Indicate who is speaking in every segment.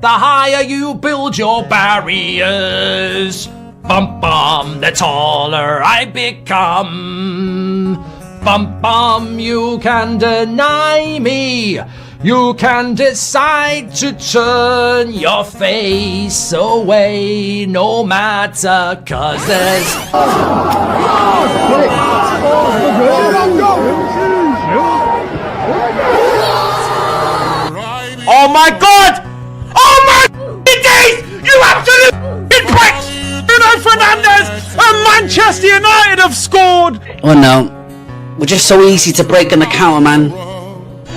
Speaker 1: the higher you build your barriers. Bum bum, the taller I become. Bum bum, you can deny me. You can decide to turn your face away, no matter, 'cause there's... Oh my God! Oh my days! You absolute pricks! Bruno Fernandes and Manchester United have scored!
Speaker 2: Oh no, we're just so easy to break on the counter, man.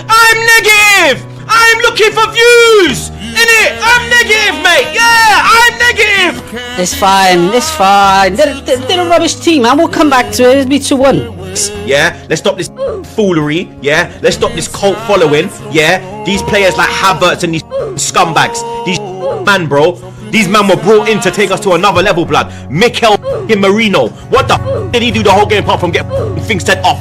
Speaker 1: I'm negative! I'm looking for views! Innit? I'm negative, mate! Yeah, I'm negative!
Speaker 2: It's fine, it's fine. They're a rubbish team, man. We'll come back to it. It'll be 2-1.
Speaker 3: Yeah, let's stop this foolery. Yeah, let's stop this cult following. Yeah, these players like Havertz and these scumbags. These man, bro. These men were brought in to take us to another level, blood. Mikel Marino. What the did he do the whole game apart from get things set off?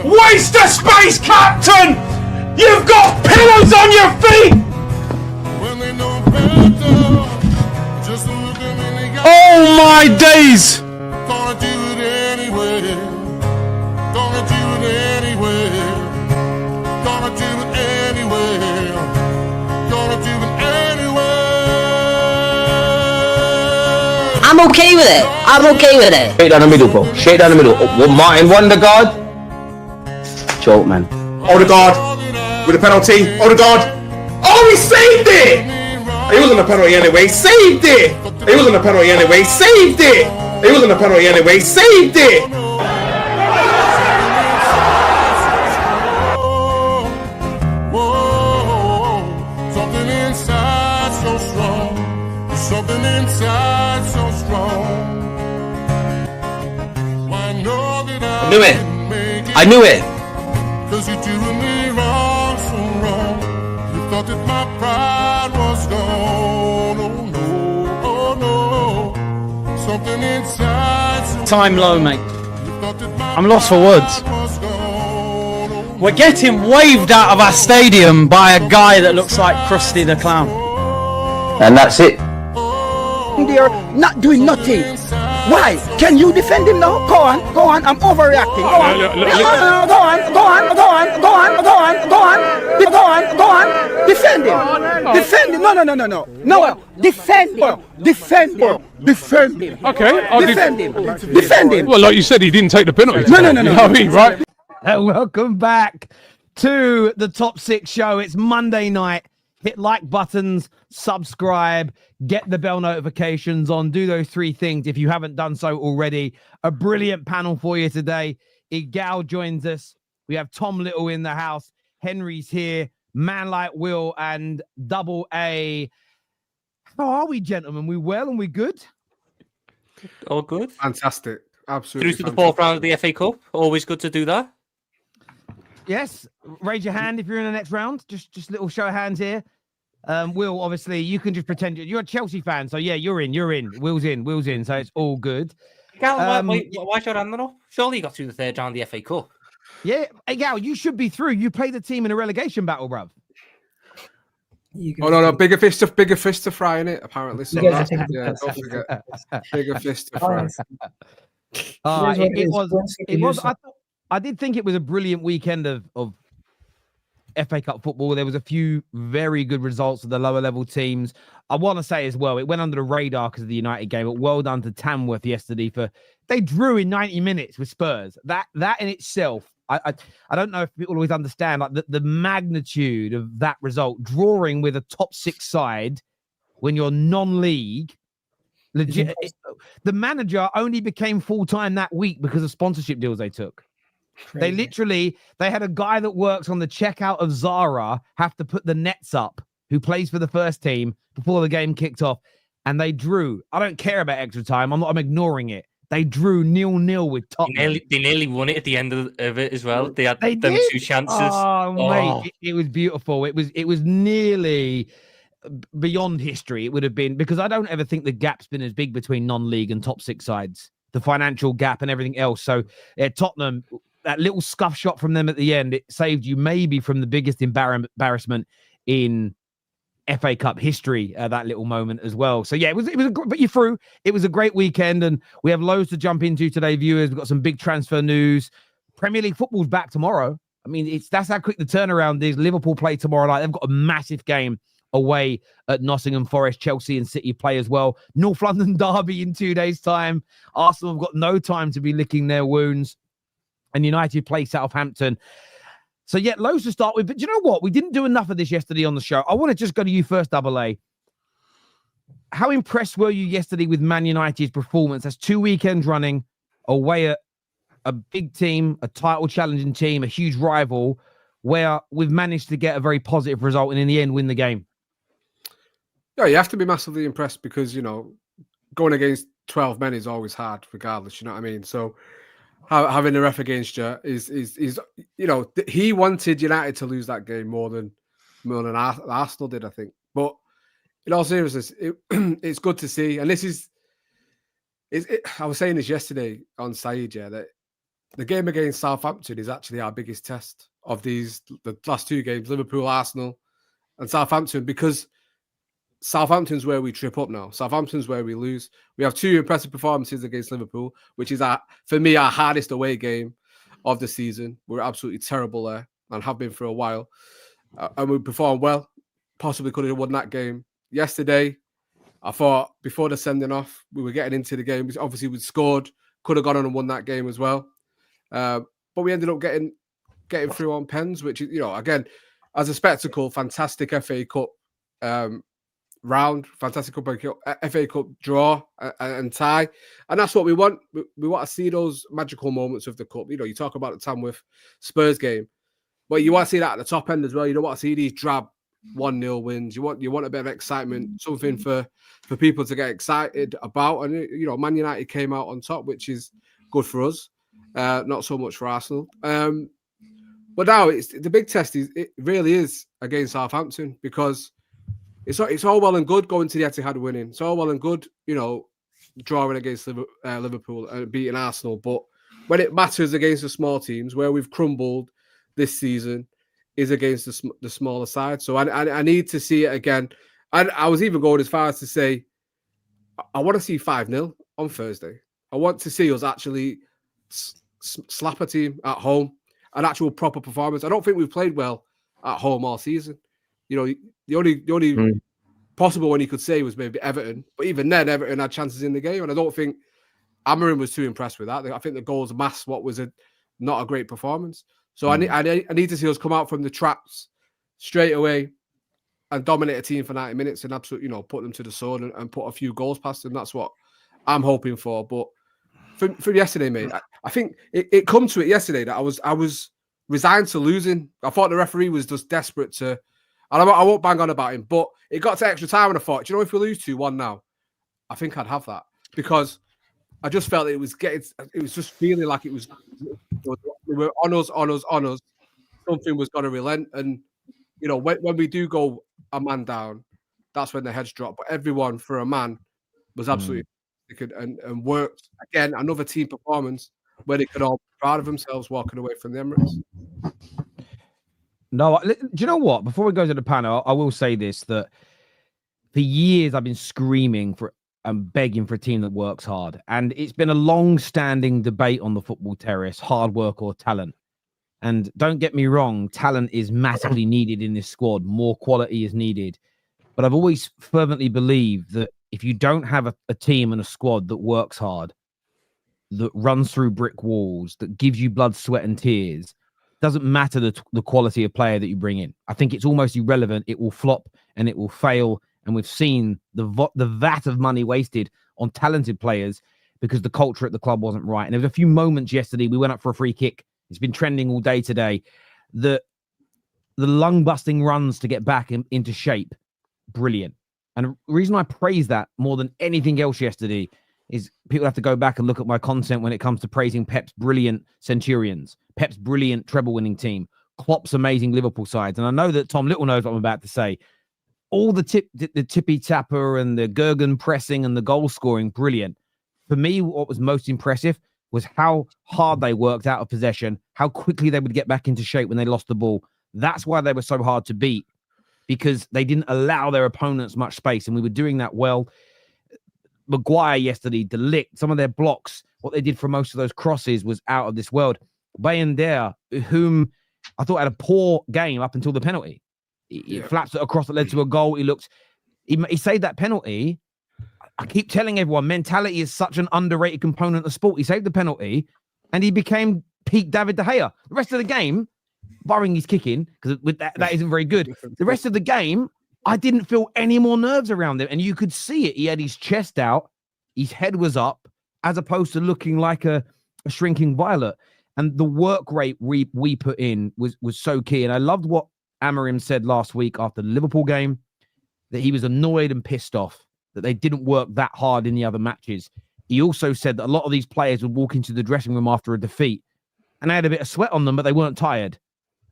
Speaker 3: Waste of space, Captain! You've got pillows on your feet!
Speaker 1: Oh my days!
Speaker 2: I'm okay with it. I'm okay with it.
Speaker 3: Straight down the middle, bro. Straight down the middle. Martin Wondergaard. Joke, man. Ødegaard with a penalty. Ødegaard. Oh, he saved it! It wasn't a penalty anyway. Saved it! It wasn't a penalty anyway. Saved it! It wasn't a penalty anyway. Saved it!
Speaker 4: Something inside so strong. Something inside so strong. I know that I
Speaker 3: knew it. I knew it.
Speaker 4: Cause you're doing me wrong, so wrong. You thought that my pride was gone. Oh no, oh no. Something inside so
Speaker 1: Time low, mate.
Speaker 4: I'm
Speaker 1: lost for words. We're getting waved out of our stadium by a guy that looks like Krusty the Clown.
Speaker 3: And that's it.
Speaker 5: They're not doing nothing. Why? Can you defend him now? Go on, I'm overreacting. Go on, go on. Defend him. Defend him. No. Defend him.
Speaker 6: Okay,
Speaker 5: Defend him.
Speaker 6: Well, like you said, he didn't take the penalty.
Speaker 5: No.
Speaker 6: You know what I mean, right?
Speaker 1: Welcome back to the Top 6 show. It's Monday night. Hit like buttons, subscribe, get the bell notifications on. Do those three things if you haven't done so already. A brilliant panel for you today. Egal joins us. We have Tom Little in the house. Henry's here. Man like Will and Double A. How are we, gentlemen? We well and we good?
Speaker 7: All good.
Speaker 8: Fantastic. Absolutely.
Speaker 7: Through to the fourth round of the FA Cup. Always good to do that.
Speaker 1: Yes. Raise your hand if you're in the next round. Just a little show of hands here. Will, obviously, you can just pretend you're a Chelsea fan. So, yeah, you're in. Will's in. So it's all good.
Speaker 7: Gal, why's your hand up? Surely you got through the third round of the FA Cup.
Speaker 1: Yeah. Hey, Gal, you should be through. You played the team in a relegation battle, bruv.
Speaker 8: Oh, no. Bigger fish to fry in it, apparently. So don't forget. Bigger fish to fry.
Speaker 1: It was. I did think it was a brilliant weekend of FA Cup football. There was a few very good results of the lower level teams. I want to say as well, it went under the radar because of the United game, but well done to Tamworth yesterday they drew in 90 minutes with Spurs. That in itself, I don't know if people always understand like the magnitude of that result, drawing with a top 6 side when you're non-league. Legit, the manager only became full-time that week because of sponsorship deals they took. Crazy. They had a guy that works on the checkout of Zara have to put the nets up, who plays for the first team before the game kicked off, and they drew. I don't care about extra time. I'm ignoring it. They drew 0-0 with Tottenham.
Speaker 7: They nearly won it at the end of it as well. They had them 2 chances.
Speaker 1: Mate, it was beautiful. It was nearly beyond history. It would have been, because I don't ever think the gap's been as big between non-league and top 6 sides, the financial gap and everything else. So Tottenham that little scuff shot from them at the end, it saved you maybe from the biggest embarrassment in FA Cup history, that little moment as well. So yeah, but you're through. It was a great weekend, and we have loads to jump into today, viewers. We've got some big transfer news. Premier League football's back tomorrow. I mean, that's how quick the turnaround is. Liverpool play tomorrow night. They've got a massive game away at Nottingham Forest. Chelsea and City play as well. North London derby in 2 days' time. Arsenal have got no time to be licking their wounds. And United play Southampton. So, yeah, loads to start with. But you know what? We didn't do enough of this yesterday on the show. I want to just go to you first, Double A. How impressed were you yesterday with Man United's performance? That's 2 weekends running away at a big team, a title-challenging team, a huge rival, where we've managed to get a very positive result and in the end win the game.
Speaker 8: Yeah, you have to be massively impressed because, you know, going against 12 men is always hard regardless, you know what I mean? So having the ref against you is you know, he wanted United to lose that game more than Arsenal did, I think. But in all seriousness, it's good to see. And this is, I was saying this yesterday on Saeed, yeah, that the game against Southampton is actually our biggest test of the last two games, Liverpool, Arsenal, and Southampton, because Southampton's where we trip up now. Southampton's where we lose. We have two impressive performances against Liverpool, which is, for me, our hardest away game of the season. We're absolutely terrible there and have been for a while. And we performed well. Possibly could have won that game. Yesterday, I thought before the sending off, we were getting into the game. Obviously, we scored. Could have gone on and won that game as well. But we ended up getting through on pens, which is, you know, again, as a spectacle, fantastic FA Cup round, fantastic FA Cup draw and tie, and that's what we want. We want to see those magical moments of the cup. You know, you talk about the Tamworth Spurs game, but you want to see that at the top end as well. You don't want to see these drab 1-0 wins. You want a bit of excitement, something for people to get excited about. And you know, Man United came out on top, which is good for us. Not so much for Arsenal. But now it's the big test. It really is against Southampton, because it's all well and good going to the Etihad winning. It's all well and good, you know, drawing against Liverpool and beating Arsenal. But when it matters against the small teams, where we've crumbled this season, is against the smaller side. So I need to see it again. And I was even going as far as to say, I want to see 5-0 on Thursday. I want to see us actually slap a team at home, an actual proper performance. I don't think we've played well at home all season. You know, the only possible one you could say was maybe Everton, but even then, Everton had chances in the game, and I don't think Amorim was too impressed with that. I think the goals masked what was not a great performance. So I need to see us come out from the traps straight away and dominate a team for 90 minutes and absolutely, you know, put them to the sword and put a few goals past them. That's what I'm hoping for. But for yesterday, mate, I think it come to it yesterday that I was resigned to losing. I thought the referee was just desperate to. And I won't bang on about him, but it got to extra time and I thought, do you know, if we lose 2-1 now, I think I'd have that, because I just felt it was just feeling like it was, we were on us. Something was going to relent. And, you know, when we do go a man down, that's when the heads drop. But everyone, for a man, was absolutely and worked. Again, another team performance where they could all be proud of themselves walking away from the Emirates.
Speaker 1: No, do you know what? Before we go to the panel, I will say this, that for years I've been screaming for and begging for a team that works hard. And it's been a long-standing debate on the Football Terrace, hard work or talent. And don't get me wrong, talent is massively needed in this squad. More quality is needed. But I've always fervently believed that if you don't have a team and a squad that works hard, that runs through brick walls, that gives you blood, sweat and tears, doesn't matter the quality of player that you bring in. I think it's almost irrelevant. It will flop and it will fail. And we've seen the vat of money wasted on talented players because the culture at the club wasn't right. And there was a few moments yesterday. We went up for a free kick. It's been trending all day today. The lung-busting runs to get back into shape, brilliant. And the reason I praise that more than anything else yesterday is people have to go back and look at my content when it comes to praising Pep's brilliant Centurions, Pep's brilliant treble-winning team, Klopp's amazing Liverpool sides. And I know that Tom Little knows what I'm about to say. All the tippy-tapper and the Gergen pressing and the goal scoring, brilliant. For me, what was most impressive, was how hard they worked out of possession, how quickly they would get back into shape when they lost the ball. That's why they were so hard to beat, because they didn't allow their opponents much space, and we were doing that well. Maguire yesterday, the Ligt, some of their blocks, what they did for most of those crosses was out of this world. Bayendere, whom I thought had a poor game up until the penalty. He flaps it across that led to a goal. He saved that penalty. I keep telling everyone, mentality is such an underrated component of sport. He saved the penalty and he became peak David De Gea. The rest of the game, barring his kicking, because that isn't very good. The rest of the game, I didn't feel any more nerves around him. And you could see it. He had his chest out. His head was up, as opposed to looking like a shrinking violet. And the work rate we put in was so key. And I loved what Amorim said last week after the Liverpool game, that he was annoyed and pissed off that they didn't work that hard in the other matches. He also said that a lot of these players would walk into the dressing room after a defeat and they had a bit of sweat on them, but they weren't tired.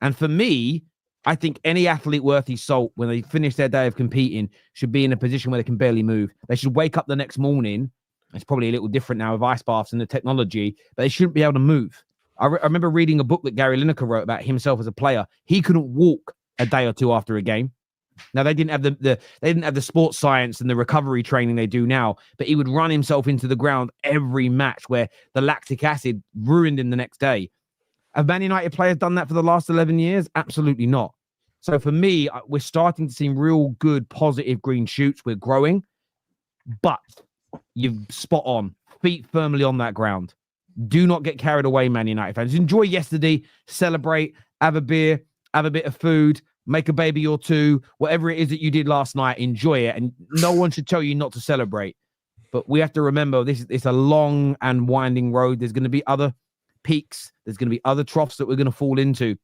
Speaker 1: And for me, I think any athlete worth his salt, when they finish their day of competing, should be in a position where they can barely move. They should wake up the next morning. It's probably a little different now with ice baths and the technology, but they shouldn't be able to move. I remember reading a book that Gary Lineker wrote about himself as a player. He couldn't walk a day or two after a game. Now, they didn't have the sports science and the recovery training they do now, but he would run himself into the ground every match where the lactic acid ruined him the next day. Have Man United players done that for the last 11 years? Absolutely not. So for me, we're starting to see real good, positive green shoots. We're growing, but you've spot on, feet firmly on that ground. Do not get carried away, Man United fans. Enjoy yesterday, celebrate, have a beer, have a bit of food, make a baby or two, whatever it is that you did last night, enjoy it. And no one should tell you not to celebrate. But we have to remember it's a long and winding road. There's going to be other peaks. There's going to be other troughs that we're going to fall into.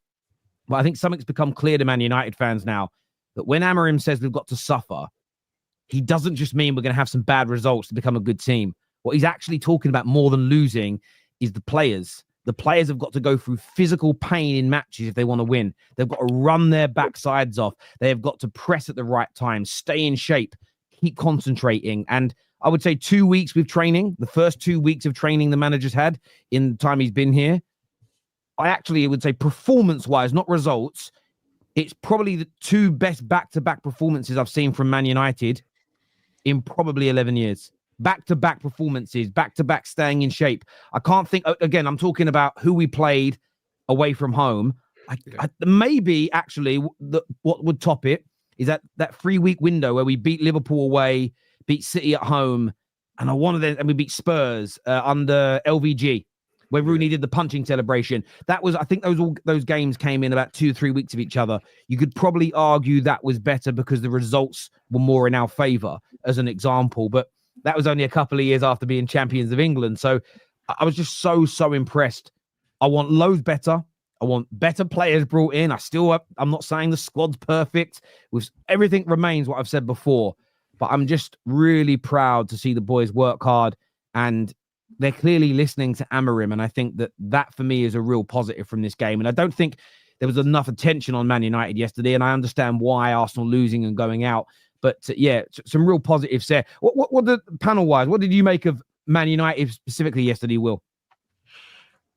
Speaker 1: But I think something's become clear to Man United fans now, that when Amorim says we've got to suffer, he doesn't just mean we're going to have some bad results to become a good team. What he's actually talking about more than losing is the players. The players have got to go through physical pain in matches if they want to win. They've got to run their backsides off. They have got to press at the right time, stay in shape, keep concentrating. And I would say 2 weeks with training, the first 2 weeks of training the manager's had in the time he's been here, I actually would say performance-wise, not results, it's probably the two best back-to-back performances I've seen from Man United in probably 11 years. Back-to-back performances, back-to-back staying in shape. I can't think, again, I'm talking about who we played away from home. Maybe actually what would top it is that 3-week window where we beat Liverpool away, beat City at home, and we beat Spurs under LVG, where Rooney did the punching celebration. I think those games came in about 2-3 weeks of each other. You could probably argue that was better because the results were more in our favour, as an example. But that was only a couple of years after being champions of England. So I was just so impressed. I want loads better. I want better players brought in. I'm not saying the squad's perfect. Everything remains what I've said before. But I'm just really proud to see the boys work hard, and they're clearly listening to Amorim. And I think that for me is a real positive from this game. And I don't think there was enough attention on Man United yesterday. And I understand why Arsenal losing and going out. But some real positives there. What the panel-wise, what did you make of Man United specifically yesterday, Will?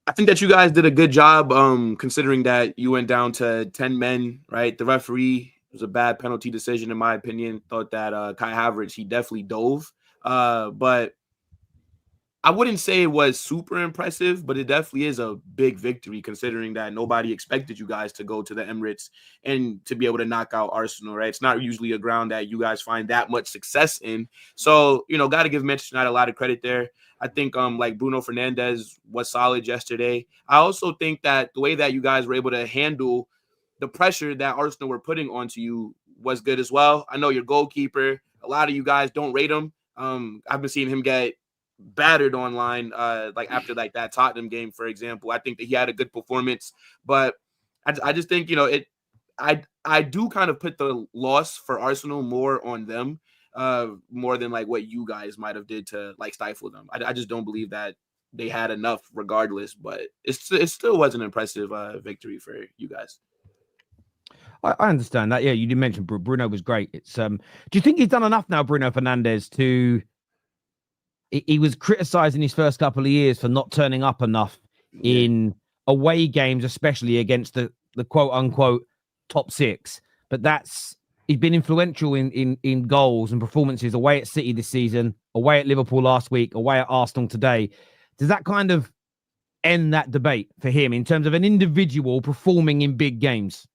Speaker 3: I think that you guys did a good job considering that you went down to 10 men, right? The referee, it was a bad penalty decision, in my opinion. Thought that Kai Havertz, he definitely dove. But I wouldn't say it was super impressive, but it definitely is a big victory considering that nobody expected you guys to go to the Emirates and to be able to knock out Arsenal, right? It's not usually a ground that you guys find that much success in. So, got to give Manchester United a lot of credit there. I think like Bruno Fernandes was solid yesterday. I also think that the way that you guys were able to handle the pressure that Arsenal were putting onto you was good as well. I know your goalkeeper, a lot of you guys don't rate him. I've been seeing him get battered online after that Tottenham game, for example. I think that he had a good performance, but I just think I do kind of put the loss for Arsenal more on them, more than what you guys might have did to stifle them. I just don't believe that they had enough regardless, but it still was an impressive victory for you guys.
Speaker 1: I understand that. Yeah, you did mention Bruno was great. It's do you think he's done enough now, Bruno Fernandes, to he was criticised in his first couple of years for not turning up enough in away games, especially against the quote unquote top six. But he's been influential in goals and performances away at City this season, away at Liverpool last week, away at Arsenal today. Does that kind of end that debate for him in terms of an individual performing in big games?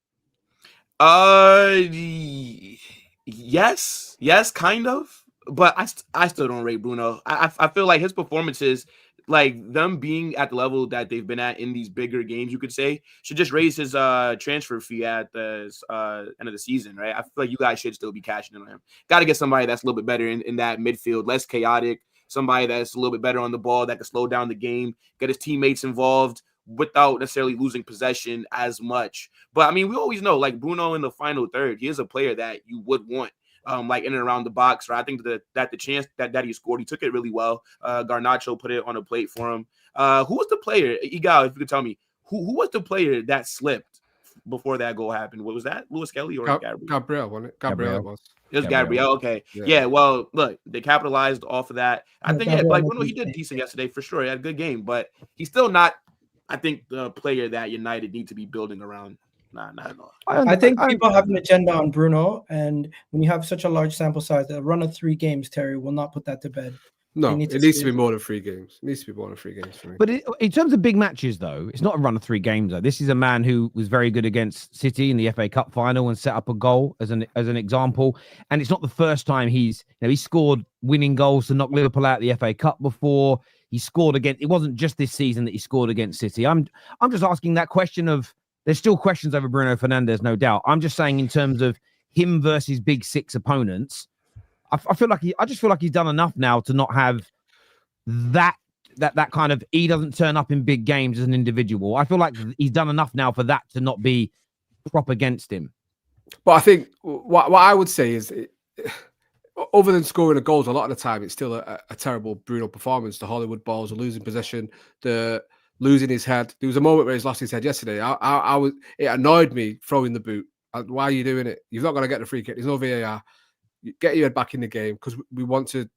Speaker 3: Yes, kind of. But I still don't rate Bruno. I feel like his performances, like them being at the level that they've been at in these bigger games, you could say, should just raise his transfer fee at the end of the season, right? I feel like you guys should still be cashing in on him. Got to get somebody that's a little bit better in that midfield, less chaotic, somebody that's a little bit better on the ball that can slow down the game, get his teammates involved without necessarily losing possession as much. But I mean, we always know, like Bruno in the final third, he is a player that you would want. Like in and around the box, right? I think that the chance that he scored, he took it really well. Garnacho put it on a plate for him. Who was the player? Egal, if you could tell me, who was the player that slipped before that goal happened? What was that? Lewis Kelly or Gabriel?
Speaker 8: Gabriel, wasn't it? Gabriel. It was.
Speaker 3: It was Gabriel. Okay. Yeah. Well, look, they capitalized off of that. I think, like Bruno, he did decent yesterday for sure. He had a good game, but he's still not, I think, the player that United need to be building around. Not at all.
Speaker 9: I think people have an agenda on Bruno, and when you have such a large sample size, a run of 3 games, Terry will not put that to bed.
Speaker 8: No, it needs to be more than 3 games. It needs to be more than 3 games for me.
Speaker 1: But in terms of big matches, though, it's not a run of 3 games. Though this is a man who was very good against City in the FA Cup final and set up a goal as an example. And it's not the first time he scored winning goals to knock Liverpool out of the FA Cup before. He scored against. It wasn't just this season that he scored against City. I'm just asking that question of. There's still questions over Bruno Fernandes, no doubt. I'm just saying in terms of him versus big 6 opponents, I just feel like he's done enough now to not have that kind of he doesn't turn up in big games as an individual. I feel like he's done enough now for that to not be prop against him.
Speaker 8: But I think what I would say is, other than scoring the goals, a lot of the time it's still a terrible Bruno performance. The Hollywood balls, the losing possession, the losing his head. There was a moment where he's lost his head yesterday. It annoyed me throwing the boot. Why are you doing it? You're not going to get the free kick. There's no VAR. Get your head back in the game because we want to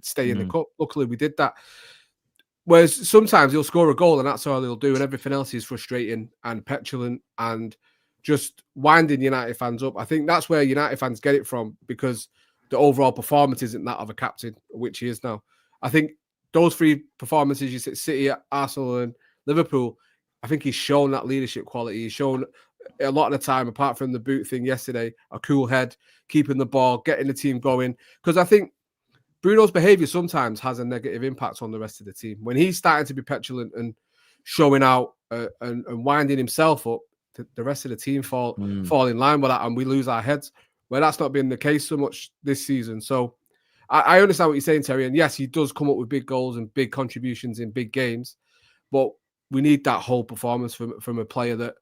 Speaker 8: stay in the cup. Luckily, we did that. Whereas sometimes he'll score a goal and that's all he'll do, and everything else is frustrating and petulant and just winding United fans up. I think that's where United fans get it from, because the overall performance isn't that of a captain, which he is now. I think those 3 performances, you said City, Arsenal, and Liverpool, I think he's shown that leadership quality. He's shown a lot of the time, apart from the boot thing yesterday, a cool head, keeping the ball, getting the team going. Because I think Bruno's behaviour sometimes has a negative impact on the rest of the team. When he's starting to be petulant and showing out and winding himself up, the rest of the team fall in line with that, and we lose our heads. Well, that's not been the case so much this season. So I understand what you're saying, Terry. And yes, he does come up with big goals and big contributions in big games. But we need that whole performance from a player that,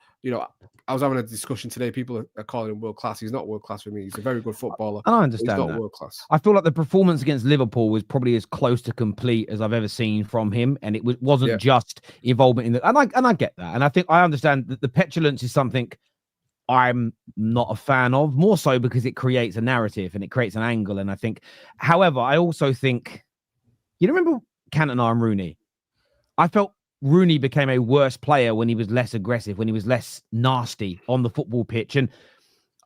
Speaker 8: I was having a discussion today. People are calling him world class. He's not world class for me. He's a very good footballer.
Speaker 1: And I understand
Speaker 8: he's not
Speaker 1: that.
Speaker 8: World class.
Speaker 1: I feel like the performance against Liverpool was probably as close to complete as I've ever seen from him. And it wasn't just involvement in and I get that. And I think I understand that the petulance is something I'm not a fan of, more so because it creates a narrative and it creates an angle. And I think, however, I also think, remember Cantona and Rooney? I felt Rooney became a worse player when he was less aggressive, when he was less nasty on the football pitch. And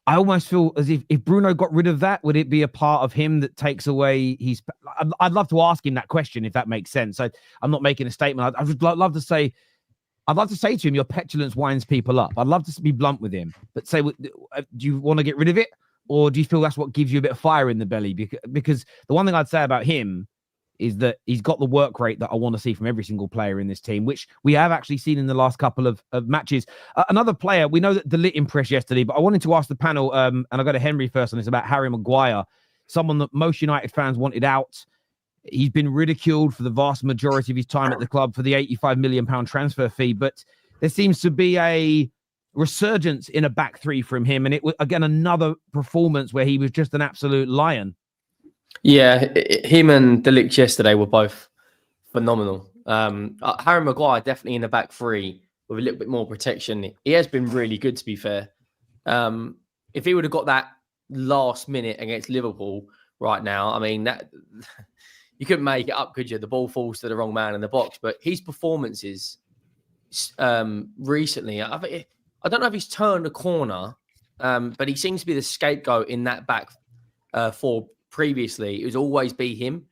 Speaker 1: I almost feel as if Bruno got rid of that, would it be a part of him that takes away his... I'd love to ask him that question, if that makes sense. I'm not making a statement. I would love to say... I'd love to say to him, your petulance winds people up. I'd love to be blunt with him, but say, do you want to get rid of it? Or do you feel that's what gives you a bit of fire in the belly? Because the one thing I'd say about him is that he's got the work rate that I want to see from every single player in this team, which we have actually seen in the last couple of matches. Another player, we know that Ligt impressed yesterday, but I wanted to ask the panel, and I'll go to Henry first on this, about Harry Maguire, someone that most United fans wanted out. He's been ridiculed for the vast majority of his time at the club for the £85 million transfer fee, but there seems to be a resurgence in a back 3 from him. And it was, again, another performance where he was just an absolute lion.
Speaker 10: Yeah, him and Ligt yesterday were both phenomenal. Harry Maguire definitely in the back 3 with a little bit more protection. He has been really good, to be fair. If he would have got that last minute against Liverpool right now, I mean, that... you couldn't make it up, could you? The ball falls to the wrong man in the box. But his performances recently, I don't know if he's turned a corner, but he seems to be the scapegoat in that back four. Previously, it was always be him.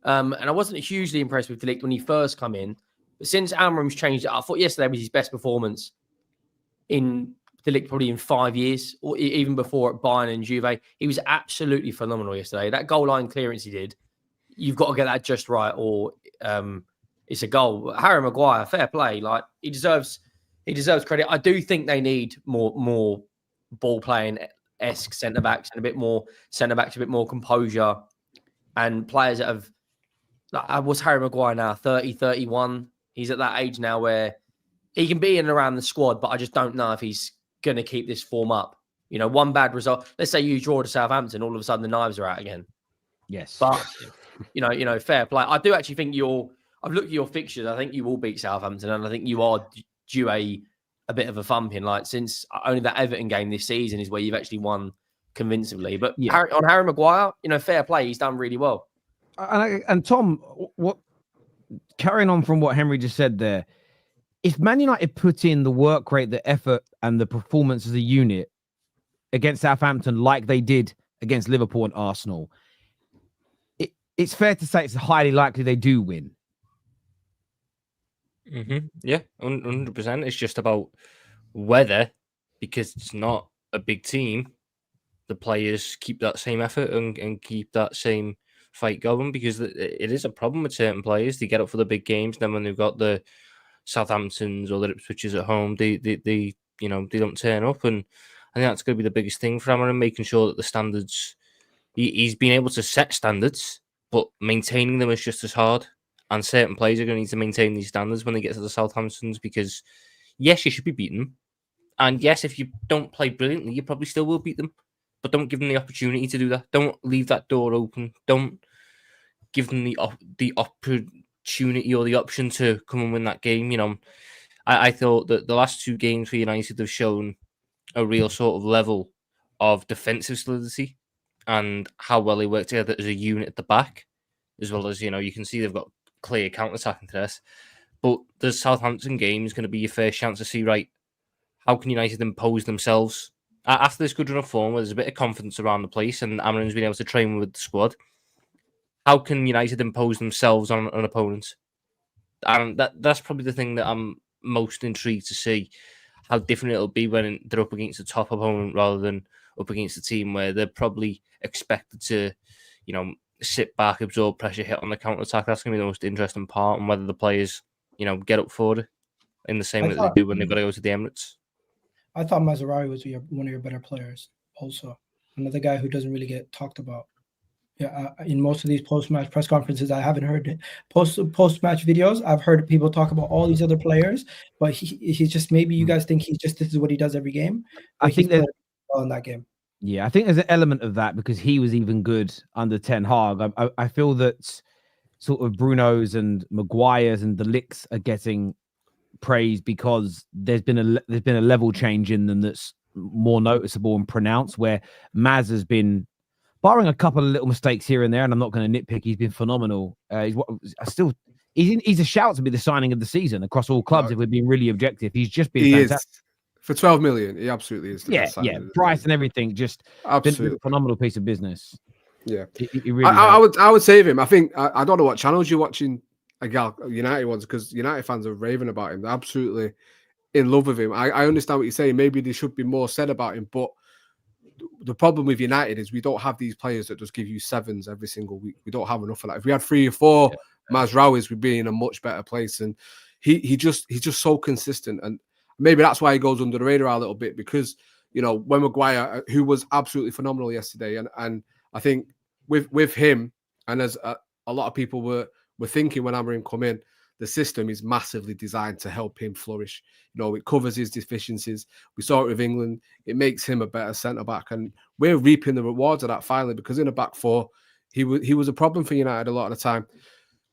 Speaker 10: And I wasn't hugely impressed with Ligt when he first come in. But since Amorim's changed it, I thought yesterday was his best performance in Ligt probably in 5 years, or even before at Bayern and Juve. He was absolutely phenomenal yesterday. That goal line clearance he did, you've got to get that just right, or it's a goal. Harry Maguire, fair play. Like he deserves credit. I do think they need more ball playing esque centre backs and a bit more composure, and players that have. Like, what's Harry Maguire now? 30, 31. He's at that age now where he can be in and around the squad, but I just don't know if he's going to keep this form up. You know, one bad result. Let's say you draw to Southampton, all of a sudden the knives are out again.
Speaker 1: Yes,
Speaker 10: but you know, fair play. I do actually think I've looked at your fixtures. I think you will beat Southampton, and I think you are due a bit of a thumping. Like since only that Everton game this season is where you've actually won convincingly. But on Harry Maguire, you know, fair play. He's done really well.
Speaker 1: And Tom, carrying on from what Henry just said there, if Man United put in the work rate, the effort, and the performance as a unit against Southampton like they did against Liverpool and Arsenal, it's fair to say it's highly likely they do win.
Speaker 11: Yeah, 100%. It's just about whether, because it's not a big team, the players keep that same effort and keep that same fight going, because it is a problem with certain players. They get up for the big games, then when they've got the Southamptons or the Ipswiches at home, they don't turn up, and I think that's going to be the biggest thing for Amorim, making sure that the standards, he's been able to set standards, but maintaining them is just as hard. And certain players are going to need to maintain these standards when they get to the Southamptons, because yes, you should be beating them, and yes, if you don't play brilliantly, you probably still will beat them. But don't give them the opportunity to do that. Don't leave that door open. Don't give them the opportunity or the option to come and win that game. You know, I thought that the last two games for United have shown a real sort of level of defensive solidity and how well they work together as a unit at the back, as well as, you know, you can see they've got clear counter-attacking threats. But the Southampton game is going to be your first chance to see, right, how can United impose themselves after this good run of form, where there's a bit of confidence around the place and Amorim's been able to train with the squad. How can United impose themselves on an opponent? And that's probably the thing that I'm most intrigued to see, how different it'll be when they're up against a top opponent rather than up against a team where they're probably expected to, you know, sit back, absorb pressure, hit on the counter-attack. That's going to be the most interesting part, and whether the players, you know, get up for it in the same way that they do when they've got to go to the Emirates.
Speaker 9: I thought Maguire was one of your better players also. Another guy who doesn't really get talked about. Yeah, in most of these post-match press conferences, I haven't heard it. Post-match videos, I've heard people talk about all these other players, but he's just, maybe you guys think this is what he does every game.
Speaker 1: I think that
Speaker 9: well in that game.
Speaker 1: Yeah, I think there's an element of that because he was even good under Ten Hag. I feel that sort of Bruno's and Maguire's and the Ligts are getting praise because there's been a level change in them that's more noticeable and pronounced, where Maz has been, barring a couple of little mistakes here and there, and I'm not going to nitpick, he's been phenomenal. He's a shout to be the signing of the season across all clubs. If we're being really objective, he's just been fantastic.
Speaker 8: For 12 million, he absolutely is.
Speaker 1: Yeah. Price and everything, just been a phenomenal piece of business.
Speaker 8: Yeah,
Speaker 1: he really
Speaker 8: I would save him. I think I don't know what channels you're watching, Egal, United ones, because United fans are raving about him. They're absolutely in love with him. I understand what you're saying. Maybe there should be more said about him, but the problem with United is we don't have these players that just give you sevens every single week. We don't have enough of that. If we had 3 or 4 Mazraouis, we'd be in a much better place. And he's just so consistent, and maybe that's why he goes under the radar a little bit, because, you know, when Maguire, who was absolutely phenomenal yesterday, and I think with him, and as a lot of people were thinking when Amorim come in, the system is massively designed to help him flourish. You know, it covers his deficiencies. We saw it with England. It makes him a better centre-back, and we're reaping the rewards of that finally, because in a back four, he was a problem for United a lot of the time.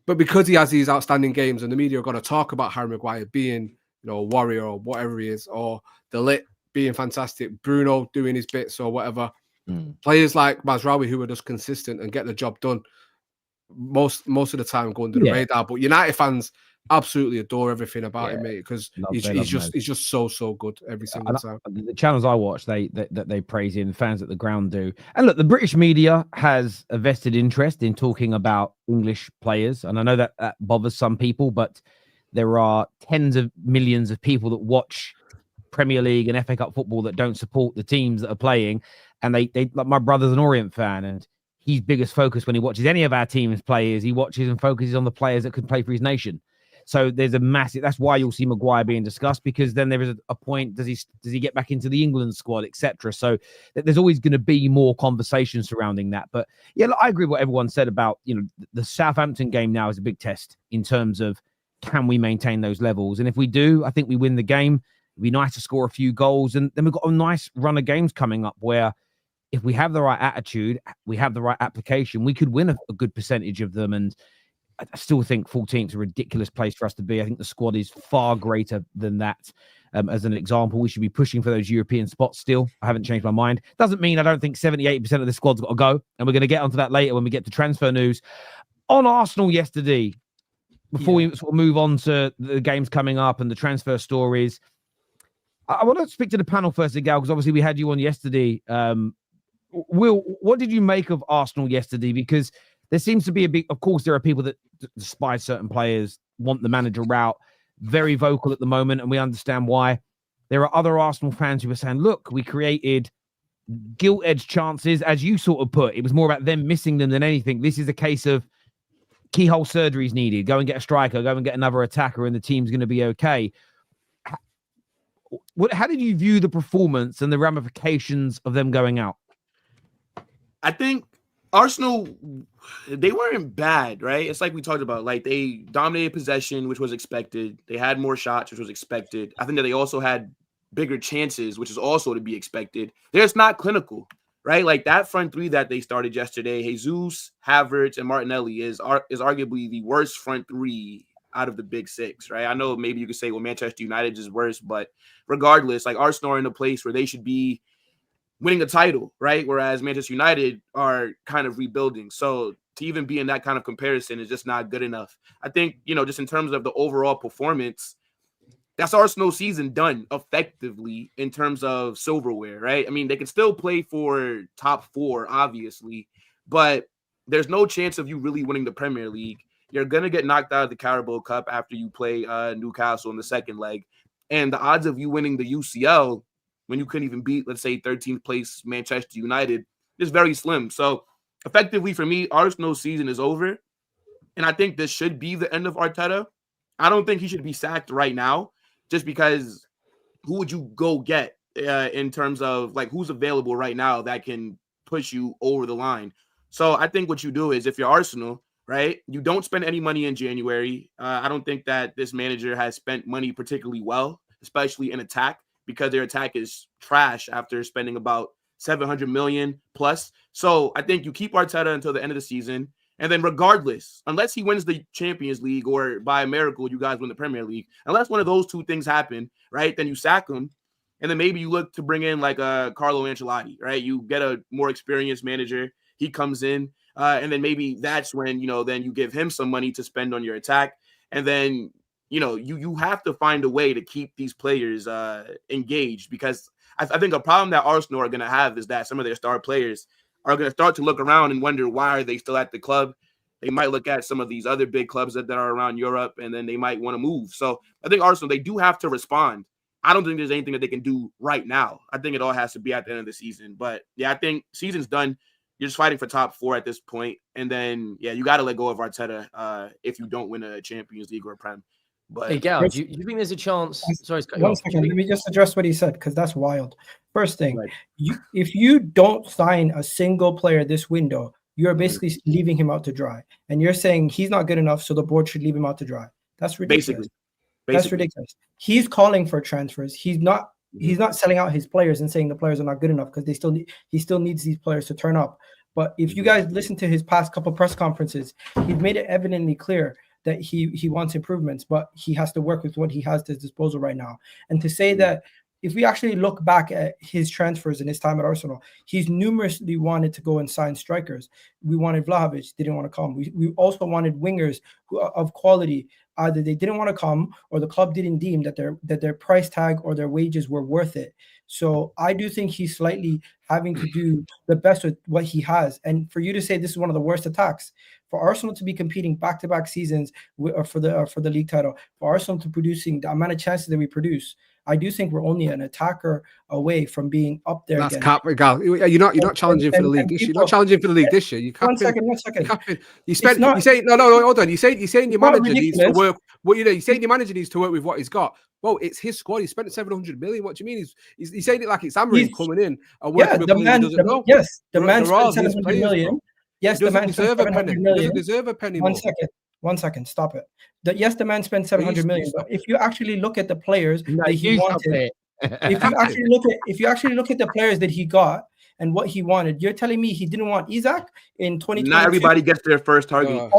Speaker 8: But because he has these outstanding games, and the media are going to talk about Harry Maguire being, you know, a warrior or whatever he is, or the Ligt being fantastic, Bruno doing his bits or whatever. Players like Mazraoui, who are just consistent and get the job done, most of the time go under the radar. But United fans absolutely adore everything about him, mate, because he's just so good every single time.
Speaker 1: The channels I watch, they praise him. Fans at the ground do. And look, the British media has a vested interest in talking about English players, and I know that bothers some people, but there are tens of millions of people that watch Premier League and FA Cup football that don't support the teams that are playing, and they like my brother's an Orient fan, and his biggest focus when he watches any of our teams play is he watches and focuses on the players that could play for his nation. So there's a massive. That's why you'll see Maguire being discussed, because then there is a point. Does he get back into the England squad, etc. So there's always going to be more conversation surrounding that. But yeah, look, I agree with what everyone said about the Southampton game. Now is a big test in terms of can we maintain those levels, and if we do, I think we win the game. It'd be nice to score a few goals, and then we've got a nice run of games coming up where if we have the right attitude, we have the right application, we could win a good percentage of them. And I still think 14th is a ridiculous place for us to be. I think the squad is far greater than that. As an example, we should be pushing for those European spots still. I haven't changed my mind. Doesn't mean I don't think 78% of the squad's got to go. And we're going to get onto that later when we get to transfer news. On Arsenal yesterday, before we sort of move on to the games coming up and the transfer stories, I want to speak to the panel first, Egal, because obviously we had you on yesterday. Will, what did you make of Arsenal yesterday? Because there seems to be of course, there are people that despise certain players, want the manager out, very vocal at the moment, and we understand why. There are other Arsenal fans who are saying, look, we created gilt-edged chances, as you sort of put. It was more about them missing them than anything. This is a case of keyhole surgery is needed. Go and get a striker, go and get another attacker, and the team's going to be okay. How did you view the performance and the ramifications of them going out?
Speaker 3: I think Arsenal, they weren't bad, right? It's like we talked about. Like, they dominated possession, which was expected. They had more shots, which was expected. I think that they also had bigger chances, which is also to be expected. They're just not clinical, right? Like, that front three that they started yesterday, Jesus, Havertz, and Martinelli is arguably the worst front three out of the big six, right? I know maybe you could say, well, Manchester United is worse, but regardless, like, Arsenal are in a place where they should be winning a title, right? Whereas Manchester United are kind of rebuilding. So to even be in that kind of comparison is just not good enough. I think, just in terms of the overall performance, that's Arsenal's season done effectively in terms of silverware, right? I mean, they can still play for top four, obviously, but there's no chance of you really winning the Premier League. You're going to get knocked out of the Carabao Cup after you play Newcastle in the second leg. And the odds of you winning the UCL when you couldn't even beat, let's say, 13th place Manchester United is very slim. So effectively for me, Arsenal's season is over. And I think this should be the end of Arteta. I don't think he should be sacked right now, just because who would you go get in terms of like who's available right now that can push you over the line? So I think what you do is, if you're Arsenal, right, you don't spend any money in January. I don't think that this manager has spent money particularly well, especially in attack, because their attack is trash after spending about 700 million plus. So I think you keep Arteta until the end of the season. And then regardless, unless he wins the Champions League or by a miracle you guys win the Premier League, unless one of those two things happen, right, then you sack him. And then maybe you look to bring in like a Carlo Ancelotti, right? You get a more experienced manager. He comes in, and then maybe that's when, then you give him some money to spend on your attack. And then, you have to find a way to keep these players engaged, because I think a problem that Arsenal are going to have is that some of their star players are going to start to look around and wonder, why are they still at the club? They might look at some of these other big clubs that are around Europe, and then they might want to move. So I think Arsenal, they do have to respond. I don't think there's anything that they can do right now. I think it all has to be at the end of the season. But yeah, I think season's done. You're just fighting for top four at this point. And then, yeah, you got to let go of Arteta if you don't win a Champions League or a Prem. But
Speaker 10: hey, Gal, do you think there's a chance? Sorry,
Speaker 9: one second. Let me just address what he said, because that's wild. First thing, if you don't sign a single player this window, you're basically leaving him out to dry. And you're saying he's not good enough, so the board should leave him out to dry. That's ridiculous. Basically. That's ridiculous. He's calling for transfers. He's not selling out his players and saying the players are not good enough, because he still needs these players to turn up. But if you guys listen to his past couple press conferences, he's made it evidently clear that he wants improvements, but he has to work with what he has to his disposal right now. And to say that if we actually look back at his transfers in his time at Arsenal, he's numerously wanted to go and sign strikers. We wanted Vlahovic, didn't want to come. We also wanted wingers of quality. Either they didn't want to come, or the club didn't deem that their price tag or their wages were worth it. So I do think he's slightly having to do the best with what he has. And for you to say this is one of the worst attacks, for Arsenal to be competing back-to-back seasons for the league title, for Arsenal to producing the amount of chances that we produce, I do think we're only an attacker away from being up there.
Speaker 8: That's cap, Egal. You're not challenging for the league this year. You're not challenging for the league this year. You can't. One second. You say no. Hold on. You're saying your manager needs to work. Well, you're saying your manager needs to work with what he's got. Well, it's his squad. He spent 700 million. What do you mean? He's saying it like it's Amorim coming in and working with players he doesn't know.
Speaker 9: Yes, the man spent 700 million. Yes, the man
Speaker 8: spent 700 million. He doesn't deserve a penny more.
Speaker 9: One second, stop it. Yes, the man spent 700 million. But if you actually look at the players that he wanted, if you actually look at the players that he got and what he wanted, you're telling me he didn't want Isaac in 2022?
Speaker 3: Not everybody gets their first target.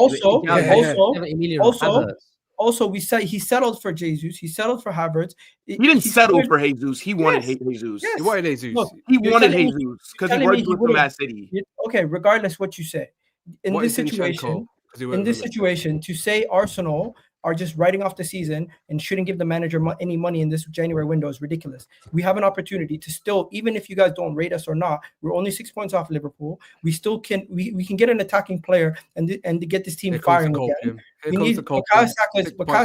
Speaker 9: Also, we said he settled for Jesus. He settled for Havertz.
Speaker 3: He didn't settle for Jesus. He wanted Jesus.
Speaker 9: Yes.
Speaker 8: He wanted Jesus.
Speaker 9: Look,
Speaker 3: he wanted Jesus because he worked with Man City.
Speaker 9: Okay, regardless what you say, in this situation, to say Arsenal are just writing off the season and shouldn't give the manager any money in this January window is ridiculous. We have an opportunity to still, even if you guys don't rate us or not, we're only 6 points off Liverpool. We still can we can get an attacking player and to get this team firing again. We need Bukayo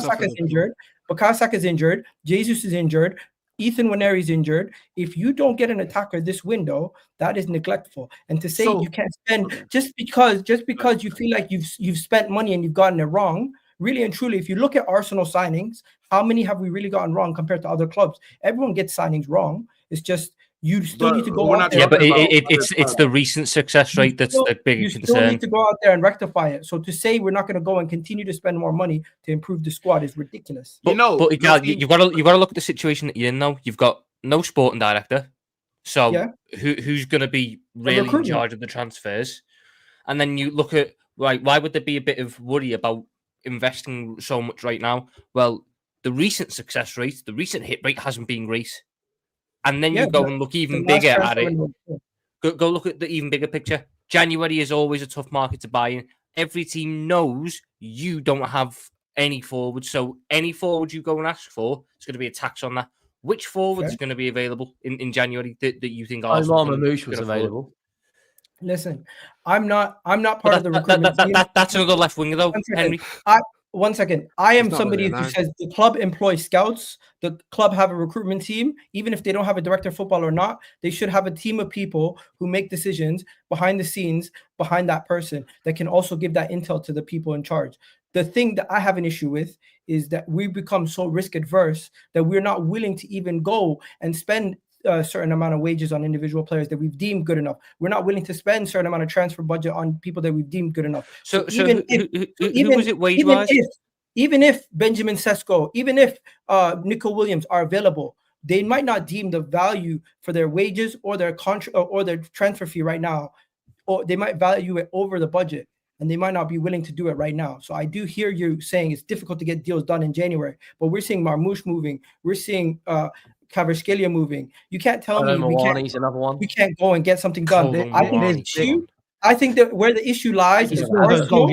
Speaker 9: Saka is injured. Bukayo Saka is injured. Jesus is injured. Ethan Waneri is injured. If you don't get an attacker this window, that is neglectful. And to say you can't spend just because you feel like you've spent money and you've gotten it wrong. Really and truly, if you look at Arsenal signings, how many have we really gotten wrong compared to other clubs? Everyone gets signings wrong. It's just you still need to go out there.
Speaker 11: Yeah, but it's the recent success rate that's the bigger concern. You still need
Speaker 9: to go out there and rectify it. So to say we're not going to go and continue to spend more money to improve the squad is ridiculous.
Speaker 11: But you've got to look at the situation that you're in now. You've got no sporting director, so who's going to be really in charge of the transfers? And then you look at why would there be a bit of worry about investing so much right now? Well, the recent success rate, the recent hit rate hasn't been great. And then you go and look even bigger at it. Go look at the even bigger picture. January is always a tough market to buy in. Every team knows you don't have any forwards. So any forward you go and ask for, it's going to be a tax on that. Which forward is going to be available in January that you think
Speaker 10: Omar Mamouche was available?
Speaker 9: Listen, I'm not part of the recruitment team.
Speaker 11: That's another left winger though, Henry.
Speaker 9: One second. I am somebody who says the club employs scouts. The club have a recruitment team. Even if they don't have a director of football or not, they should have a team of people who make decisions behind the scenes, behind that person, that can also give that intel to the people in charge. The thing that I have an issue with is that we become so risk adverse that we're not willing to even go and spend a certain amount of wages on individual players that we've deemed good enough. We're not willing to spend a certain amount of transfer budget on people that we've deemed good enough.
Speaker 11: So who was it wage-wise?
Speaker 9: Even if Benjamin Sesko, even if Nico Williams are available, they might not deem the value for their wages or their contract or their transfer fee right now, or they might value it over the budget, and they might not be willing to do it right now. So I do hear you saying it's difficult to get deals done in January, but we're seeing Marmouche moving. We're seeing Kvaratskhelia moving. You can't tell me we can't go and get something done. I think that where the issue lies is Arsenal.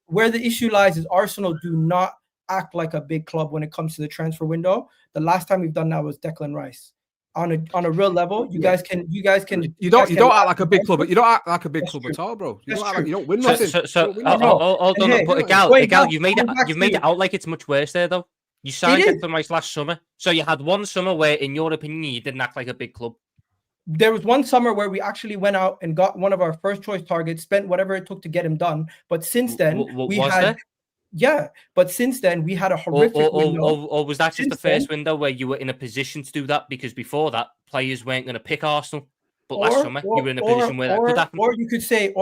Speaker 9: Where the issue lies is Arsenal do not act like a big club when it comes to the transfer window. The last time we've done that was Declan Rice. On a real level, you guys can. You don't
Speaker 8: act like a big club, but you don't act like a big club at all, bro. You don't win nothing.
Speaker 11: Hold on, but Egal, you made it out like it's much worse there though. You signed Declan Rice last summer, so you had one summer where, in your opinion, you didn't act like a big club.
Speaker 9: There was one summer where we actually went out and got one of our first choice targets, spent whatever it took to get him done. But since then, but since then we had a horrific window.
Speaker 11: Or was that just the first window where you were in a position to do that? Because before that, players weren't going to pick Arsenal. But last summer, you were in a position where that could happen.
Speaker 9: Or you could say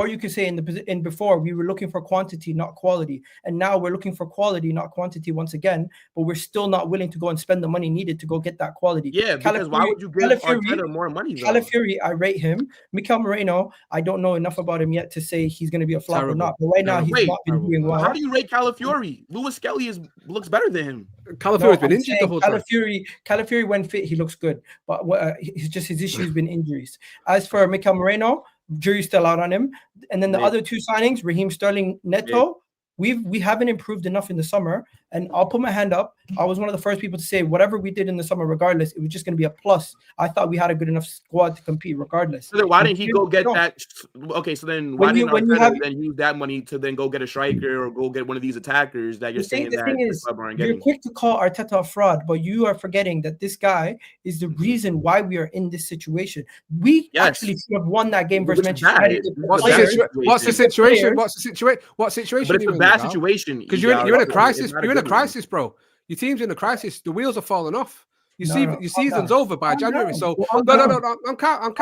Speaker 9: in before we were looking for quantity, not quality, and now we're looking for quality, not quantity once again. But we're still not willing to go and spend the money needed to go get that quality.
Speaker 3: Yeah, because why would you give Arteta more money?
Speaker 9: Calafiori, I rate him. Mikel Moreno, I don't know enough about him yet to say he's going to be a flop or not. But right now, he's not been doing well.
Speaker 3: How do you rate Calafiori? Lewis Skelly looks better than him.
Speaker 8: Calafiori's been injured the whole time.
Speaker 9: Calafiori, when fit, he looks good, but his issue has been injuries. As for Mikel Moreno, jury's still out on him. And then the other two signings, Raheem Sterling, Neto, we haven't improved enough in the summer. And I'll put my hand up. I was one of the first people to say whatever we did in the summer, regardless, it was just going to be a plus. I thought we had a good enough squad to compete, regardless.
Speaker 3: So then why didn't he go get that? Okay, so then why didn't Arteta then use that money to then go get a striker or go get one of these attackers that you're saying that the club aren't getting?
Speaker 9: You're quick to call Arteta a fraud, but you are forgetting that this guy is the reason why we are in this situation. We actually should have won that game versus Manchester United.
Speaker 8: What's the situation? What situation?
Speaker 3: But it's a bad situation
Speaker 8: because you're in a crisis. You're in a crisis, bro. Your team's in a crisis. The wheels are falling off. Your season's over by January. So no. I'm calm.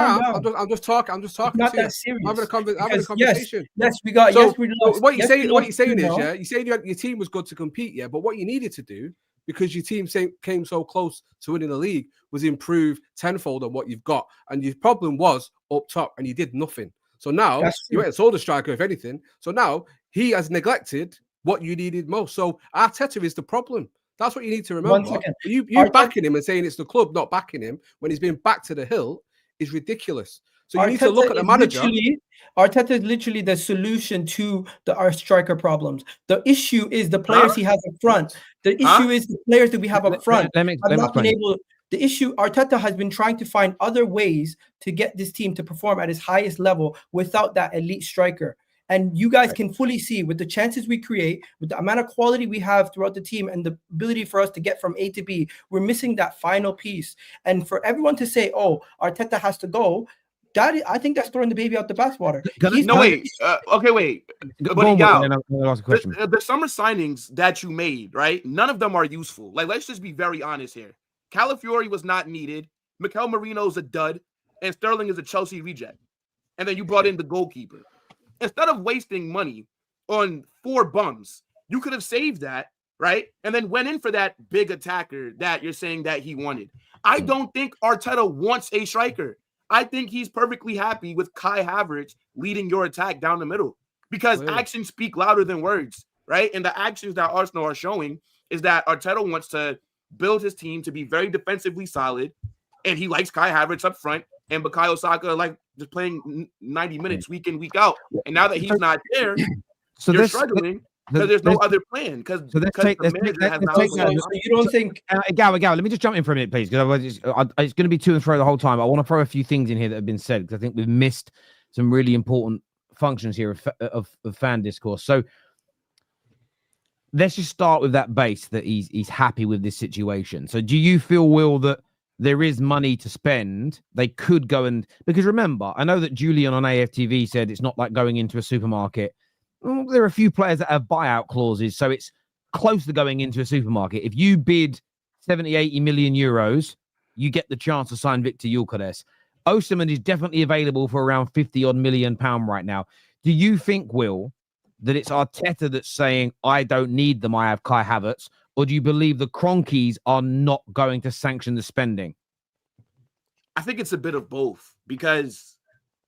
Speaker 8: I'm just talking.
Speaker 9: Not
Speaker 8: to you.
Speaker 9: that serious.
Speaker 8: Having a conversation.
Speaker 9: Yes, we got.
Speaker 8: So what you're saying is, you saying your team was good to compete, but what you needed to do, because your team came so close to winning the league, was improve tenfold on what you've got. And your problem was up top, and you did nothing. So now you went and sold a striker, if anything. So now he has neglected what you needed most. So Arteta is the problem. That's what you need to remember.
Speaker 9: 1 second.
Speaker 8: You backing him and saying it's the club not backing him when he's been back to the hill is ridiculous. So you need to look at the manager.
Speaker 9: Arteta is literally the solution to our striker problems. The issue is the players he has up front. The issue is the players that we have up front. The issue, Arteta has been trying to find other ways to get this team to perform at its highest level without that elite striker. And you guys can fully see with the chances we create, with the amount of quality we have throughout the team and the ability for us to get from A to B, we're missing that final piece. And for everyone to say, oh, Arteta has to go, I think that's throwing the baby out the bathwater.
Speaker 3: Wait. But Egal, the summer signings that you made, right? None of them are useful. Like, let's just be very honest here. Calafiori was not needed. Mikel Merino's a dud. And Sterling is a Chelsea reject. And then you brought in the goalkeeper. Instead of wasting money on 4 bums, you could have saved that, right? And then went in for that big attacker that you're saying that he wanted. I don't think Arteta wants a striker. I think he's perfectly happy with Kai Havertz leading your attack down the middle because actions speak louder than words, right? And the actions that Arsenal are showing is that Arteta wants to build his team to be very defensively solid, and he likes Kai Havertz up front and Bukayo Saka like just playing 90 minutes week in, week out. And now that he's not there, you're struggling because there's no other plan. Because you
Speaker 9: don't think
Speaker 1: Egal, let me just jump in for a minute, please, because it's going to be to and fro the whole time. I want to throw a few things in here that have been said because I think we've missed some really important functions here of fan discourse. So let's just start with that base that he's happy with this situation. So do you feel, Will, that there is money to spend? They could go because remember, I know that Julian on AFTV said it's not like going into a supermarket. Well, there are a few players that have buyout clauses, so it's close to going into a supermarket. If you bid 70, 80 million euros, you get the chance to sign Victor Gyökeres. Osimhen is definitely available for around 50 odd million pound right now. Do you think, Will, that it's Arteta that's saying, I don't need them, I have Kai Havertz? Or do you believe the Cronkies are not going to sanction the spending?
Speaker 3: I think it's a bit of both because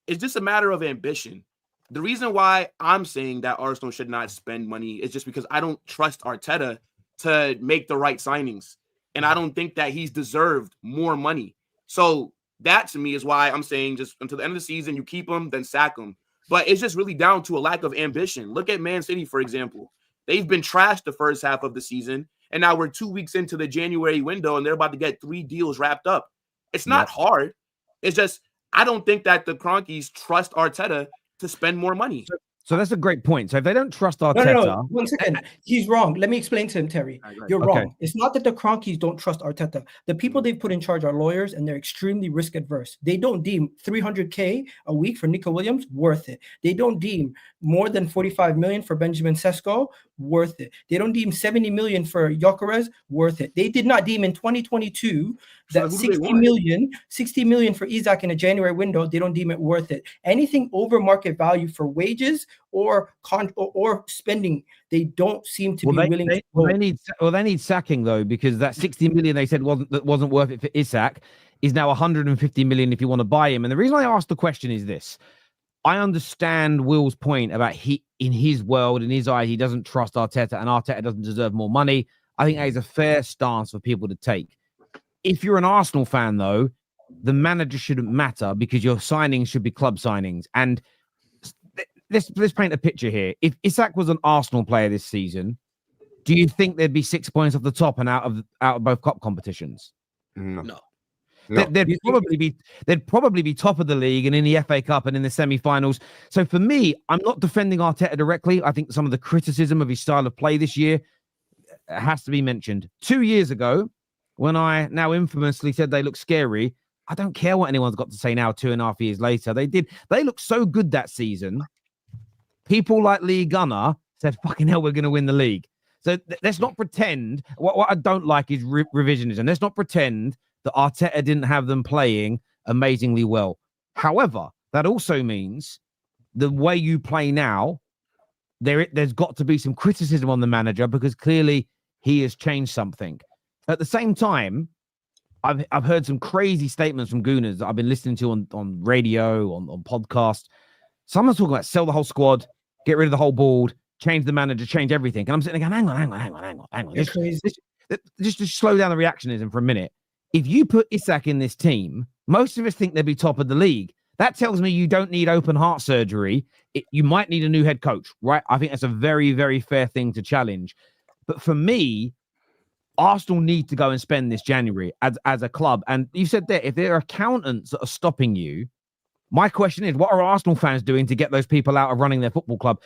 Speaker 3: it's just a matter of ambition. The reason why I'm saying that Arsenal should not spend money is just because I don't trust Arteta to make the right signings. And I don't think that he's deserved more money. So that to me is why I'm saying just until the end of the season, you keep him, then sack him. But it's just really down to a lack of ambition. Look at Man City, for example. They've been trashed the first half of the season. And now we're 2 weeks into the January window and they're about to get 3 deals wrapped up. It's not hard. It's just, I don't think that the Cronkies trust Arteta to spend more money.
Speaker 1: So that's a great point. So if they don't trust Arteta...
Speaker 9: No. 1 second. He's wrong. Let me explain to him, Terry. You're wrong. It's not that the Cronkies don't trust Arteta. The people they've put in charge are lawyers, and they're extremely risk adverse. They don't deem 300K a week for Nico Williams worth it. They don't deem more than 45 million for Benjamin Sesko worth it. They don't deem 70 million for Gyökeres worth it. They did not deem in 2022 that 60 million for Isak in a January window. They don't deem it worth it. Anything over market value for wages or spending, they don't seem to be willing to go.
Speaker 1: They need sacking though, because that 60 million they said wasn't worth it for Isak is now 150 million if you want to buy him. And the reason I asked the question is this. I understand Will's point about in his world, in his eye, he doesn't trust Arteta and Arteta doesn't deserve more money. I think that is a fair stance for people to take. If you're an Arsenal fan, though, the manager shouldn't matter because your signings should be club signings. And let's paint a picture here. If Isak was an Arsenal player this season, do you think there'd be 6 points off the top and out of both cup competitions?
Speaker 3: No.
Speaker 1: They'd probably be top of the league and in the FA Cup and in the semi-finals. So for me, I'm not defending Arteta directly. I think some of the criticism of his style of play this year has to be mentioned. 2 years ago, when I now infamously said they look scary, I don't care what anyone's got to say now, 2.5 years later. They looked so good that season. People like Lee Gunner said, fucking hell, we're going to win the league. So let's not pretend. What I don't like is revisionism. Let's not pretend that Arteta didn't have them playing amazingly well. However, that also means the way you play now, there's got to be some criticism on the manager because clearly he has changed something. At the same time, I've heard some crazy statements from Gooners that I've been listening to on radio, on podcast. Someone's talking about sell the whole squad, get rid of the whole board, change the manager, change everything. And I'm sitting there going, hang on. Just slow down the reactionism for a minute. If you put Isak in this team, most of us think they'd be top of the league. That tells me you don't need open heart surgery. You might need a new head coach, right? I think that's a very, very fair thing to challenge. But for me, Arsenal need to go and spend this January as a club. And you said that if there are accountants that are stopping you, my question is, what are Arsenal fans doing to get those people out of running their football club?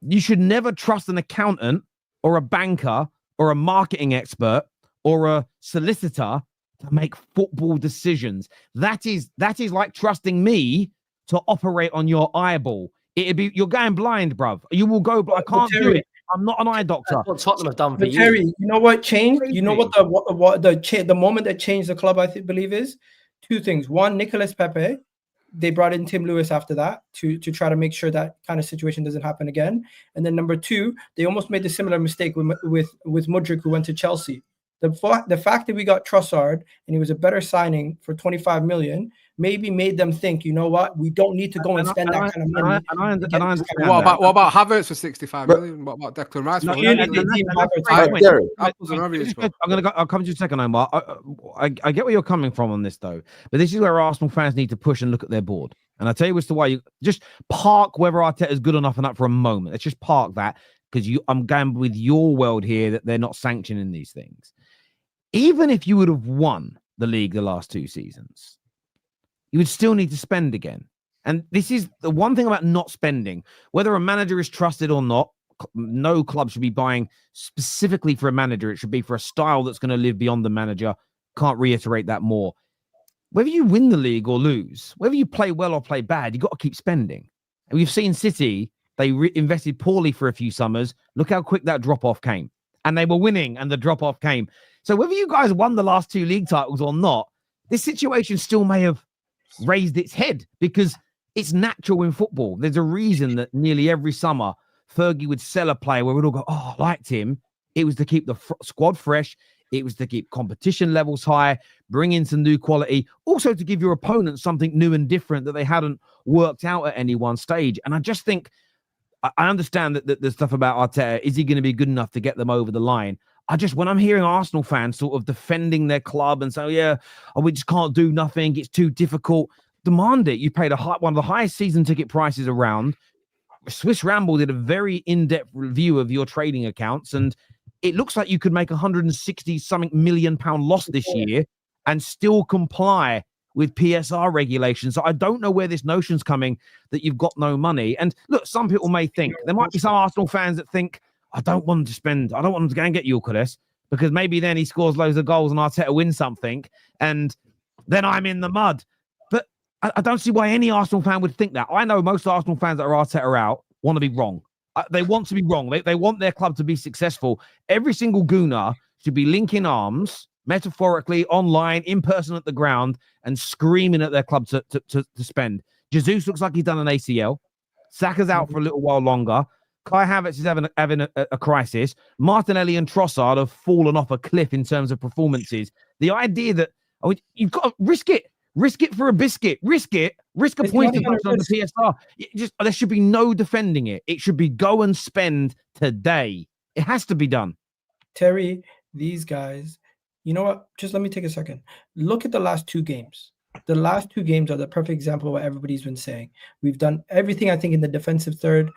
Speaker 1: You should never trust an accountant or a banker or a marketing expert or a solicitor to make football decisions. That is like trusting me to operate on your eyeball. You're going blind, bruv. You will go, but I can't do it. I'm not an eye doctor.
Speaker 10: That's what Tottenham have done for you.
Speaker 9: Terry, you know what changed? You know what the moment that changed the club, believe is two things. One, Nicolas Pepe. They brought in Tim Lewis after that to try to make sure that kind of situation doesn't happen again. And then number two, they almost made a similar mistake with Mudryk, who went to Chelsea. The fact that we got Trossard and he was a better signing for 25 million maybe made them think, you know what, we don't need to go and spend that kind of money.
Speaker 8: What about Havertz for 65 million? What about Declan Rice?
Speaker 1: I'll come to you in a second, Omar. I get where you're coming from on this, though. But this is where Arsenal fans need to push and look at their board. And I'll tell you as to why. You just park whether Arteta is good enough or not for a moment. Let's just park that because I'm going with your world here that they're not sanctioning these things. Even if you would have won the league the last 2 seasons, you would still need to spend again. And this is the one thing about not spending. Whether a manager is trusted or not, no club should be buying specifically for a manager. It should be for a style that's going to live beyond the manager. Can't reiterate that more. Whether you win the league or lose, whether you play well or play bad, you've got to keep spending. And we've seen City, they invested poorly for a few summers. Look how quick that drop-off came. And they were winning and the drop-off came. So whether you guys won the last 2 league titles or not, this situation still may have raised its head because it's natural in football. There's a reason that nearly every summer Fergie would sell a player where we'd all go, oh, I liked him. It was to keep the squad fresh. It was to keep competition levels high, bring in some new quality, also to give your opponent something new and different that they hadn't worked out at any one stage. And I just think, I understand that the stuff about Arteta, is he going to be good enough to get them over the line? When I'm hearing Arsenal fans sort of defending their club and say, we just can't do nothing, it's too difficult, demand it. You paid one of the highest season ticket prices around. Swiss Ramble did a very in-depth review of your trading accounts, and it looks like you could make £160-something million loss this year and still comply with PSR regulations. So I don't know where this notion's coming that you've got no money. And look, some people may think, there might be some Arsenal fans that think, I don't want him to spend, I don't want him to go and get Eucharist because maybe then he scores loads of goals and Arteta wins something and then I'm in the mud. But I don't see why any Arsenal fan would think that. I know most Arsenal fans that are Arteta out want to be wrong. They want to be wrong. They want their club to be successful. Every single gooner should be linking arms, metaphorically, online, in person at the ground, and screaming at their club to spend. Jesus looks like he's done an ACL. Saka's out for a little while longer. Kai Havertz is having a crisis. Martinelli and Trossard have fallen off a cliff in terms of performances. The idea that you've got to risk it for a biscuit, risk a point on the PSR. There should be no defending it. It should be go and spend today. It has to be done.
Speaker 9: Terry, these guys, you know what? Just let me take a second. Look at the last 2 games. The last 2 games are the perfect example of what everybody's been saying. We've done everything, I think, in the defensive third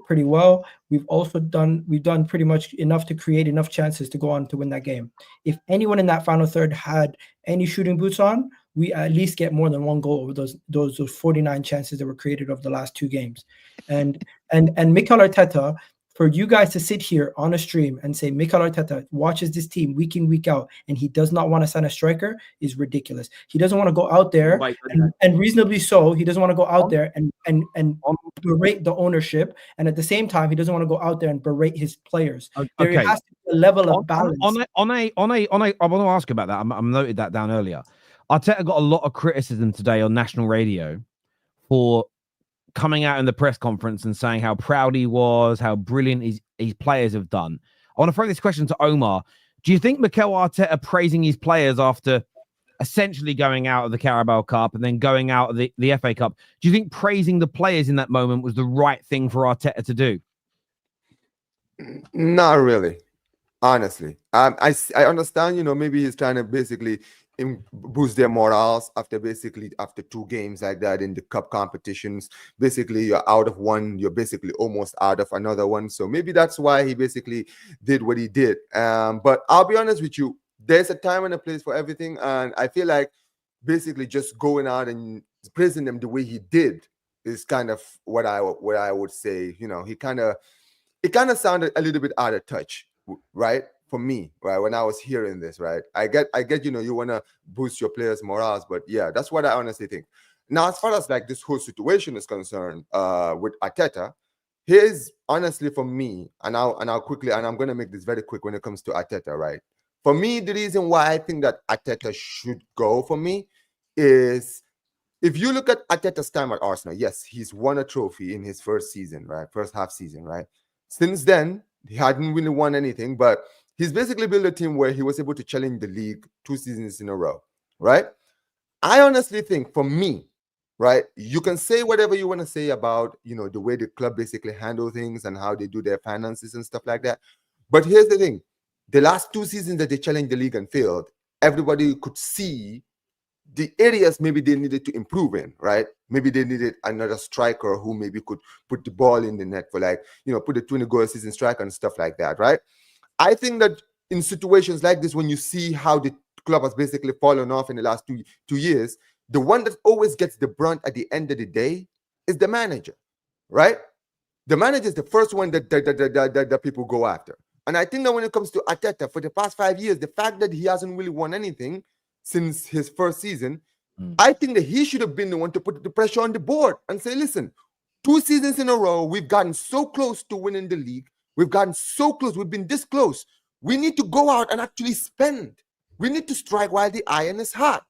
Speaker 9: pretty well. We've done pretty much enough to create enough chances to go on to win that game. If anyone in that final third had any shooting boots on, we at least get more than 1 goal over those 49 chances that were created over the last 2 games. And Mikel Arteta, for you guys to sit here on a stream and say Mikel Arteta watches this team week in, week out, and he does not want to sign a striker is ridiculous. He doesn't want to go out there, and reasonably so, he doesn't want to go out there and berate the ownership, and at the same time, he doesn't want to go out there and berate his players. There has to be a level of balance.
Speaker 1: I want to ask about that. I noted that down earlier. Arteta got a lot of criticism today on national radio for coming out in the press conference and saying how proud he was, how brilliant his players have done. I want to throw this question to Omar. Do you think Mikel Arteta praising his players after essentially going out of the Carabao Cup and then going out of the FA Cup, do you think praising the players in that moment was the right thing for Arteta to do?
Speaker 12: Not really, honestly. I understand, maybe he's trying to basically boost their morals after 2 games like that in the cup competitions. Basically, you're out of one, you're basically almost out of another one. So maybe that's why he basically did what he did. But I'll be honest with you, there's a time and a place for everything. And I feel like basically just going out and praising them the way he did is kind of what I would say. It kind of sounded a little bit out of touch, right? For me, right, when I was hearing this, right, I get, you want to boost your players' morals, but yeah, that's what I honestly think. Now, as far as like this whole situation is concerned, with Arteta, here's honestly for me, and I'll quickly, and I'm going to make this very quick when it comes to Arteta, right? For me, the reason why I think that Arteta should go for me is if you look at Arteta's time at Arsenal, yes, he's won a trophy in his first season, right, first half season, right? Since then, he hadn't really won anything, but he's basically built a team where he was able to challenge the league 2 seasons in a row, right? I honestly think for me, right, you can say whatever you want to say about, the way the club basically handle things and how they do their finances and stuff like that. But here's the thing. The last 2 seasons that they challenged the league and failed, everybody could see the areas maybe they needed to improve in, right? Maybe they needed another striker who maybe could put the ball in the net for put a 20-goal season striker and stuff like that, right? I think that in situations like this, when you see how the club has basically fallen off in the last 2 years, the one that always gets the brunt at the end of the day is the manager, right? The manager is the first one that people go after. And I think that when it comes to Arteta, for the past 5 years, the fact that he hasn't really won anything since his first season, I think that he should have been the one to put the pressure on the board and say, listen, 2 seasons in a row, we've gotten so close to winning the league. We've gotten so close. We've been this close. We need to go out and actually spend. We need to strike while the iron is hot.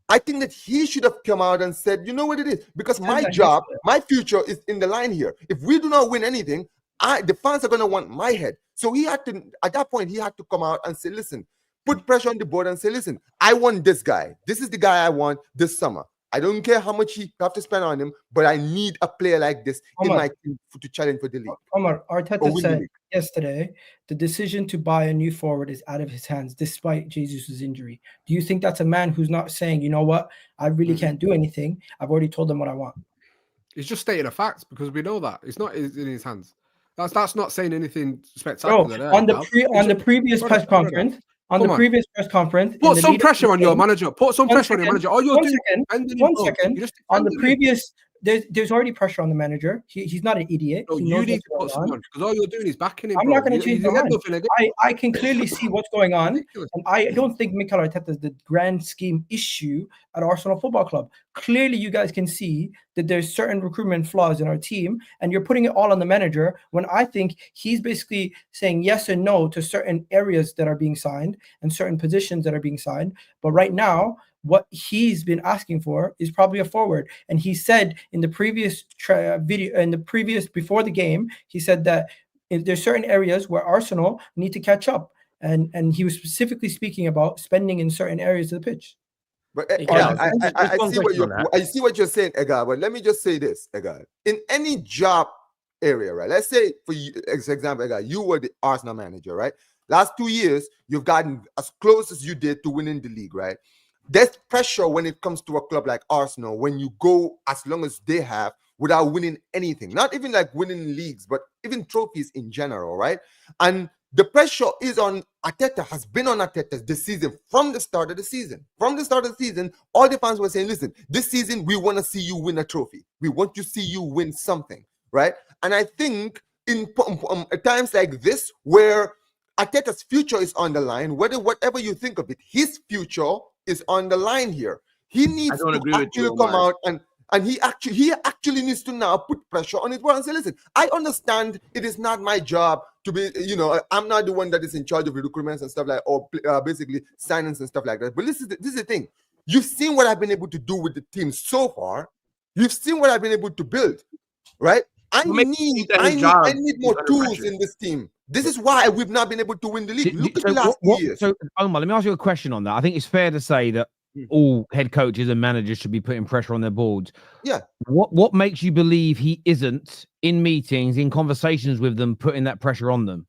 Speaker 12: I think that he should have come out and said, you know what it is? Because my job, my future is in the line here. If we do not win anything, the fans are going to want my head. So he had to, at that point, he had to come out and say, listen, put pressure on the board and say, listen, I want this guy. This is the guy I want this summer. I don't care how much he have to spend on him, but I need a player like this in my team to challenge for the league.
Speaker 9: Omar, Arteta said yesterday the decision to buy a new forward is out of his hands, despite Jesus' injury. Do you think that's a man who's not saying, you know what, I really can't do anything. I've already told them what I want.
Speaker 8: He's just stating a fact because we know that it's not in his hands. That's not saying anything spectacular.
Speaker 9: Bro, on the previous press conference. On the previous press conference,
Speaker 8: put some pressure on your manager. Put some pressure on your manager. All you're doing,
Speaker 9: one second. On the previous, there's already pressure on the manager. He's not an idiot.
Speaker 8: No, you need to put someone because all you're doing is backing him.
Speaker 9: I'm not going to change my mind. I can clearly see what's going on, and I don't think Mikel Arteta is the grand scheme issue at Arsenal Football Club. Clearly, you guys can see that there's certain recruitment flaws in our team, and you're putting it all on the manager when I think he's basically saying yes and no to certain areas that are being signed and certain positions that are being signed. But right now, what he's been asking for is probably a forward. And he said in the previous before the game, he said that if there's certain areas where Arsenal need to catch up. And he was specifically speaking about spending in certain areas of the pitch.
Speaker 12: But I see what you're saying, Egal. But let me just say this, Egal. In any job area, right? Let's say for you, as example, Egal, you were the Arsenal manager, right? Last 2 years, you've gotten as close as you did to winning the league, right? There's pressure when it comes to a club like Arsenal when you go as long as they have without winning anything, not even like winning leagues, but even trophies in general, right? And the pressure is on Arteta, has been on Arteta this season from the start of the season. From the start of the season, all the fans were saying, listen, this season, we want to see you win a trophy. We want to see you win something, right? And I think in times like this, where Arteta's future is on the line, whatever you think of it, his future is on the line here. He needs to actually come out and he actually needs to now put pressure on his board and say, listen, I understand it is not my job to be, I'm not the one that is in charge of the recruitments and stuff like, or basically signings and stuff like that. But this is the thing. You've seen what I've been able to do with the team so far. You've seen what I've been able to build, right? I need more tools in this team. This is why we've not been able to win the league. Look at the last years.
Speaker 1: So, Omar, let me ask you a question on that. I think it's fair to say that all head coaches and managers should be putting pressure on their boards.
Speaker 12: Yeah.
Speaker 1: What makes you believe he isn't in meetings, in conversations with them, putting that pressure on them?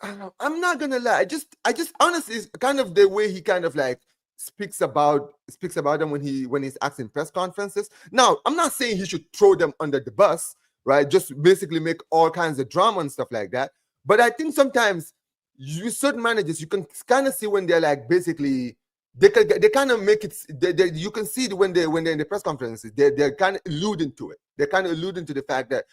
Speaker 12: I'm not gonna lie. I just honestly, it's kind of the way he kind of like speaks about them when he's asking press conferences. Now, I'm not saying he should throw them under the bus, right? Just basically make all kinds of drama and stuff like that. But I think sometimes certain managers, you can kind of see when they're like basically they kind of make it. You can see when they're in the press conferences, they're kind of alluding to it. They're kind of alluding to the fact that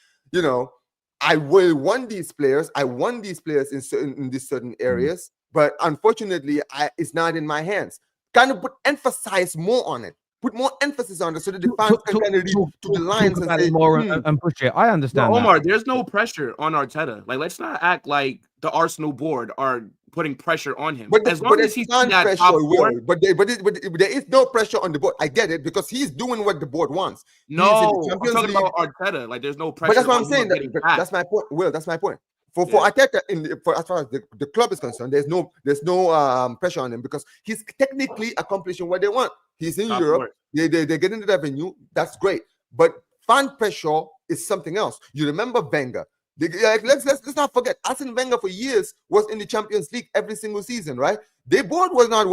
Speaker 12: I will want these players. I want these players in these certain areas, but unfortunately, it's not in my hands. Kind of emphasize more on it. Put more emphasis on it so that the fans can kind of read to the lines and say
Speaker 1: more and push it. I understand.
Speaker 3: No, Omar, there's no prure on Arteta. Like, let's not act like the Arsenal board are putting pressure on him.
Speaker 12: But
Speaker 3: as long as he's in that top four,
Speaker 12: but there is no pressure on the board. I get it because he's doing what the board wants.
Speaker 3: No, I'm talking about Arteta. Like, there's no pressure.
Speaker 12: But that's what I'm saying. That's my point. Will, that's my point. For Arteta, as far as the club is concerned, there's no pressure on him because he's technically accomplishing what they want. He's in Europe. They're getting the revenue. That's great. But fan pressure is something else. You remember Wenger? Let's not forget. Arsene Wenger for years was in the Champions League every single season, right? They both were not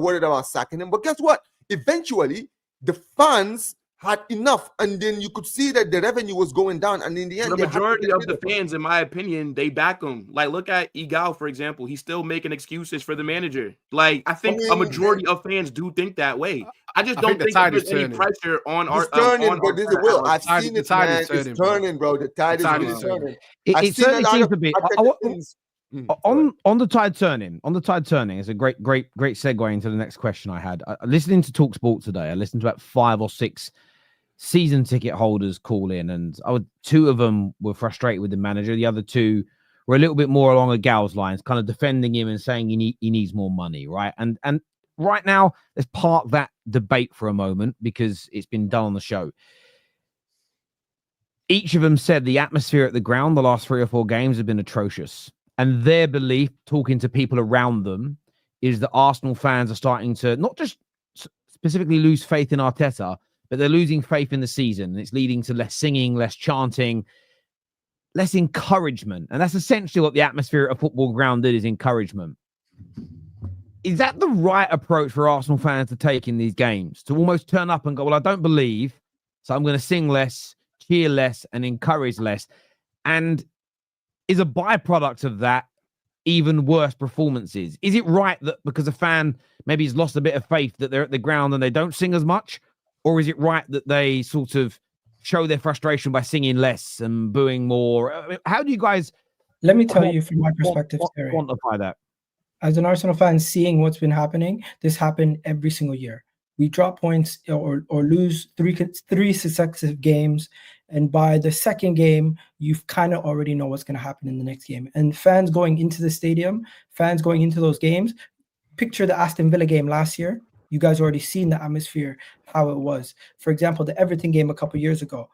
Speaker 12: worried about sacking him. But guess what? Eventually, the fans had enough, and then you could see that the revenue was going down, and in the end,
Speaker 3: the majority of the fans, in my opinion, they back him. Like, look at Egal, for example. He's still making excuses for the manager. Like, I think a majority of fans do think that way. I just don't think there's any pressure on our
Speaker 12: turning, but this is Will. I've seen it, man. It's turning, bro. The tide is turning.
Speaker 1: It certainly seems to be. On the tide turning is a great segue into the next question I had. Listening to TalkSport today, I listened to about 5 or 6 season ticket holders call in, and 2 of them were frustrated with the manager. The other 2 were a little bit more along Egal's lines, kind of defending him and saying he needs more money, right? And right now, let's park that debate for a moment because it's been done on the show. Each of them said the atmosphere at the ground the last 3 or 4 games have been atrocious. And their belief, talking to people around them, is that Arsenal fans are starting to not just specifically lose faith in Arteta, but they're losing faith in the season. And it's leading to less singing, less chanting, less encouragement. And that's essentially what the atmosphere at a football ground is encouragement. Is that the right approach for Arsenal fans to take in these games? To almost turn up and go, well, I don't believe, so I'm going to sing less, cheer less, and encourage less. And is a byproduct of that even worse performances? Is it right that because a fan maybe has lost a bit of faith that they're at the ground and they don't sing as much? Or is it right that they sort of show their frustration by singing less and booing more? I mean, how do you guys...
Speaker 9: Let me tell you from my perspective,
Speaker 1: quantify that.
Speaker 9: As an Arsenal fan, seeing what's been happening, this happened every single year. We drop points or lose three successive games, and by the second game, you kind of already know what's going to happen in the next game. And fans going into the stadium, fans going into those games, picture the Aston Villa game last year. You guys already seen the atmosphere, how it was. For example, the Everton game a couple of years ago.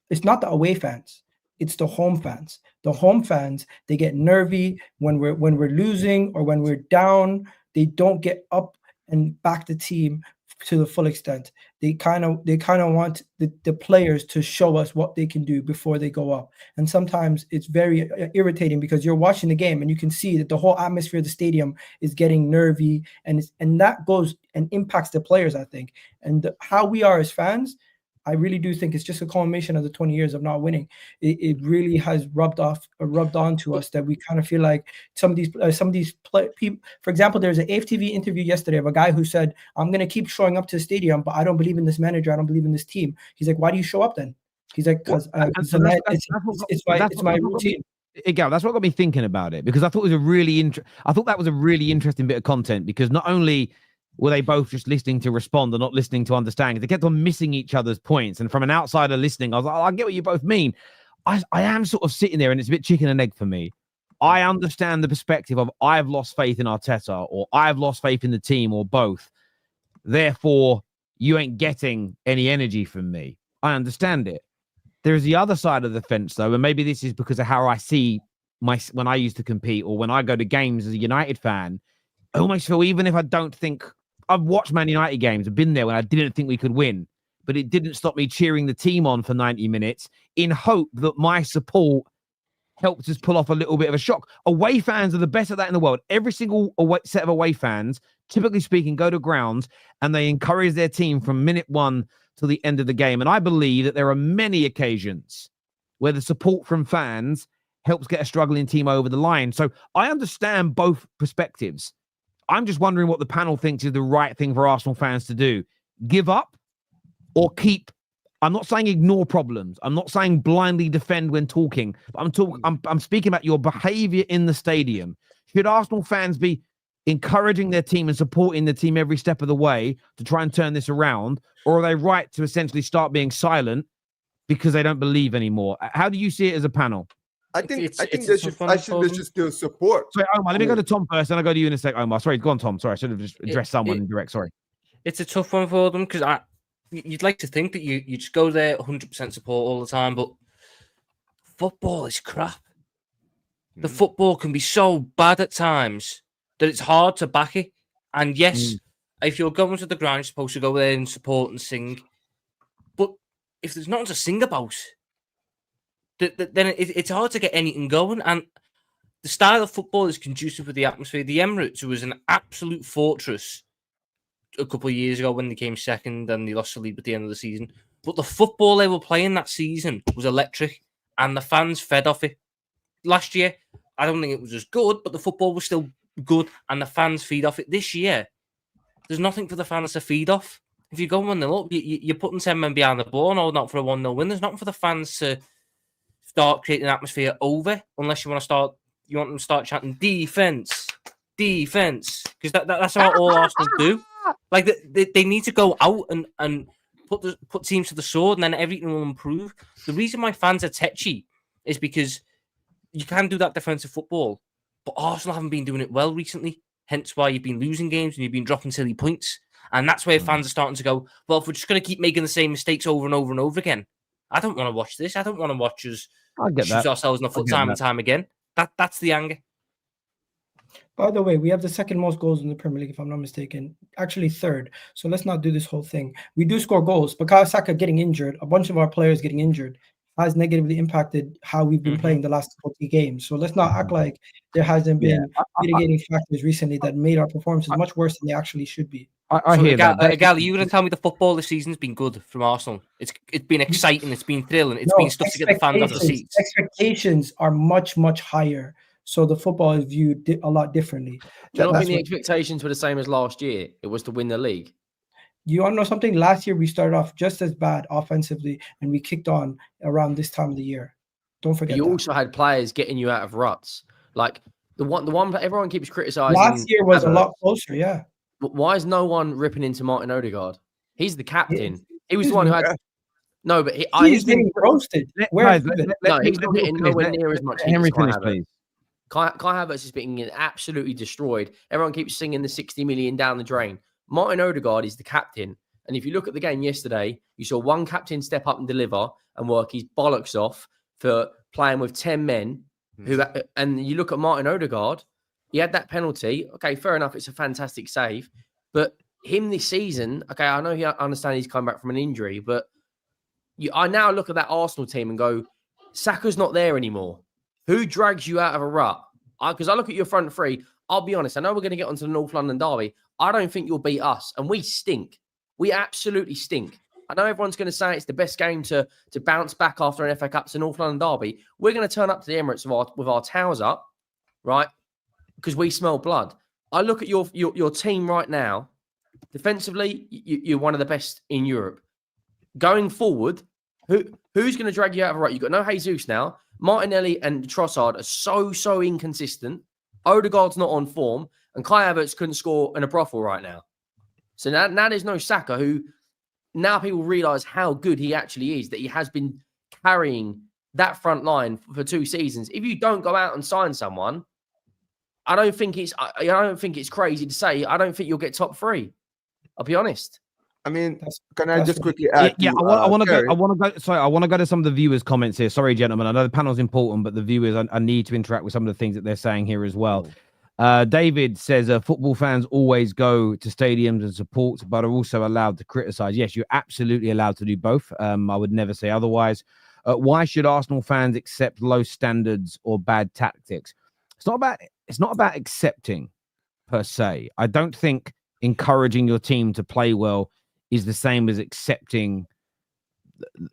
Speaker 9: It's not the away fans. It's the home fans. The home fans, they get nervy when we're losing or when we're down. They don't get up and back the team to the full extent. They kind of want the players to show us what they can do before they go up. And sometimes it's very irritating because you're watching the game and you can see that the whole atmosphere of the stadium is getting nervy, and that goes and impacts the players, I think. And how we are as fans, I really do think it's just a culmination of the 20 years of not winning. It really has rubbed on to us that we kind of feel like some of these people. For example, there's an AFTV interview yesterday of a guy who said, "I'm going to keep showing up to the stadium, but I don't believe in this manager. I don't believe in this team." He's like, "Why do you show up then?" He's like, "Because it's my routine."
Speaker 1: Egal, that's what got me thinking about it, because I thought it was that was a really interesting bit of content, because not only were they both just listening to respond and not listening to understand? They kept on missing each other's points. And from an outsider listening, I was like, I get what you both mean. I am sort of sitting there and it's a bit chicken and egg for me. I understand the perspective of I've lost faith in Arteta, or I've lost faith in the team, or both. Therefore, you ain't getting any energy from me. I understand it. There's the other side of the fence, though, and maybe this is because of how I see when I used to compete, or when I go to games as a United fan, I almost feel, even if I don't think, I've watched Man United games, I've been there when I didn't think we could win, but it didn't stop me cheering the team on for 90 minutes in hope that my support helped us pull off a little bit of a shock. Away fans are the best at that in the world. Every single set of away fans, typically speaking, go to grounds and they encourage their team from minute one till the end of the game. And I believe that there are many occasions where the support from fans helps get a struggling team over the line. So I understand both perspectives. I'm just wondering what the panel thinks is the right thing for Arsenal fans to do. Give up or keep. I'm not saying ignore problems. I'm not saying blindly defend when talking. I'm speaking about your behavior in the stadium. Should Arsenal fans be encouraging their team and supporting the team every step of the way to try and turn this around? Or are they right to essentially start being silent because they don't believe anymore? How do you see it as a panel?
Speaker 12: I think they should still support.
Speaker 1: Sorry, Omar, let me go to Tom first, and I'll go to you in a sec, Omar. Sorry, go on, Tom. Sorry, I should have just addressed someone in direct. Sorry.
Speaker 11: It's a tough one for them, because you'd like to think that you just go there 100% support all the time, but football is crap. The football can be so bad at times that it's hard to back it. And yes, if you're going to the ground, you're supposed to go there and support and sing. But if there's nothing to sing about, then it's hard to get anything going. And the style of football is conducive with the atmosphere. The Emirates was an absolute fortress a couple of years ago when they came second and they lost the lead at the end of the season. But the football they were playing that season was electric, and the fans fed off it. Last year, I don't think it was as good, but the football was still good, and the fans feed off it. This year, there's nothing for the fans to feed off. If you go 1-0 up, you're putting 10 men behind the ball and holding out for a 1-0 win. There's nothing for the fans to start creating an atmosphere over, unless you want them to start chanting defense, because that's what all Arsenal do. Like they need to go out and put teams to the sword, and then everything will improve. The reason why fans are tetchy is because you can do that defensive football, but Arsenal haven't been doing it well recently. Hence why you've been losing games and you've been dropping silly points, and that's where fans are starting to go, well, if we're just going to keep making the same mistakes over and over and over again, I don't want to watch this. I don't want to watch us shoot ourselves in the foot time and time again. That's the anger.
Speaker 9: By the way, we have the second most goals in the Premier League, if I'm not mistaken. Actually, third. So let's not do this whole thing. We do score goals, but Saka getting injured, a bunch of our players getting injured, has negatively impacted how we've been playing the last 40 games. So let's not act like there hasn't been mitigating factors recently that made our performances much worse than they actually should be.
Speaker 1: I hear that.
Speaker 11: Egal, are you going to tell me the football this season's been good from Arsenal? It's been exciting, it's been thrilling, it's been stuff to get the fans off the seats.
Speaker 9: Expectations are much, much higher. So the football is viewed a lot differently.
Speaker 10: Do you not think the expectations were the same as last year? It was to win the league.
Speaker 9: You want to know something? Last year we started off just as bad offensively, and we kicked on around this time of the year. Don't forget.
Speaker 10: You also had players getting you out of ruts, like the one everyone keeps criticizing.
Speaker 9: Last year was a lot closer, yeah.
Speaker 10: But why is no one ripping into Martin Ødegaard? He's the captain. He was the one who had. No, but he's
Speaker 9: getting roasted.
Speaker 10: He's not getting nowhere near as much.
Speaker 1: Henry, finish, please.
Speaker 10: Kai Havertz is being absolutely destroyed. Everyone keeps singing the 60 million down the drain. Martin Ødegaard is the captain. And if you look at the game yesterday, you saw one captain step up and deliver and work his bollocks off for playing with 10 men. And you look at Martin Ødegaard, he had that penalty. Okay, fair enough. It's a fantastic save. But him this season, okay, I know I understand he's come back from an injury, but I now look at that Arsenal team and go, Saka's not there anymore. Who drags you out of a rut? Because I look at your front three, I'll be honest, I know we're going to get onto the North London derby. I don't think you'll beat us, and we stink. We absolutely stink. I know everyone's going to say it's the best game to bounce back after an FA Cup to North London derby. We're going to turn up to the Emirates with our towels up, right? Because we smell blood. I look at your team right now. Defensively, you're one of the best in Europe. Going forward, who's going to drag you out of a rut? You've got no Jesus now. Martinelli and Trossard are so inconsistent. Ødegaard's not on form, and Kai Havertz couldn't score in a brothel right now. So now there's no Saka, who now people realise how good he actually is, that he has been carrying that front line for 2 seasons. If you don't go out and sign someone, I don't think it's crazy to say I don't think you'll get top 3. I'll be honest.
Speaker 12: I mean, can I just quickly add?
Speaker 1: I want to go to some of the viewers' comments here. Sorry, gentlemen. I know the panel's important, but the viewers, I need to interact with some of the things that they're saying here as well. David says football fans always go to stadiums and support, but are also allowed to criticize. Yes, you're absolutely allowed to do both. I would never say otherwise. Why should Arsenal fans accept low standards or bad tactics? It's not about accepting per se. I don't think encouraging your team to play well is the same as accepting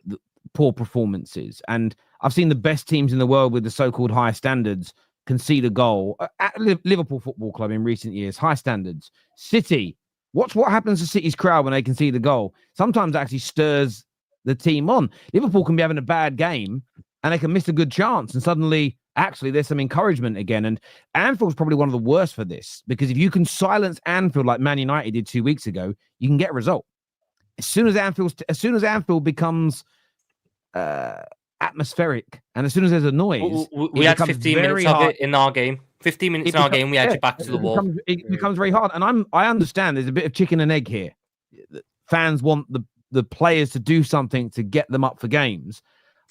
Speaker 1: the poor performances. And I've seen the best teams in the world with the so-called high standards concede a goal. At Liverpool Football Club in recent years, high standards. City, watch what happens to City's crowd when they concede a goal. Sometimes it actually stirs the team on. Liverpool can be having a bad game and they can miss a good chance, and suddenly actually there's some encouragement again. And Anfield's probably one of the worst for this, because if you can silence Anfield like Man United did 2 weeks ago, you can get a result. As soon as Anfield becomes atmospheric, and as soon as there's a noise,
Speaker 11: we had 15 minutes of it in our game. 15 minutes in our game, we had you back to the wall.
Speaker 1: It becomes very hard, and I understand there's a bit of chicken and egg here. Fans want the players to do something to get them up for games.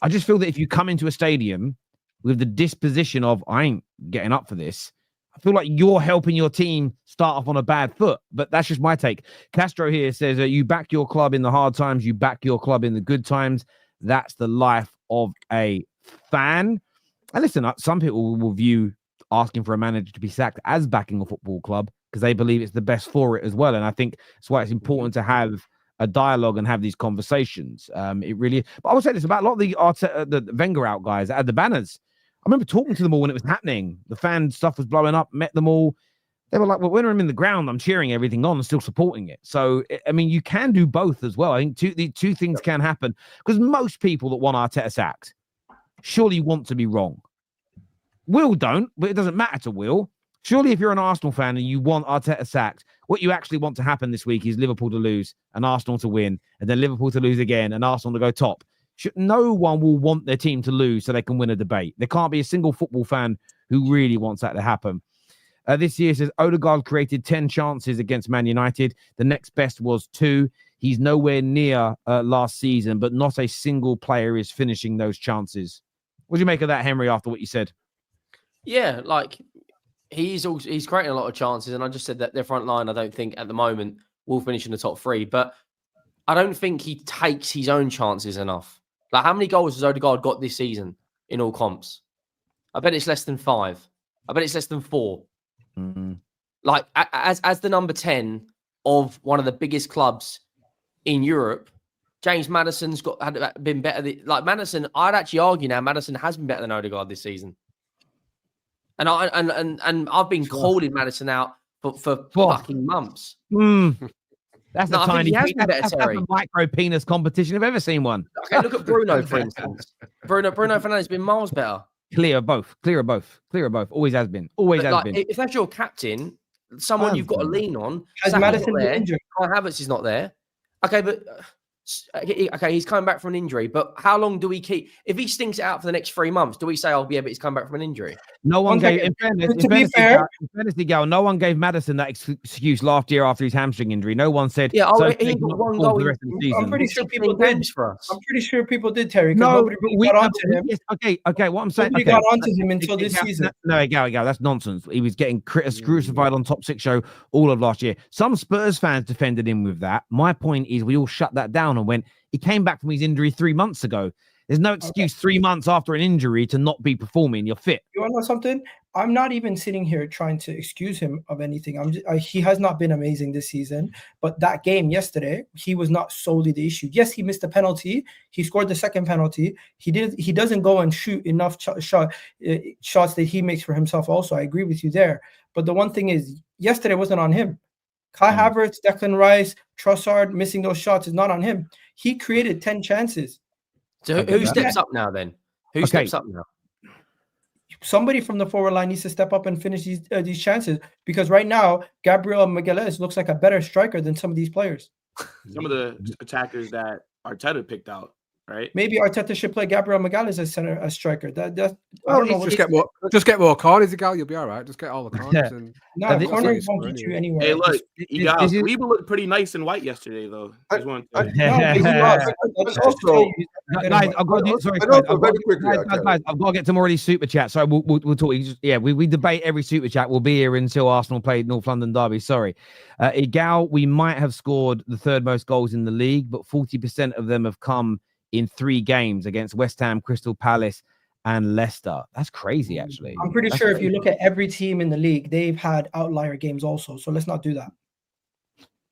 Speaker 1: I just feel that if you come into a stadium with the disposition of I ain't getting up for this, I feel like you're helping your team start off on a bad foot. But that's just my take. Castro here says you back your club in the hard times, you back your club in the good times. That's the life of a fan. And listen, some people will view asking for a manager to be sacked as backing a football club because they believe it's the best for it as well. And I think that's why it's important to have a dialogue and have these conversations. It really, but I would say this about a lot of the Wenger out guys that had the banners. I remember talking to them all when it was happening. The fan stuff was blowing up, met them all. They were like, well, when I'm in the ground, I'm cheering everything on and still supporting it. So, I mean, you can do both as well. I think the two things can happen, because most people that want Arteta sacked surely want to be wrong. Will don't, but it doesn't matter to Will. Surely if you're an Arsenal fan and you want Arteta sacked, what you actually want to happen this week is Liverpool to lose and Arsenal to win, and then Liverpool to lose again and Arsenal to go top. No one will want their team to lose so they can win a debate. There can't be a single football fan who really wants that to happen. This year says Ødegaard created 10 chances against Man United. The next best was 2. He's nowhere near last season, but not a single player is finishing those chances. What do you make of that, Henry, after what you said?
Speaker 10: Yeah, like he's creating a lot of chances, and I just said that their front line, I don't think at the moment will finish in the top 3, but I don't think he takes his own chances enough. Like, how many goals has Ødegaard got this season in all comps? I bet it's less than 5. I bet it's less than 4.
Speaker 1: Mm-hmm.
Speaker 10: Like, as the number 10 of one of the biggest clubs in Europe, James Maddison's been better. Like Maddison, I'd actually argue now Maddison has been better than Ødegaard this season. And I've been calling Maddison out for fucking months.
Speaker 1: That's a tiny that's a micro penis competition. I've ever seen one.
Speaker 10: Okay, look at Bruno, for instance. Bruno Fernandes has been miles better.
Speaker 1: Clear of both. Always has been.
Speaker 10: If that's your captain, someone you've got to lean on.
Speaker 9: Has Maddison been injured?
Speaker 10: Havertz is not there. Okay, but
Speaker 2: Okay, he's coming back from an injury, but how long do we keep? If he stinks it out for the next 3 months, do we say, "Oh, yeah, but he's come back from an injury"?
Speaker 1: No one gave. In fairness, Egal, no one gave Maddison that excuse last year after his hamstring injury. No one said,
Speaker 2: "Yeah,
Speaker 1: so
Speaker 2: he got one goal
Speaker 1: for the rest of the season."
Speaker 9: I'm pretty sure people did.
Speaker 2: For us.
Speaker 9: I'm pretty sure people did, Terry.
Speaker 1: No,
Speaker 9: nobody really got onto him.
Speaker 1: Yes, okay. What I'm saying,
Speaker 9: Nobody got onto him until this season.
Speaker 1: No, Egal, that's nonsense. He was getting crucified on Top 6 show all of last year. Some Spurs fans defended him with that. My point is, we all shut that down and went, he came back from his injury 3 months ago. There's no excuse 3 months after an injury to not be performing. You're fit.
Speaker 9: You want to know something? I'm not even sitting here trying to excuse him of anything. He has not been amazing this season, but that game yesterday, he was not solely the issue. Yes, he missed a penalty. He scored the second penalty. He doesn't go and shoot enough shots that he makes for himself. Also, I agree with you there. But the one thing is, yesterday wasn't on him. Kai Havertz, Declan Rice, Trossard missing those shots is not on him. He created 10 chances.
Speaker 2: So who steps up now then? Who steps up now?
Speaker 9: Somebody from the forward line needs to step up and finish these chances, because right now Gabriel Magalhaes looks like a better striker than some of these players.
Speaker 13: Some of the attackers that Arteta picked out, right?
Speaker 9: Maybe Arteta should play Gabriel Magalhaes as striker.
Speaker 8: Just get more corners, Egal. You'll be all right. Just get all the corners. And
Speaker 9: the corners won't get you anywhere.
Speaker 13: Hey, look, Egal, Saliba looked pretty nice in white yesterday, though.
Speaker 1: Guys, I've got to get to more of these super chats. So we'll talk. We debate every super chat. We'll be here until Arsenal play North London derby. Sorry, Egal, we might have scored the third most goals in the league, but 40% of them have come in 3 games against West Ham, Crystal Palace, and Leicester. That's crazy, actually.
Speaker 9: I'm pretty sure if you look at every team in the league, they've had outlier games also. So let's not do that.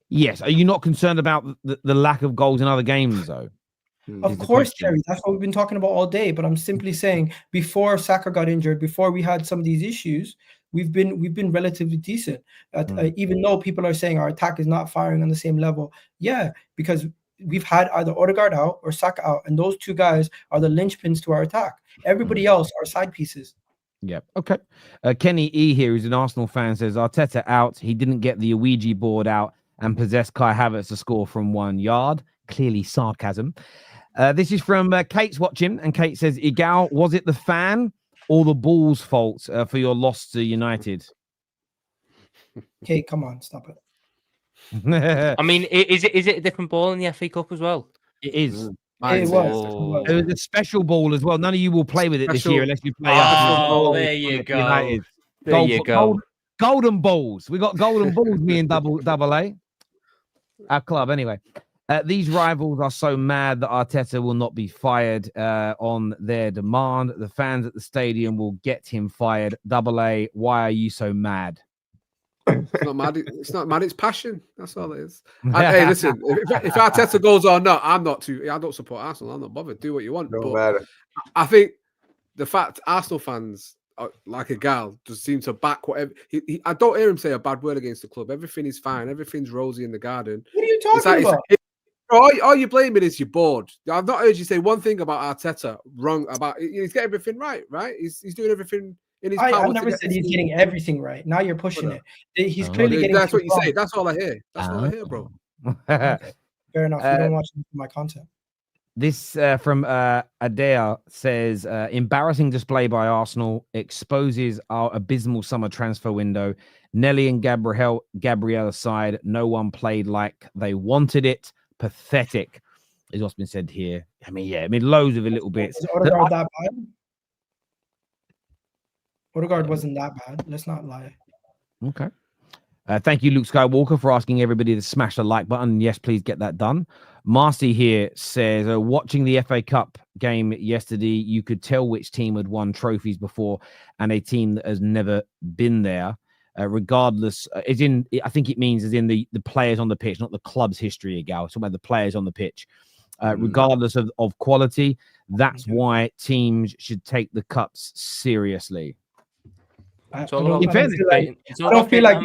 Speaker 1: Yes. Are you not concerned about the lack of goals in other games, though?
Speaker 9: Of course, Terry. That's what we've been talking about all day. But I'm simply saying, before Saka got injured, before we had some of these issues, we've been relatively decent. Even though people are saying our attack is not firing on the same level. Yeah, because we've had either Ødegaard out or Saka out, and those 2 guys are the linchpins to our attack. Everybody else are side pieces.
Speaker 1: Yep. Okay. Kenny E here, who's an Arsenal fan, says Arteta out. He didn't get the Ouija board out and possessed Kai Havertz to score from 1 yard. Clearly sarcasm. This is from Kate's watching, and Kate says, Egal, was it the fan or the ball's fault for your loss to United?
Speaker 9: Kate, come on, stop it.
Speaker 11: I mean, is it a different ball in the FA Cup as well?
Speaker 1: It is.
Speaker 9: It was.
Speaker 1: It was a special ball as well. None of you will play with it this year unless you play.
Speaker 11: There you go. United. There you go.
Speaker 1: Golden balls. We got golden balls. Me and double A. Our club, anyway. These rivals are so mad that Arteta will not be fired on their demand. The fans at the stadium will get him fired. Double A, why are you so mad?
Speaker 8: It's not mad. It's not mad. It's passion. That's all it is. Hey, listen. If Arteta goes or not, I don't support Arsenal. I'm not bothered. Do what you want.
Speaker 12: No matter.
Speaker 8: I think the fact Arsenal fans, like Egal, just seem to back whatever. I don't hear him say a bad word against the club. Everything is fine. Everything's rosy in the garden.
Speaker 9: What are you talking about?
Speaker 8: All you're blaming is you're bored. I've not heard you say one thing about Arteta wrong. About he's getting everything right. He's doing everything.
Speaker 9: I never said he's getting everything right. Now you're pushing it. He's clearly getting.
Speaker 8: That's what you say. That's all I hear. That's all I hear, bro.
Speaker 9: Okay. Fair enough. You don't watch my content.
Speaker 1: This from Adea says, embarrassing display by Arsenal exposes our abysmal summer transfer window. Nelly and Gabriel aside, no one played like they wanted it. Pathetic is what's been said here. I mean, loads of little bits.
Speaker 9: Is Ødegaard that bad? Ødegaard wasn't that bad. Let's not lie.
Speaker 1: Okay. Thank you, Luke Skywalker, for asking everybody to smash the like button. Yes, please get that done. Marcy here says, watching the FA Cup game yesterday, you could tell which team had won trophies before and a team that has never been there. Regardless, I think it means as in the players on the pitch, not the club's history, Egal. It's about the players on the pitch. Regardless of quality, that's why teams should take the cups seriously.
Speaker 9: I don't feel like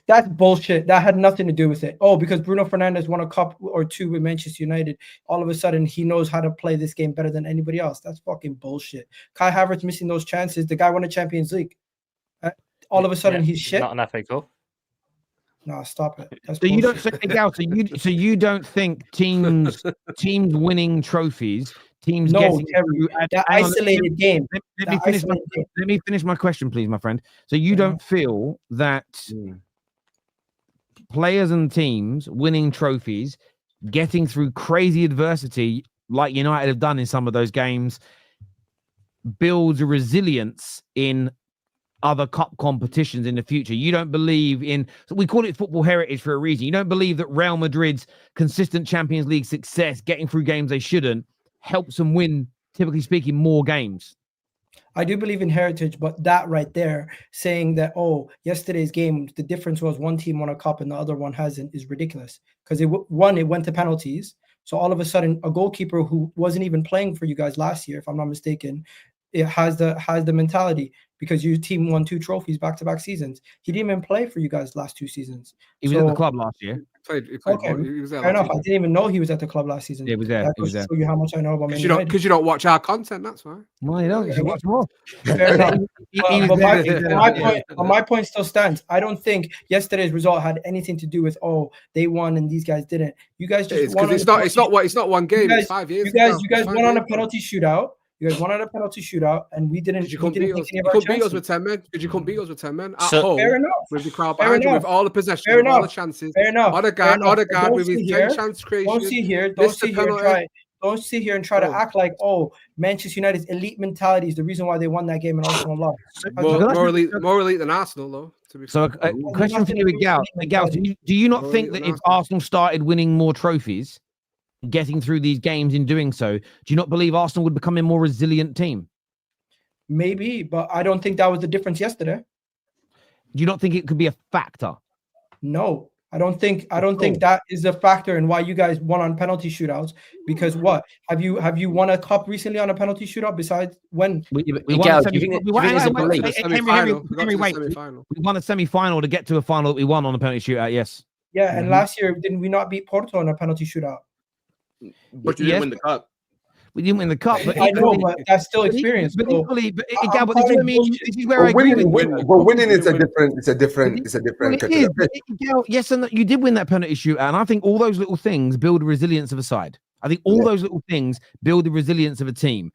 Speaker 9: that's bullshit. That had nothing to do with it. Oh, because Bruno Fernandes won a cup or 2 with Manchester United, all of a sudden he knows how to play this game better than anybody else. That's fucking bullshit. Kai Havertz missing those chances. The guy won a Champions League. All of a sudden he's shit.
Speaker 11: Not an FA Cup.
Speaker 9: Nah, stop it. That's
Speaker 1: So you don't,
Speaker 9: bullshit.
Speaker 1: Egal, so you don't think teams winning trophies, teams
Speaker 9: No,
Speaker 1: getting
Speaker 9: Terry,
Speaker 1: through,
Speaker 9: that
Speaker 1: hang on,
Speaker 9: isolated game.
Speaker 1: Let me finish my question, please, my friend. So you don't feel that players and teams winning trophies, getting through crazy adversity like United have done in some of those games, builds a resilience in other cup competitions in the future? You don't believe in, so we call it football heritage for a reason. You don't believe that Real Madrid's consistent Champions League success, getting through games they shouldn't, helps them win, typically speaking, more games?
Speaker 9: I do believe in heritage, but that right there, saying that, oh, yesterday's game, the difference was one team won a cup and the other one hasn't, is ridiculous. Because it went to penalties. So all of a sudden, a goalkeeper who wasn't even playing for you guys last year, if I'm not mistaken, it has the mentality, because your team won 2 trophies back-to-back seasons. He didn't even play for you guys last 2 seasons.
Speaker 1: He was at the club last year.
Speaker 8: He played
Speaker 9: Okay,
Speaker 8: he was there
Speaker 9: fair
Speaker 8: last
Speaker 9: enough. I
Speaker 8: season.
Speaker 9: didn't even know he was at the club last season.
Speaker 1: Yeah, he was there.
Speaker 9: That
Speaker 1: He was
Speaker 9: goes to
Speaker 1: there.
Speaker 9: show you how much I know about Man United.
Speaker 8: Because you don't watch our content, that's why.
Speaker 1: Well, you don't. You should watch more.
Speaker 9: Fair enough.
Speaker 1: He
Speaker 9: But my point still stands. I don't think yesterday's result had anything to do with, oh, they won and these guys didn't. You guys just won.
Speaker 8: It's not one game. It's 5 years.
Speaker 9: You guys won on a penalty shootout. You guys won on a penalty shootout, and we didn't.
Speaker 8: You couldn't beat us. You couldn't beat us with 10 men. Because you couldn't beat us with 10 men at home.
Speaker 9: Fair enough.
Speaker 8: With the crowd
Speaker 9: Fair
Speaker 8: behind you,
Speaker 9: enough.
Speaker 8: with all the possession,
Speaker 9: Fair
Speaker 8: with all the
Speaker 9: enough.
Speaker 8: chances.
Speaker 9: Fair enough.
Speaker 8: Ødegaard with his 10 chance creation.
Speaker 9: Don't sit here and try to act like, oh, Manchester United's elite mentality is the reason why they won that game and Arsenal lost.
Speaker 8: More elite than Arsenal, though. To be
Speaker 1: So a question for you, Egal. Egal, do you not think that if Arsenal started winning more trophies, getting through these games in doing so, do you not believe Arsenal would become a more resilient team?
Speaker 9: Maybe, but I don't think that was the difference yesterday.
Speaker 1: Do you not think it could be a factor?
Speaker 9: No, I don't think that is a factor in why you guys won on penalty shootouts. Because what have you won a cup recently on a penalty shootout? Besides when
Speaker 1: we
Speaker 10: won
Speaker 1: a semi-final to get to a final that we won on a penalty shootout. Yes.
Speaker 9: Yeah, and last year didn't we not beat Porto on a penalty shootout?
Speaker 13: But you didn't win the cup.
Speaker 1: We didn't win the cup, but
Speaker 9: I know, but that's still experience.
Speaker 1: But equally, this is where I agree with you.
Speaker 12: But winning is a different category.
Speaker 1: Yes, and you did win that penalty shootout, and I think all those little things build the resilience of a side. I think all those little things build the resilience of a team.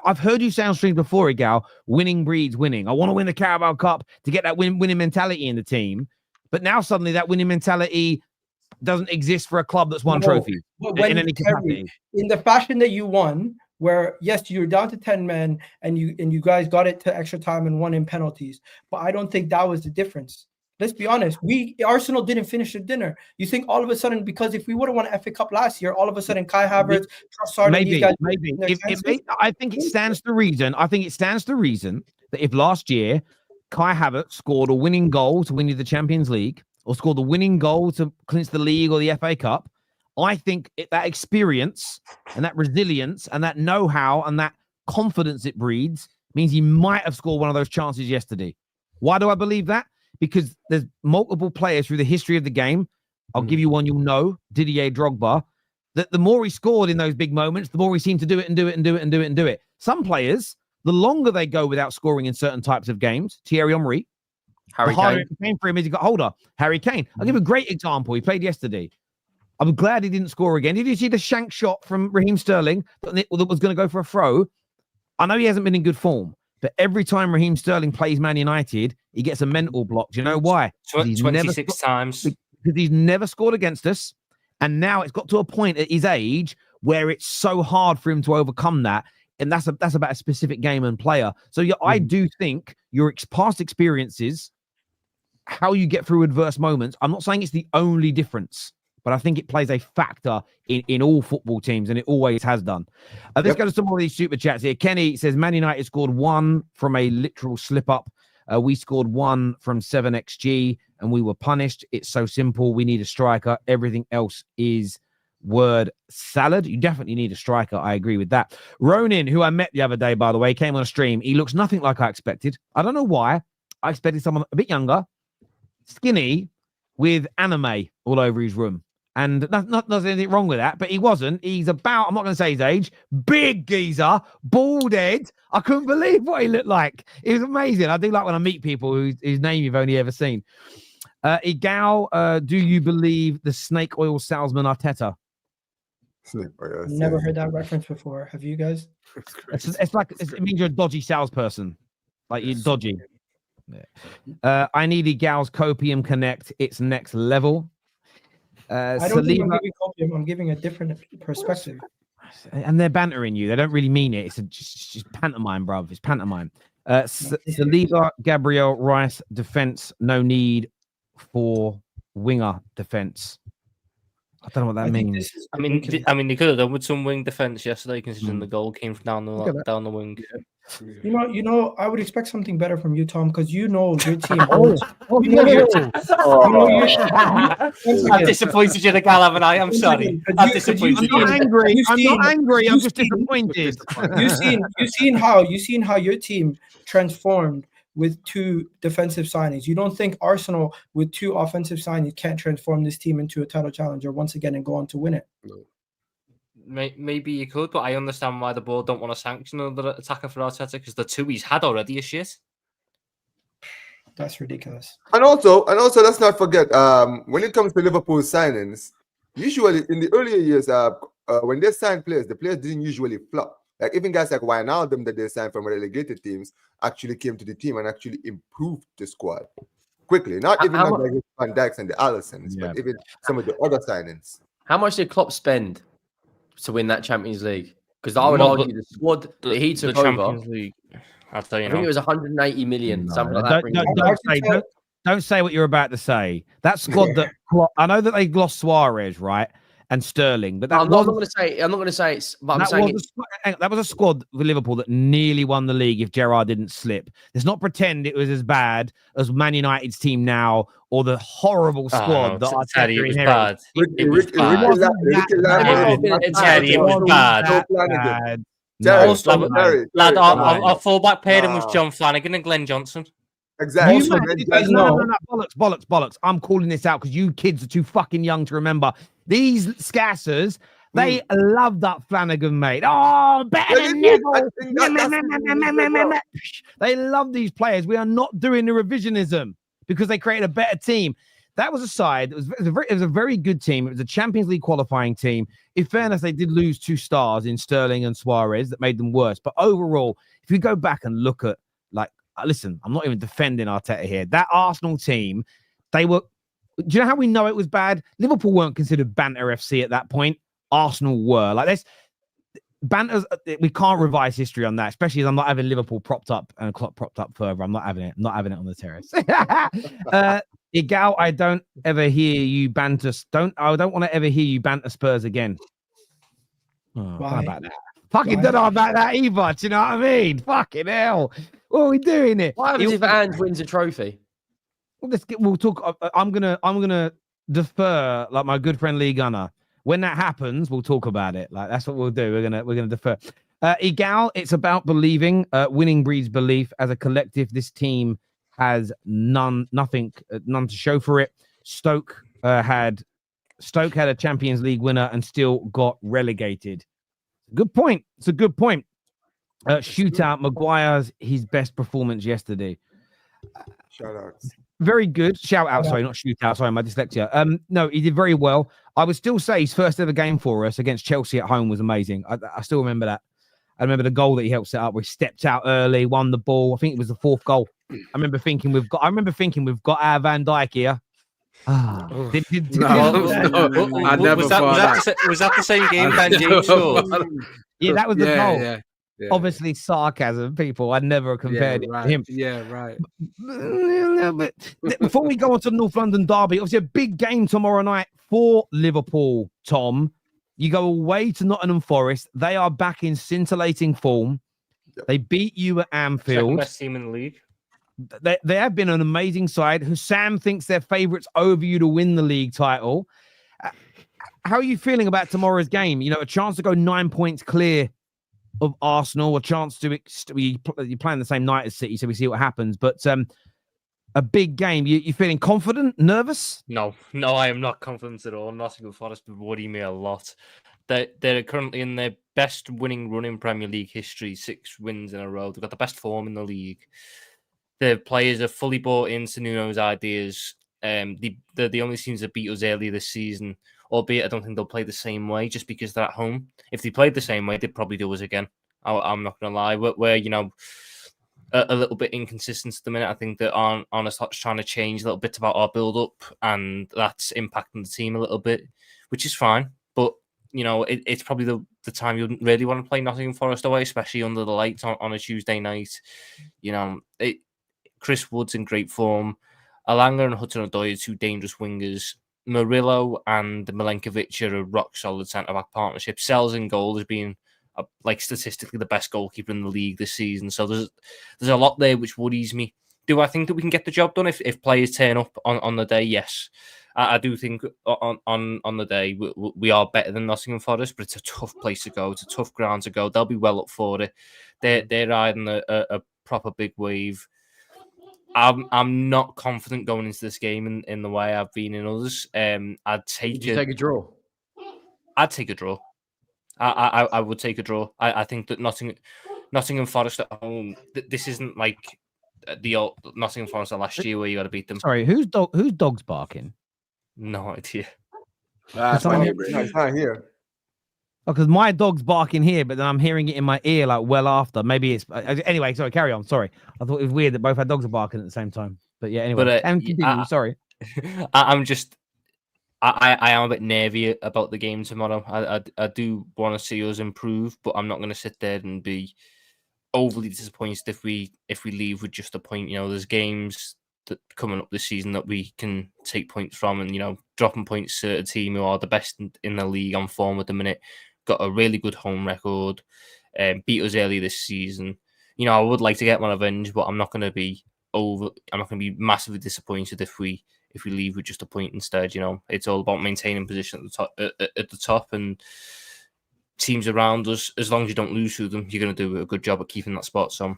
Speaker 1: I've heard you say on streams before, Egal, winning breeds winning. I want to win the Carabao Cup to get that winning mentality in the team, but now suddenly that winning mentality doesn't exist for a club that's won trophies in any capacity.
Speaker 9: In the fashion that you won, where yes, you were down to 10 men and you guys got it to extra time and won in penalties. But I don't think that was the difference. Let's be honest. Arsenal didn't finish the dinner. You think all of a sudden, because if we would have won FA Cup last year, all of a sudden Kai Havertz, Trossard, and these guys.
Speaker 1: Maybe. I think it stands to reason. That if last year Kai Havertz scored a winning goal to win you the Champions League, or scored the winning goal to clinch the league or the FA Cup, I think that experience and that resilience and that know-how and that confidence it breeds means he might have scored one of those chances yesterday. Why do I believe that? Because there's multiple players through the history of the game. I'll give you one you'll know, Didier Drogba, that the more he scored in those big moments, the more he seemed to do it. Some players, the longer they go without scoring in certain types of games, Thierry Omri,
Speaker 10: Harry
Speaker 1: the harder
Speaker 10: Kane.
Speaker 1: it became for him as he got older. Harry Kane. I'll give a great example. He played yesterday. I'm glad he didn't score again. Did you see the shank shot from Raheem Sterling that was going to go for a throw? I know he hasn't been in good form, but every time Raheem Sterling plays Man United, he gets a mental block. Do you know why?
Speaker 11: 26 times.
Speaker 1: Because he's never scored against us. And now it's got to a point at his age where it's so hard for him to overcome that. And that's about a specific game and player. So I do think your past experiences, how you get through adverse moments, I'm not saying it's the only difference, but I think it plays a factor in all football teams, and it always has done. Let's go to some more of these super chats here. Kenny says, Man United scored 1 from a literal slip-up. We scored 1 from 7xG, and we were punished. It's so simple. We need a striker. Everything else is word salad. You definitely need a striker. I agree with that. Ronin, who I met the other day, by the way, came on a stream. He looks nothing like I expected. I don't know why. I expected someone a bit younger, skinny, with anime all over his room. And not there's anything wrong with that, but he wasn't. He's about, I'm not going to say his age, big geezer, bald head. I couldn't believe what he looked like. It was amazing. I do like when I meet people whose name you've only ever seen. Egal, do you believe the snake oil salesman Arteta?
Speaker 9: Never heard that reference before. Have you guys?
Speaker 1: It's like it means you're a dodgy salesperson, like you're dodgy. I need Egal's Copium Connect. It's next level.
Speaker 9: I don't think I'm giving copium. I'm giving a different perspective.
Speaker 1: And they're bantering you. They don't really mean it. It's just pantomime, bruv. It's pantomime. Saliba, Gabriel, Rice, defense. No need for winger defense. I don't know what that means.
Speaker 11: I mean, they could have done with some wing defense yesterday, considering the goal came from down the wing.
Speaker 9: You know, I would expect something better from you, Tom, because you know your team.
Speaker 7: I've disappointed you, Egal, haven't I? I'm sorry. I've disappointed you.
Speaker 1: I'm not angry. I'm just disappointed.
Speaker 9: You've seen how your team transformed with 2 defensive signings. You don't think Arsenal with 2 offensive signings can't transform this team into a title challenger once again and go on to win it?
Speaker 8: No.
Speaker 11: Maybe you could, but I understand why the board don't want to sanction another attacker for Arteta, because the 2 he's had already are shit.
Speaker 9: That's ridiculous.
Speaker 12: And also, let's not forget, when it comes to Liverpool signings, usually in the earlier years, when they sign players, the players didn't usually flop. Like even guys like Wijnaldum that they signed from relegated teams actually came to the team and actually improved the squad quickly. Not even like the Van Dijks and the Allisons, but even some of the other signings.
Speaker 10: How much did Klopp spend to win that Champions League? Because I would argue the squad that he took over,
Speaker 11: Champions League, I'll tell you,
Speaker 10: I think it was 180 million, something like
Speaker 1: that. Don't say what you're about to say. That squad that I know that they lost Suarez, right? And Sterling, but that
Speaker 10: I'm not going to say it's. But I'm saying
Speaker 1: that was a squad with Liverpool that nearly won the league if Gerrard didn't slip. Let's not pretend it was as bad as Man United's team now or the horrible squad that Arteta inherited.
Speaker 11: It was bad. Lad, our fullback pairing was John Flanagan and Glenn Johnson.
Speaker 12: Exactly.
Speaker 1: No, bollocks. I'm calling this out because you kids are too fucking young to remember. These Scassers, they love that Flanagan, mate. Oh, better than Neville. They love these players. We are not doing the revisionism because they created a better team. That was a side. It was a very good team. It was a Champions League qualifying team. In fairness, they did lose 2 stars in Sterling and Suarez that made them worse. But overall, if you go back and look at, listen, I'm not even defending Arteta here. That Arsenal team, they were. Do you know how we know it was bad? Liverpool weren't considered banter FC at that point. Arsenal were. Like this, banters. We can't revise history on that, especially as I'm not having Liverpool propped up and Klopp propped up further. I'm not having it. I'm not having it on the terrace. Egal, I don't ever hear you banter. I don't want to ever hear you banter Spurs again. Oh,
Speaker 9: Why?
Speaker 1: About that. Fucking don't know about that either. Do you know what I mean? Fucking hell. What are we doing here?
Speaker 10: What happens if Ange wins a trophy?
Speaker 1: We'll talk. I'm gonna defer, like my good friend Lee Gunner. When that happens, we'll talk about it. Like that's what we'll do. We're gonna defer. Egal, it's about believing. Winning breeds belief. As a collective, this team has none to show for it. Stoke had a Champions League winner and still got relegated. Good point. It's a good point. Shootout. Maguire's his best performance yesterday.
Speaker 12: Shout outs.
Speaker 1: Very good. Shout out. Sorry, not shootout. Sorry, my dyslexia. No, he did very well. I would still say his first ever game for us against Chelsea at home was amazing. I still remember that. I remember the goal that he helped set up where he stepped out early, won the ball. I think it was the 4th goal. I remember thinking we've got our Van Dijk here.
Speaker 8: I never
Speaker 11: was that the same game Ben James scored?
Speaker 1: Yeah, that was the goal.
Speaker 8: Yeah.
Speaker 1: Obviously, sarcasm, people. I never compared it to him.
Speaker 8: Yeah, right.
Speaker 1: But before we go on to the North London derby, obviously a big game tomorrow night for Liverpool, Tom. You go away to Nottingham Forest. They are back in scintillating form. They beat you at Anfield.
Speaker 11: Second best team in the league.
Speaker 1: They have been an amazing side who Sam thinks they're favourites over you to win the league title. How are you feeling about tomorrow's game? You know, a chance to go 9 points clear of Arsenal, a chance to you're playing the same night as City, so we see what happens. But a big game. You feeling confident, nervous?
Speaker 11: No, I am not confident at all. Nottingham Forest worry me a lot. They're currently in their best winning run in Premier League history, 6 wins in a row. They've got the best form in the league. The players are fully bought into Nuno's ideas. They're the only teams that beat us earlier this season, albeit I don't think they'll play the same way just because they're at home. If they played the same way, they'd probably do us again. I'm not going to lie. We're a little bit inconsistent at the minute. I think that Arteta's trying to change a little bit about our build-up, and that's impacting the team a little bit, which is fine. But, it's probably the time you wouldn't really want to play Nottingham Forest away, especially under the lights on a Tuesday night. Chris Wood's in great form. Alanga and Hudson-Odoi are two dangerous wingers. Murillo and Milenkovic are a rock-solid centre-back partnership. Sells in goal has been statistically the best goalkeeper in the league this season. So there's a lot there which worries me. Do I think that we can get the job done if players turn up on the day? Yes. I do think on the day we are better than Nottingham Forest, but it's a tough place to go. It's a tough ground to go. They'll be well up for it. They're riding a proper big wave. I'm not confident going into this game in the way I've been in others. I'd take
Speaker 2: a draw.
Speaker 11: I'd take a draw. I would take a draw. I think that Nottingham Forest at home. This isn't like the old Nottingham Forest of last year where you got to beat them.
Speaker 1: Sorry, whose dog's barking?
Speaker 11: No idea.
Speaker 12: It's not here.
Speaker 1: Oh, because my dog's barking here, but then I'm hearing it in my ear well after. Maybe it's anyway. Sorry, carry on. Sorry, I thought it was weird that both our dogs are barking at the same time. But yeah, anyway. And continue. Sorry.
Speaker 11: I'm just. I am a bit nervy about the game tomorrow. I do want to see us improve, but I'm not going to sit there and be overly disappointed if we leave with just a point. There's games that coming up this season that we can take points from, and dropping points to a team who are the best in the league on form at the minute. Got a really good home record, beat us early this season. I would like to get my revenge, but I'm not going to be massively disappointed if we leave with just a point instead. It's all about maintaining position at the top, and teams around us, as long as you don't lose to them, you're going to do a good job at keeping that spot. So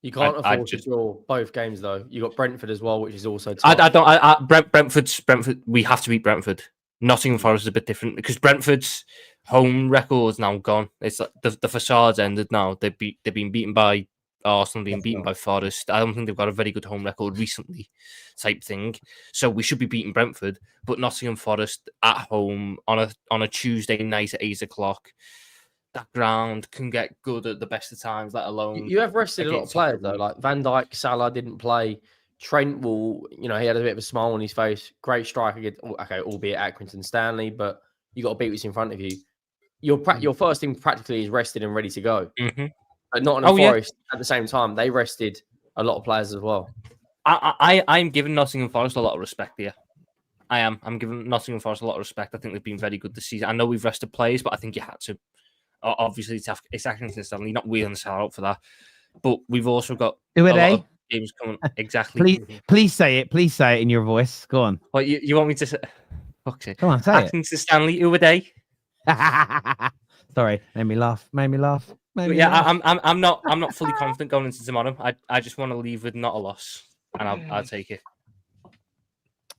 Speaker 10: you can't afford to draw both games, though. You got Brentford as well, which is also tough.
Speaker 11: Brentford. We have to beat Brentford. Nottingham Forest is a bit different because Brentford's home record's now gone. It's like the facade's ended now. They've been beaten by Arsenal, being beaten by Forest. I don't think they've got a very good home record recently, type thing. So we should be beating Brentford, but Nottingham Forest at home on a Tuesday night at 8:00. That ground can get good at the best of times, let alone.
Speaker 10: You have rested a lot of players though, like Van Dijk, Salah didn't play. Trent will, he had a bit of a smile on his face. Great striker, albeit Accrington Stanley, but you got to beat what's in front of you. Your first team practically is rested and ready to go.
Speaker 11: Mm-hmm.
Speaker 10: But Nottingham Forest at the same time, they rested a lot of players as well.
Speaker 11: I'm giving Nottingham Forest a lot of respect here. I am. I'm giving Nottingham Forest a lot of respect. I think they've been very good this season. I know we've rested players, but I think you had to. Obviously, it's Accrington Stanley, not wheeling the sell out for that. But we've also got
Speaker 1: who are they?
Speaker 11: Games coming exactly.
Speaker 1: Please say it. Please say it in your voice. Go on.
Speaker 11: What you want me to say? Fuck it.
Speaker 1: Come on, say
Speaker 11: Accrington Stanley, who are they?
Speaker 1: Sorry, made me laugh.
Speaker 11: I'm not fully confident going into tomorrow. I just want to leave with not a loss, and I'll take it.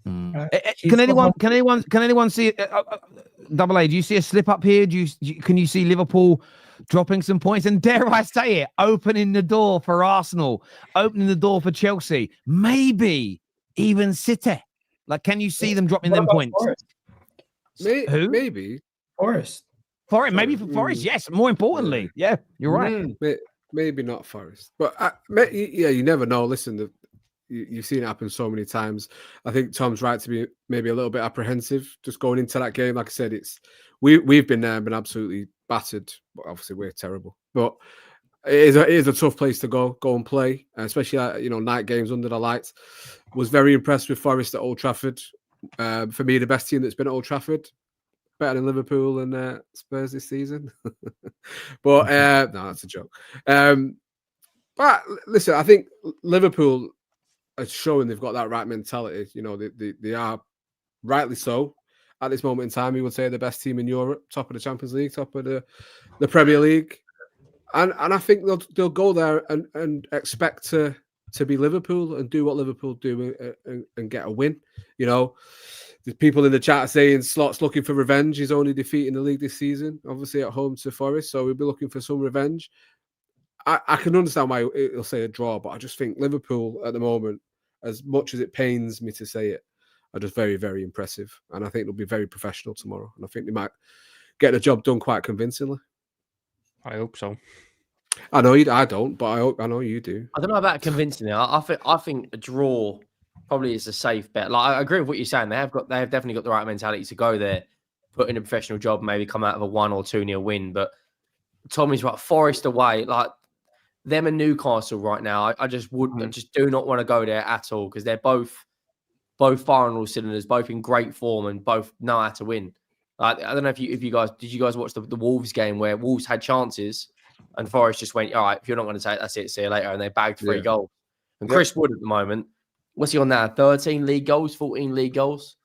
Speaker 1: Can anyone see Double A? Do you see a slip up here? Can you see Liverpool dropping some points? And dare I say it, opening the door for Arsenal, opening the door for Chelsea, maybe even City. Can you see them dropping them points?
Speaker 8: Who? Maybe
Speaker 9: Forest.
Speaker 1: Maybe for Forest. Yes. More importantly, yeah, you're right.
Speaker 8: Maybe not Forest, but you never know. Listen, you've seen it happen so many times. I think Tom's right to be maybe a little bit apprehensive just going into that game. Like I said, we've been there and been absolutely battered. But obviously, we're terrible. But it is a tough place to go and play, especially night games under the lights. Was very impressed with Forest at Old Trafford. For me, the best team that's been at Old Trafford. Better than Liverpool and Spurs this season. But no, that's a joke. But listen, I think Liverpool are showing they've got that right mentality. They are rightly so at this moment in time. We would say the best team in Europe, top of the Champions League, top of the Premier League, and I think they'll go there and expect to be Liverpool and do what Liverpool do and get a win. The people in the chat are saying Slot's looking for revenge. He's only defeating the league this season, obviously at home to Forest, so we'll be looking for some revenge. I can understand why he'll say a draw, but I just think Liverpool at the moment, as much as it pains me to say it, are just very, very impressive. And I think they'll be very professional tomorrow. And I think they might get the job done quite convincingly.
Speaker 11: I hope so.
Speaker 8: I know you. I don't, but I know you do.
Speaker 10: I don't know about convincingly. I think a draw probably is a safe bet. Like I agree with what you're saying. They have definitely got the right mentality to go there, put in a professional job, maybe come out of a 1 or 2-0 win. But Tommy's right. Forest away, like them and Newcastle right now. I just I just do not want to go there at all because they're both firing all cylinders, both in great form and both know how to win. I don't know if you guys did you guys watch the Wolves game where Wolves had chances and Forest just went, all right, if you're not going to take, that's it, see you later, and they bagged 3 goals. And Chris Wood at the moment, what's he on now? 13 league goals, 14 league goals.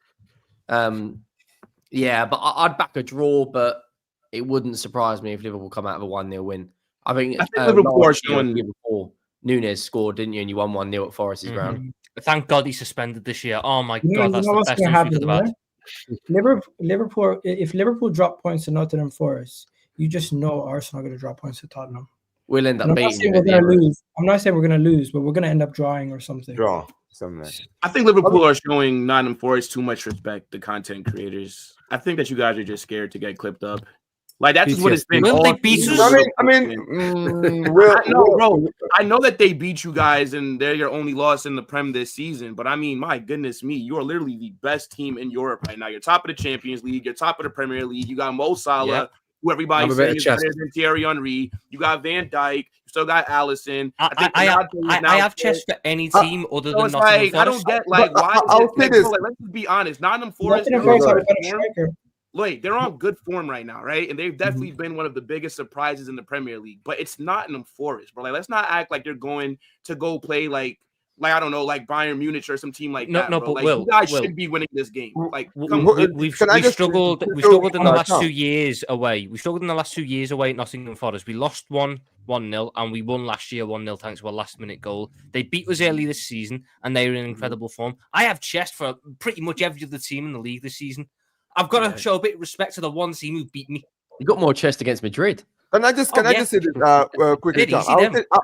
Speaker 10: Yeah, but I'd back a draw, but it wouldn't surprise me if Liverpool come out of a 1-0 win. I think
Speaker 13: Liverpool are showing.
Speaker 10: Before Nunes scored, didn't you? And you won 1-0 at Forest's ground.
Speaker 11: Thank God he's suspended this year. Oh my God, that's the best news we've had.
Speaker 9: Liverpool, if Liverpool drop points to Nottingham Forest, you just know Arsenal are going to drop points to Tottenham.
Speaker 10: We'll end up beating.
Speaker 9: I'm not saying we're going to lose, but we're going to end up drawing or something.
Speaker 13: I think Liverpool are showing Nottingham Forest too much respect, the content creators. I think that you guys are just scared to get clipped up. Like that's what it's been.
Speaker 11: Will they beat us?
Speaker 13: Bro. I know that they beat you guys, and they're your only loss in the Prem this season. But I mean, my goodness me, you are literally the best team in Europe right now. You're top of the Champions League. You're top of the Premier League. You got Mo Salah, who everybody's saying is better than Thierry Henry. You got Van Dijk. You still got Allison.
Speaker 11: I have chest for any team other than Nottingham Forest.
Speaker 13: I don't get why. Let's just be honest. Nottingham Forest. Wait, they're on good form right now, right? And they've definitely been one of the biggest surprises in the Premier League. But it's Nottingham Forest, bro. Like, let's not act like they're going to go play like I don't know, like Bayern Munich or some team like that.
Speaker 11: No,
Speaker 13: bro.
Speaker 11: but
Speaker 13: like,
Speaker 11: Will,
Speaker 13: you guys should be winning this game. Like,
Speaker 11: we've struggled in the last 2 years away. We struggled in the last 2 years away at Nottingham Forest. We lost 1-0, and we won last year 1-0 thanks to a last-minute goal. They beat us early this season, and they were in incredible form. I have chest for pretty much every other team in the league this season. I've got to show a bit of respect to the one team who beat me.
Speaker 10: You got more chest against Madrid.
Speaker 12: Can I just say this quickly?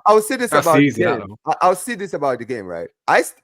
Speaker 12: I'll say this about the game. I'll say this about the game, right?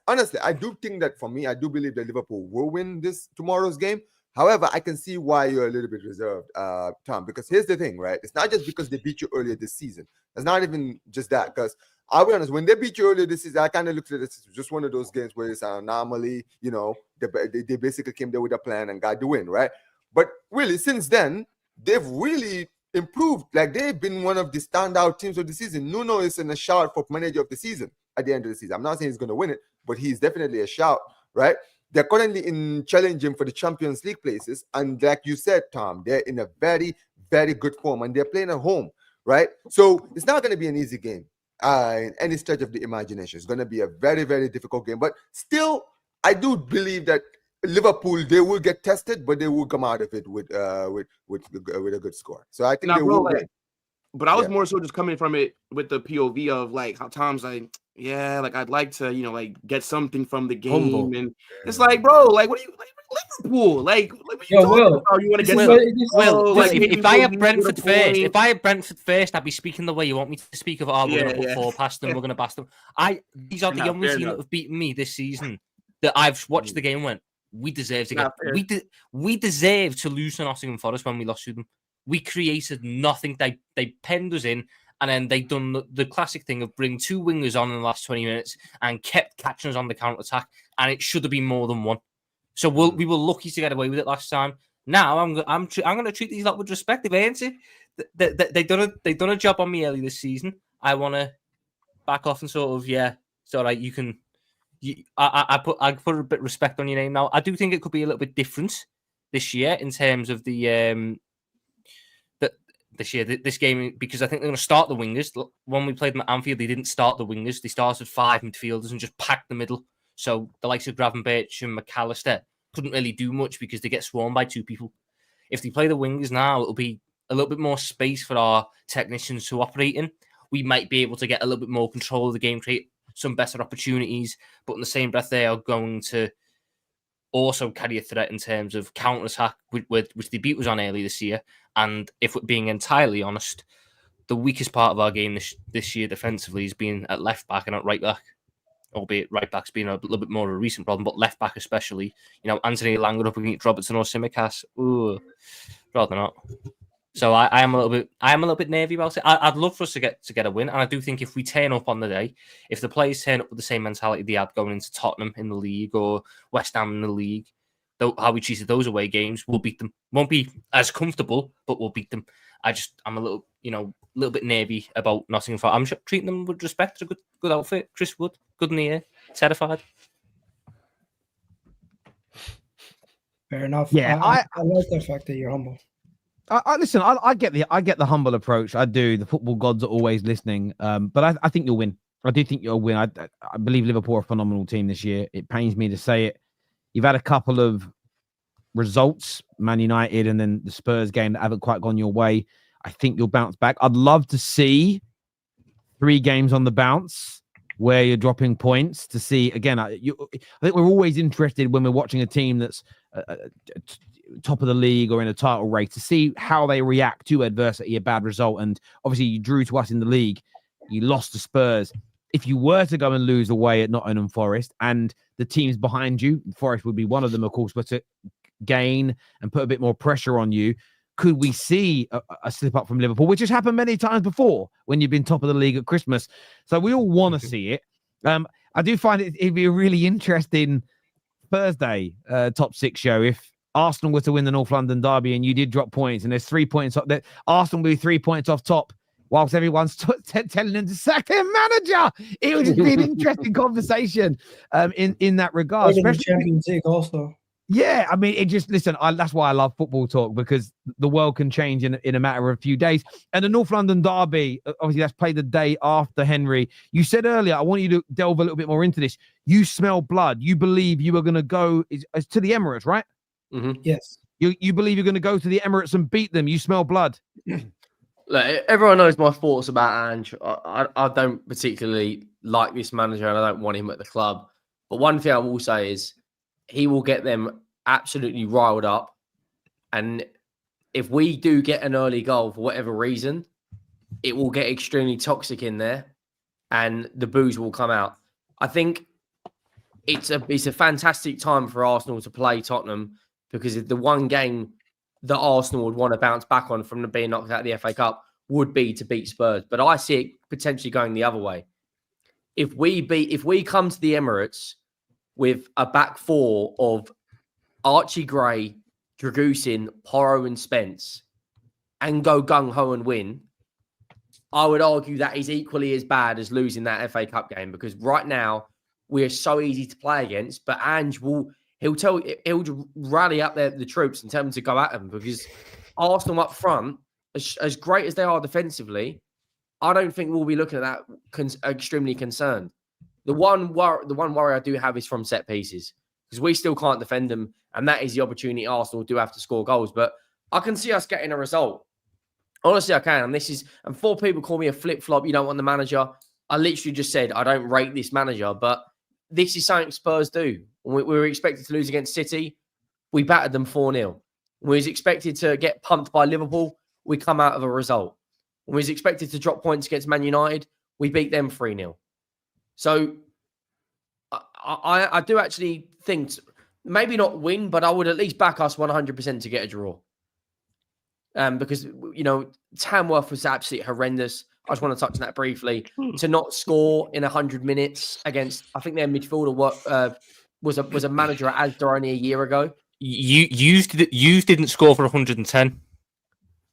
Speaker 12: Honestly, I do think that for me, I do believe that Liverpool will win tomorrow's game. However, I can see why you're a little bit reserved, Tom, because here's the thing, right? It's not just because they beat you earlier this season. It's not even just that, because I'll be honest, when they beat you earlier this season, I kind of looked at it as just one of those games where it's an anomaly, they basically came there with a plan and got the win, right? But really, since then, they've really improved. Like, they've been one of the standout teams of the season. Nuno is in a shout for manager of the season at the end of the season. I'm not saying he's going to win it, but he's definitely a shout, right? They're currently in challenging for the Champions League places. And like you said, Tom, they're in a very, very good form and they're playing at home, right? So it's not going to be an easy game in any stretch of the imagination. It's going to be a very, very difficult game. But still, I do believe that Liverpool, they will get tested, but they will come out of it with a good score. So I think they will win.
Speaker 13: But I was more so just coming from it with the POV of like how Tom's like, yeah, like I'd like to, like get something from the game.
Speaker 10: Humble.
Speaker 13: And it's like, bro, like what are you like Liverpool? Like what you talking about? You want to get something?
Speaker 11: If I had Brentford first, I'd be speaking the way you want me to speak of we're gonna put 4 past them, we're gonna bash them. These are the only team that have beaten me this season that I've watched the game and went, we deserve to get we deserve to lose to Nottingham Forest when we lost to them. We created nothing. They penned us in, and then they done the classic thing of bring 2 wingers on in the last 20 minutes and kept catching us on the counter attack. And it should have been more than 1. So we were lucky to get away with it last time. Now I'm going to treat these lot with respect, ain't it? They done a job on me early this season. I want to back off and sort of it's all right. You can. I put a bit of respect on your name now. I do think it could be a little bit different this year in terms of this game, because I think they're going to start the wingers. When we played them at Anfield, they didn't start the wingers. They started 5 midfielders and just packed the middle. So the likes of Gravenberch and McAllister couldn't really do much because they get swarmed by 2 people. If they play the wingers now, it'll be a little bit more space for our technicians to operate in. We might be able to get a little bit more control of the game, create some better opportunities, but in the same breath, they are going to also carry a threat in terms of counter-attack, which they beat us on early this year. And if we're being entirely honest, the weakest part of our game this year defensively has been at left back and at right back. albeit right back's been a little bit more of a recent problem, but left back especially. Anthony Langer up against Robertson or Simicast. Ooh, rather not. So I am a little bit nervy about it. I'd love for us to get a win, and I do think if we turn up on the day, if the players turn up with the same mentality they had going into Tottenham in the league or West Ham in the league, how we treated those away games, we'll beat them. Won't be as comfortable, but we'll beat them. I'm a little bit nervy about Nottingham Forest. I'm treating them with respect. A good outfit. Chris Wood, good in the air. Terrified.
Speaker 9: Fair enough.
Speaker 1: Yeah,
Speaker 9: I like the fact that you're humble.
Speaker 1: Listen, I get the humble approach. I do. The football gods are always listening. But I think you'll win. I do think you'll win. I believe Liverpool are a phenomenal team this year. It pains me to say it. You've had a couple of results, Man United and then the Spurs game, that haven't quite gone your way. I think you'll bounce back. I'd love to see 3 games on the bounce where you're dropping points to see, again, I think we're always interested when we're watching a team that's top of the league or in a title race to see how they react to adversity, a bad result. And obviously you drew to us in the league. You lost to Spurs. If you were to go and lose away at Nottingham Forest and the teams behind you, Forest would be one of them, of course, but to gain and put a bit more pressure on you, could we see a slip up from Liverpool, which has happened many times before when you've been top of the league at Christmas? So we all want to see it. I do find it'd be a really interesting Thursday top 6 show if Arsenal were to win the North London derby and you did drop points and there's 3 points up there. Arsenal will be 3 points off top whilst everyone's telling them to sack their manager. It would just be an interesting conversation in that regard.
Speaker 9: Especially Champions League also.
Speaker 1: Yeah, I mean, that's why I love football talk, because the world can change in a matter of a few days. And the North London derby, obviously that's played the day after, Henry. You said earlier, I want you to delve a little bit more into this. You smell blood. You believe you are going to go to the Emirates, right?
Speaker 2: Mm-hmm.
Speaker 9: Yes.
Speaker 1: You believe you're going to go to the Emirates and beat them. You smell blood.
Speaker 10: Look, everyone knows my thoughts about Ange. I don't particularly like this manager and I don't want him at the club. But one thing I will say is he will get them absolutely riled up. And if we do get an early goal for whatever reason, it will get extremely toxic in there and the booze will come out. I think it's a fantastic time for Arsenal to play Tottenham, because the one game that Arsenal would want to bounce back on from being knocked out of the FA Cup would be to beat Spurs. But I see it potentially going the other way. If we come to the Emirates with a back 4 of Archie Gray, Dragusin, Porro and Spence and go gung-ho and win, I would argue that is equally as bad as losing that FA Cup game, because right now we are so easy to play against, but Ange he'll rally up the troops and tell them to go at them, because Arsenal up front, as great as they are defensively, I don't think we'll be looking at that extremely concerned. The one worry I do have is from set pieces, because we still can't defend them, and that is the opportunity Arsenal do have to score goals. But I can see us getting a result. Honestly, I can. And 4 people call me a flip-flop, you don't want the manager. I literally just said I don't rate this manager, but this is something Spurs do. We were expected to lose against City. We battered them 4-0. We was expected to get pumped by Liverpool. We come out of a result. We was expected to drop points against Man United. We beat them 3-0. So I do actually think, maybe not win, but I would at least back us 100% to get a draw. Because, Tamworth was absolutely horrendous. I just want to touch on that briefly. To not score in 100 minutes against, I think their midfielder was a manager at Asda only a year ago.
Speaker 11: You didn't score for 110.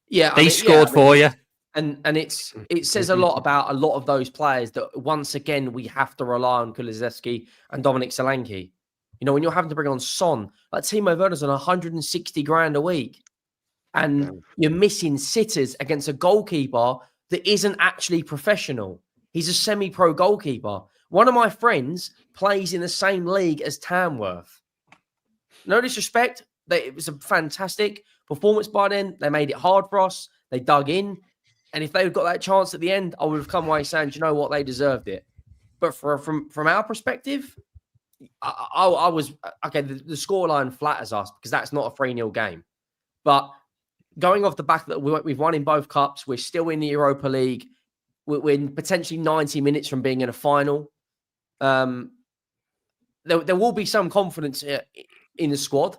Speaker 10: Yeah,
Speaker 11: they scored for you.
Speaker 10: And it says a lot about a lot of those players that once again we have to rely on Kulusevski and Dominic Solanke. When you're having to bring on Son, like Timo Werner's on 160 grand a week, and you're missing sitters against a goalkeeper that isn't actually professional. He's a semi-pro goalkeeper. One of my friends plays in the same league as Tamworth. No disrespect, it was a fantastic performance by then. They made it hard for us. They dug in. And if they had got that chance at the end, I would have come away saying, do you know what? They deserved it. But from our perspective, I was, okay, the scoreline flatters us because that's not a 3-0 game. But going off the back that we've won in both cups, we're still in the Europa League. We're potentially 90 minutes from being in a final.
Speaker 2: there will be some confidence in the squad.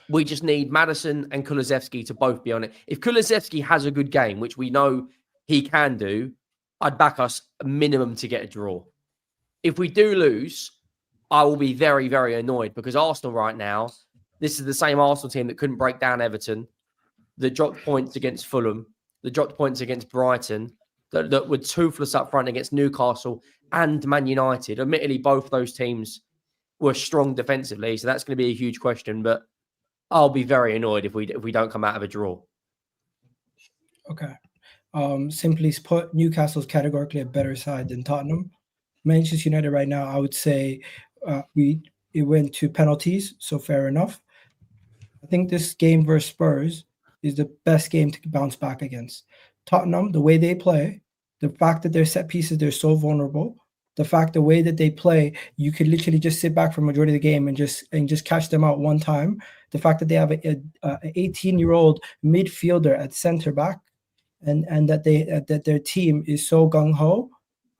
Speaker 2: We just need Maddison and Kulusevski to both be on it. If Kulusevski has a good game, which we know he can do, I'd back us a minimum to get a draw. If we do lose, I will be very, very annoyed because Arsenal right now, this is the same Arsenal team that couldn't break down Everton, that dropped points against Fulham, that dropped points against Brighton, that were toothless up front against Newcastle and Man United. Admittedly, both those teams were strong defensively, so that's going to be a huge question, but I'll be very annoyed if we don't come out of a draw.
Speaker 9: Okay. Simply put, Newcastle's categorically a better side than Tottenham. Manchester United right now, I would say it went to penalties, so fair enough. I think this game versus Spurs is the best game to bounce back against. Tottenham, the way they play, the fact that their set pieces, they're so vulnerable. The fact, the way that they play, you could literally just sit back for majority of the game and just catch them out one time. The fact that they have an 18-year-old midfielder at center back, and that their team is so gung ho,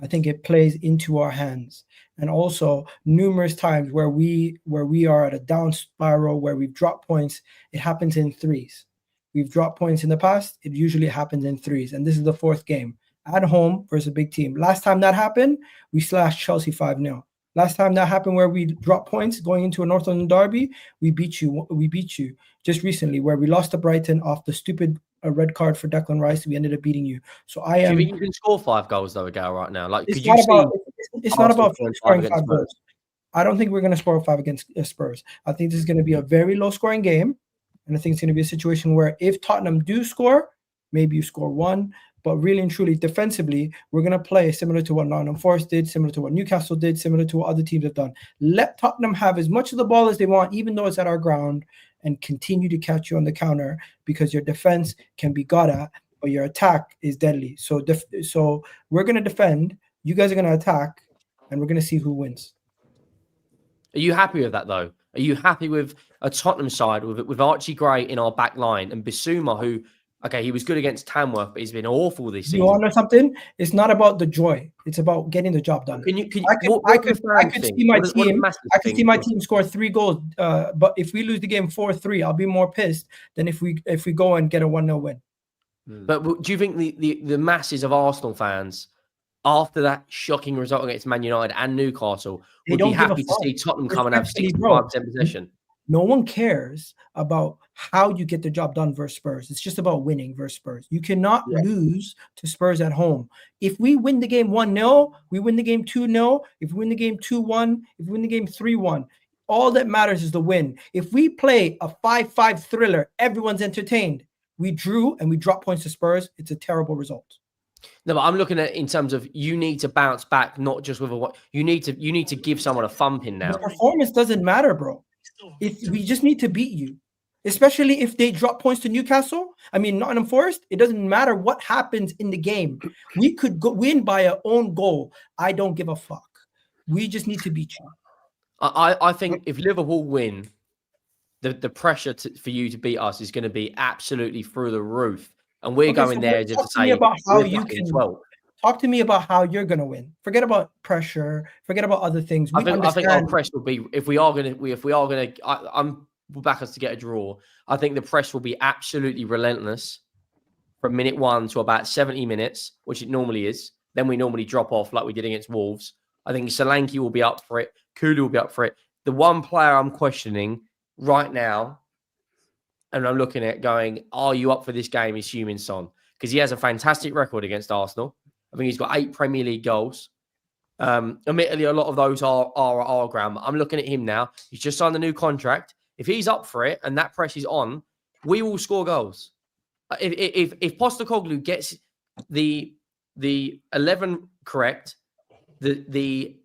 Speaker 9: I think it plays into our hands. And also numerous times where we are at a down spiral, where we've dropped points, it happens in threes. We've dropped points in the past. It usually happens in threes, and this is the fourth game at home versus a big team. Last time that happened, we slashed Chelsea 5-0. Last time that happened where we dropped points going into a North London derby, we beat you. We beat you just recently where we lost to Brighton off the stupid red card for Declan Rice. We ended up beating you. So I am.
Speaker 2: Do you think you can score 5 goals though, Egal, right now? Like,
Speaker 9: it's not about scoring 5 goals. I don't think we're going to score 5 against Spurs. I think this is going to be a very low-scoring game, and I think it's going to be a situation where if Tottenham do score, maybe you score 1. But really and truly, defensively, we're going to play similar to what Nottingham Forest did, similar to what Newcastle did, similar to what other teams have done. Let Tottenham have as much of the ball as they want, even though it's at our ground, and continue to catch you on the counter because your defense can be got at, but your attack is deadly. So we're going to defend, you guys are going to attack, and we're going to see who wins.
Speaker 2: Are you happy with that, though? Are you happy with a Tottenham side with Archie Gray in our back line and Bissouma, who... Okay, he was good against Tamworth, but he's been awful this season.
Speaker 9: You want to know something? It's not about the joy. It's about getting the job done. I could see my team score 3 goals, but if we lose the game 4-3, I'll be more pissed than if we go and get a 1-0 win.
Speaker 2: But do you think the masses of Arsenal fans, after that shocking result against Man United and Newcastle, would be happy to see Tottenham come and have 65% possession?
Speaker 9: No one cares about how you get the job done versus Spurs. It's just about winning versus Spurs. You cannot lose to Spurs at home. If we win the game 1-0, we win the game 2-0. If we win the game 2-1, if we win the game 3-1, all that matters is the win. If we play a 5-5 thriller, everyone's entertained. We drew and we dropped points to Spurs. It's a terrible result.
Speaker 2: No, but I'm looking at it in terms of you need to bounce back, not just with you need to give someone a thumping now.
Speaker 9: The performance doesn't matter, bro. We just need to beat you, especially if they drop points to Newcastle. I mean, Nottingham Forest, it doesn't matter what happens in the game. We could win by our own goal. I don't give a fuck. We just need to beat you.
Speaker 2: I think if Liverpool win, the pressure for you to beat us is going to be absolutely through the roof. And we're going there just to say,
Speaker 9: about how you can talk to me about how you're going to win. Forget about pressure. Forget about other things.
Speaker 2: I think our press will be if we are going to. I'm back us to get a draw. I think the press will be absolutely relentless from minute 1 to about 70 minutes, which it normally is. Then we normally drop off like we did against Wolves. I think Solanke will be up for it. Kulu will be up for it. The one player I'm questioning right now, and I'm looking at going, are you up for this game, is Heung-min Son. Because he has a fantastic record against Arsenal. I think he's got 8 Premier League goals. Admittedly, a lot of those are our ground. I'm looking at him now. He's just signed a new contract. If he's up for it and that press is on, we will score goals. If Postecoglou gets the 11 correct, the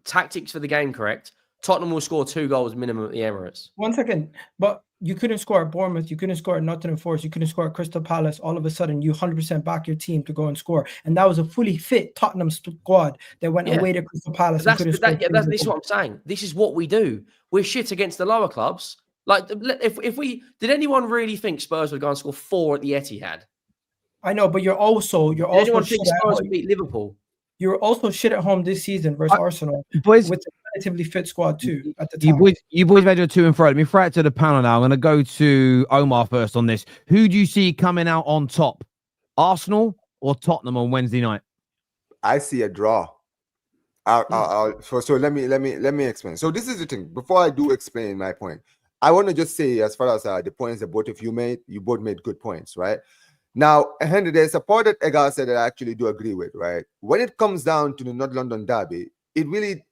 Speaker 2: tactics for the game correct, Tottenham will score 2 goals minimum at the Emirates.
Speaker 9: 1 second, but you couldn't score at Bournemouth, you couldn't score at Nottingham Forest, you couldn't score at Crystal Palace. All of a sudden, you 100% back your team to go and score, and that was a fully fit Tottenham squad that went away to Crystal Palace.
Speaker 2: This is what I'm saying. This is what we do. We're shit against the lower clubs. Like, if we did, anyone really think Spurs would go and score 4 at the Etihad?
Speaker 9: I know, but you're also
Speaker 2: anyone think Spurs would beat Liverpool?
Speaker 9: You were also shit at home this season versus Arsenal,
Speaker 1: boys,
Speaker 9: with a relatively fit squad too at the time.
Speaker 1: You boys made your to and fro. Let me throw it to the panel now. I'm going to go to Omar first on this. Who do you see coming out on top, Arsenal or Tottenham on Wednesday night?
Speaker 12: I see a draw. So let me explain. So this is the thing. Before I do explain my point, I want to just say, as far as the points that both of you made, you both made good points, right? Now, there's a part that Egal said that I actually do agree with, right? When it comes down to the North London derby, it really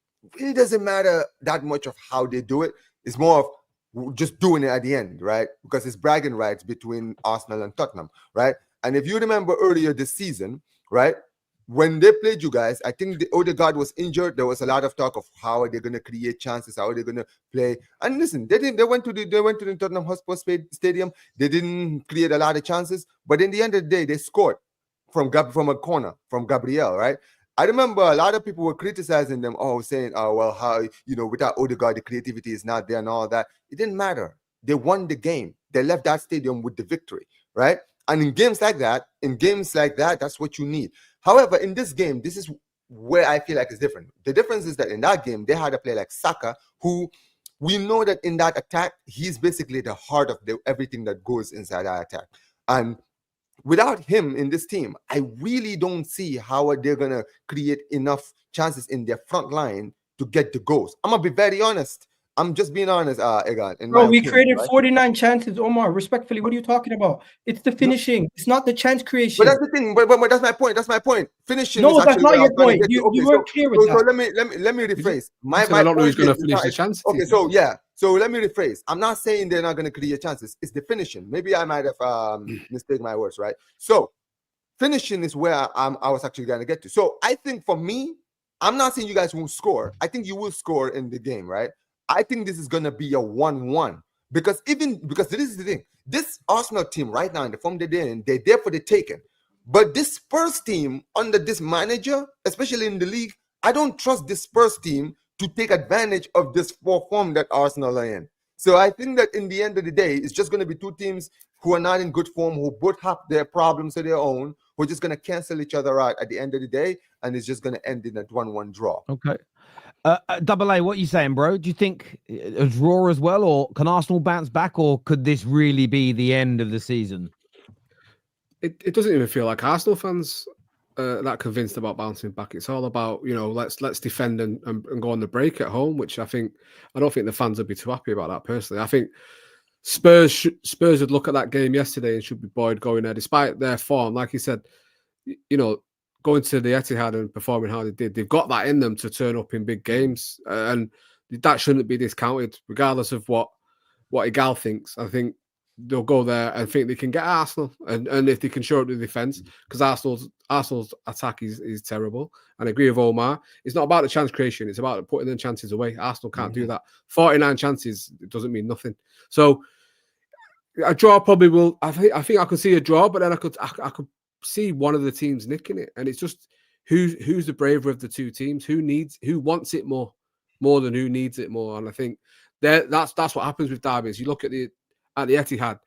Speaker 12: doesn't matter that much of how they do it. It's more of just doing it at the end, right? Because it's bragging rights between Arsenal and Tottenham, right? And if you remember earlier this season, right, when they played you guys, I think the Ødegaard was injured. There was a lot of talk of how are they going to create chances, how are they going to play. And listen, they went to the Tottenham Hotspur Stadium. They didn't create a lot of chances, but in the end of the day, they scored from a corner from Gabriel, right? I remember a lot of people were criticizing them, saying, well, how, without Ødegaard, the creativity is not there and all that. It didn't matter. They won the game. They left that stadium with the victory, right? And in games like that, that's what you need. However, in this game, this is where I feel like it's different. The difference is that in that game, they had a player like Saka, who we know that in that attack, he's basically the heart of everything that goes inside that attack. And without him in this team, I really don't see how they're going to create enough chances in their front line to get the goals. I'm going to be very honest. I'm just being honest, Egal.
Speaker 9: Bro, we created 49 chances, Omar. Respectfully, what are you talking about? It's the finishing. It's not the chance creation.
Speaker 12: But that's the thing. But that's my point. That's my point. Finishing.
Speaker 9: No,
Speaker 12: is
Speaker 9: that's not your point. You weren't clear with that.
Speaker 12: So let me rephrase. My
Speaker 8: I don't know
Speaker 12: point
Speaker 8: who's going to
Speaker 12: is
Speaker 8: finish the chances.
Speaker 12: Okay, so yeah. So let me rephrase. I'm not saying they're not going to create chances. It's the finishing. Maybe I might have mistaken my words, right? So finishing is where I was actually going to get to. So I think for me, I'm not saying you guys won't score. I think you will score in the game, right? I think this is going to be a 1-1 because this is the thing. This Arsenal team right now in the form they're in, they're there for the taking. But this Spurs team under this manager, especially in the league, I don't trust this Spurs team to take advantage of this form that Arsenal are in. So I think that in the end of the day, it's just going to be two teams who are not in good form, who both have their problems of their own, who are just going to cancel each other out at the end of the day, and it's just going to end in a 1-1 draw.
Speaker 1: Okay. Double A, what are you saying, bro? Do you think a draw as well, or can Arsenal bounce back, or could this really be the end of the season?
Speaker 8: It doesn't even feel like Arsenal fans that convinced about bouncing back. It's all about, let's defend and go on the break at home, which I don't think the fans would be too happy about that personally. I think Spurs would look at that game yesterday and should be buoyed going there, despite their form. Like you said, going to the Etihad and performing how they did, they've got that in them to turn up in big games, and that shouldn't be discounted, regardless of what Egal thinks. I think they'll go there and think they can get Arsenal, and if they can show up the defense, because Arsenal's attack is terrible. And I agree with Omar. It's not about the chance creation; it's about putting the chances away. Arsenal can't do that. 49 chances, it doesn't mean nothing. So a draw probably will. I think I could see a draw, but then I could see one of the teams nicking it, and it's just who's the braver of the two teams, who wants it more than who needs it more. And I think that's what happens with derbies. You look at the Etihad,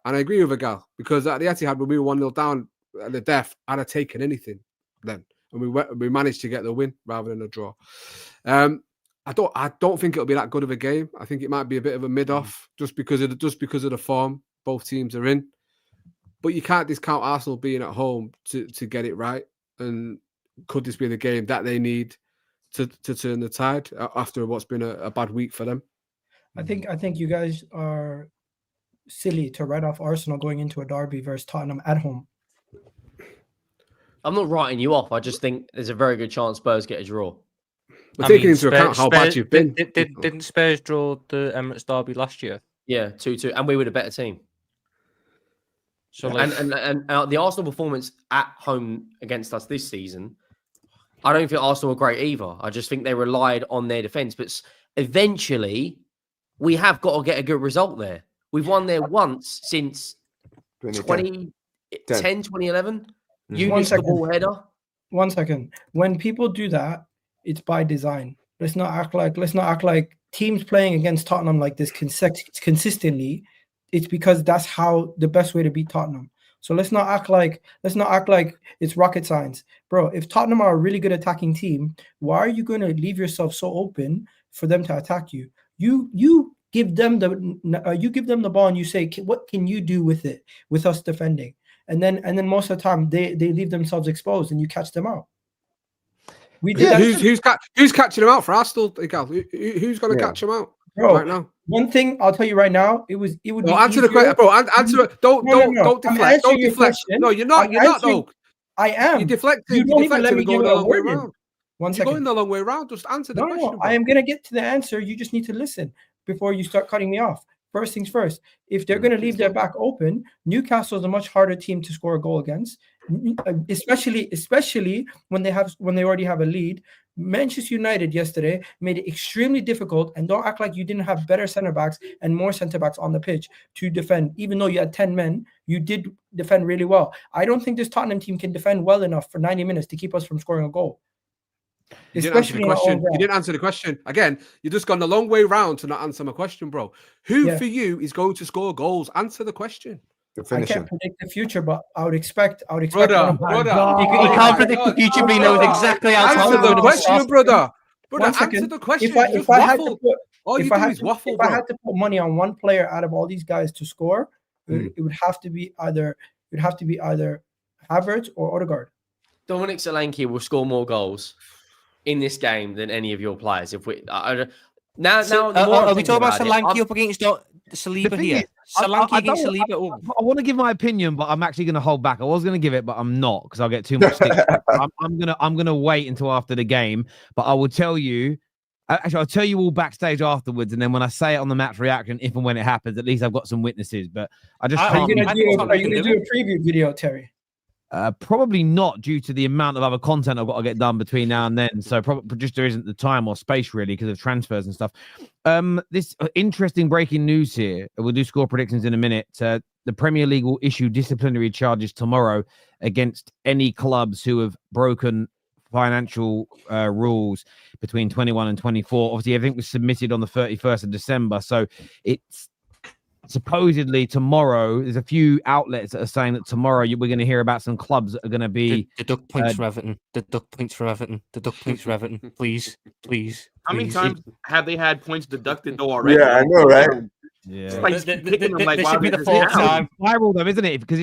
Speaker 8: and I agree with Egal, because at the Etihad when we were 1-0 down at the death, I'd have taken anything then, and we managed to get the win rather than a draw. I don't think it'll be that good of a game. I think it might be a bit of a mid-off just because of the form both teams are in. But you can't discount Arsenal being at home to get it right. And could this be the game that they need to turn the tide after what's been a bad week for them?
Speaker 9: I think you guys are silly to write off Arsenal going into a derby versus Tottenham at home.
Speaker 2: I'm not writing you off. I just think there's a very good chance Spurs get a draw.
Speaker 8: But taking into account how bad you've been.
Speaker 11: Didn't Spurs draw the Emirates derby last year?
Speaker 2: Yeah, 2-2, and we were the better team. So and the Arsenal performance at home against us this season, I don't think Arsenal were great either. I just think they relied on their defense. But eventually, we have got to get a good result there. We've won there once since 2011. Eunice the ball header.
Speaker 9: 1 second. When people do that, it's by design. Let's not act like teams playing against Tottenham like this consistently. It's because that's how the best way to beat Tottenham. So let's not act like it's rocket science, bro. If Tottenham are a really good attacking team, why are you going to leave yourself so open for them to attack you? You give them the ball and you say, what can you do with it, with us defending? And then most of the time they leave themselves exposed and you catch them out. We did that.
Speaker 8: Who's catching him out for Arsenal? Egal? Who's going to catch him out,
Speaker 9: bro?
Speaker 8: Right now,
Speaker 9: one thing I'll tell you right now, it would.
Speaker 8: Well, answer the question, bro. Answer. Don't deflect. Don't deflect. No, you're not. You're not though.
Speaker 9: I am.
Speaker 8: You're deflecting.
Speaker 9: You don't even let me
Speaker 8: going
Speaker 9: give
Speaker 8: the
Speaker 9: it a
Speaker 8: long way
Speaker 9: word.
Speaker 8: around.
Speaker 9: One
Speaker 8: You're
Speaker 9: second.
Speaker 8: going the long way around. Just answer the question.
Speaker 9: No, I am gonna get to the answer. You just need to listen before you start cutting me off. First things first. If they're gonna leave their back open, Newcastle is a much harder team to score a goal against, especially when they already have a lead. Manchester United yesterday made it extremely difficult, and don't act like you didn't have better center backs and more center backs on the pitch to defend. Even though you had 10 men, you did defend really well. I don't think this Tottenham team can defend well enough for 90 minutes to keep us from scoring a goal.
Speaker 8: You didn't answer the question. Again, you've just gone the long way round to not answer my question, bro. Who for you is going to score goals? Answer the question.
Speaker 9: I can't predict the future, but I would expect.
Speaker 7: Brother. He can't predict the future, but he knows exactly how.
Speaker 8: Answer the question, brother. Answer the question.
Speaker 9: If I had to put money on one player out of all these guys to score, it would have to be either Havertz or Ødegaard.
Speaker 2: Dominic Solanke will score more goals in this game than any of your players. If we now,
Speaker 7: are we talking about Solanke up against Saliba here? Solanke against Saliba.
Speaker 1: I want to give my opinion, but I'm actually going to hold back. I was going to give it, but I'm not because I'll get too much stick. I'm gonna wait until after the game. But I will tell you. Actually, I'll tell you all backstage afterwards, and then when I say it on the match reaction, if and when it happens, at least I've got some witnesses. But I just
Speaker 9: are you going to do a preview video, Terry?
Speaker 1: Probably not, due to the amount of other content I've got to get done between now and then. So probably just there isn't the time or space really because of transfers and stuff. This interesting breaking news here. We'll do score predictions in a minute. The Premier League will issue disciplinary charges tomorrow against any clubs who have broken financial rules between 21 and 24. Obviously, everything was submitted on the 31st of December. So it's supposedly tomorrow. There's a few outlets that are saying that tomorrow we're going to hear about some clubs that are going to be
Speaker 11: deduct points for Everton. Deduct points for Everton. Deduct points for Everton. Please.
Speaker 13: How many times have they had points deducted though already?
Speaker 12: Yeah, I know, right?
Speaker 1: Yeah,
Speaker 2: this should be the
Speaker 1: fourth time. Viral though, isn't it? Because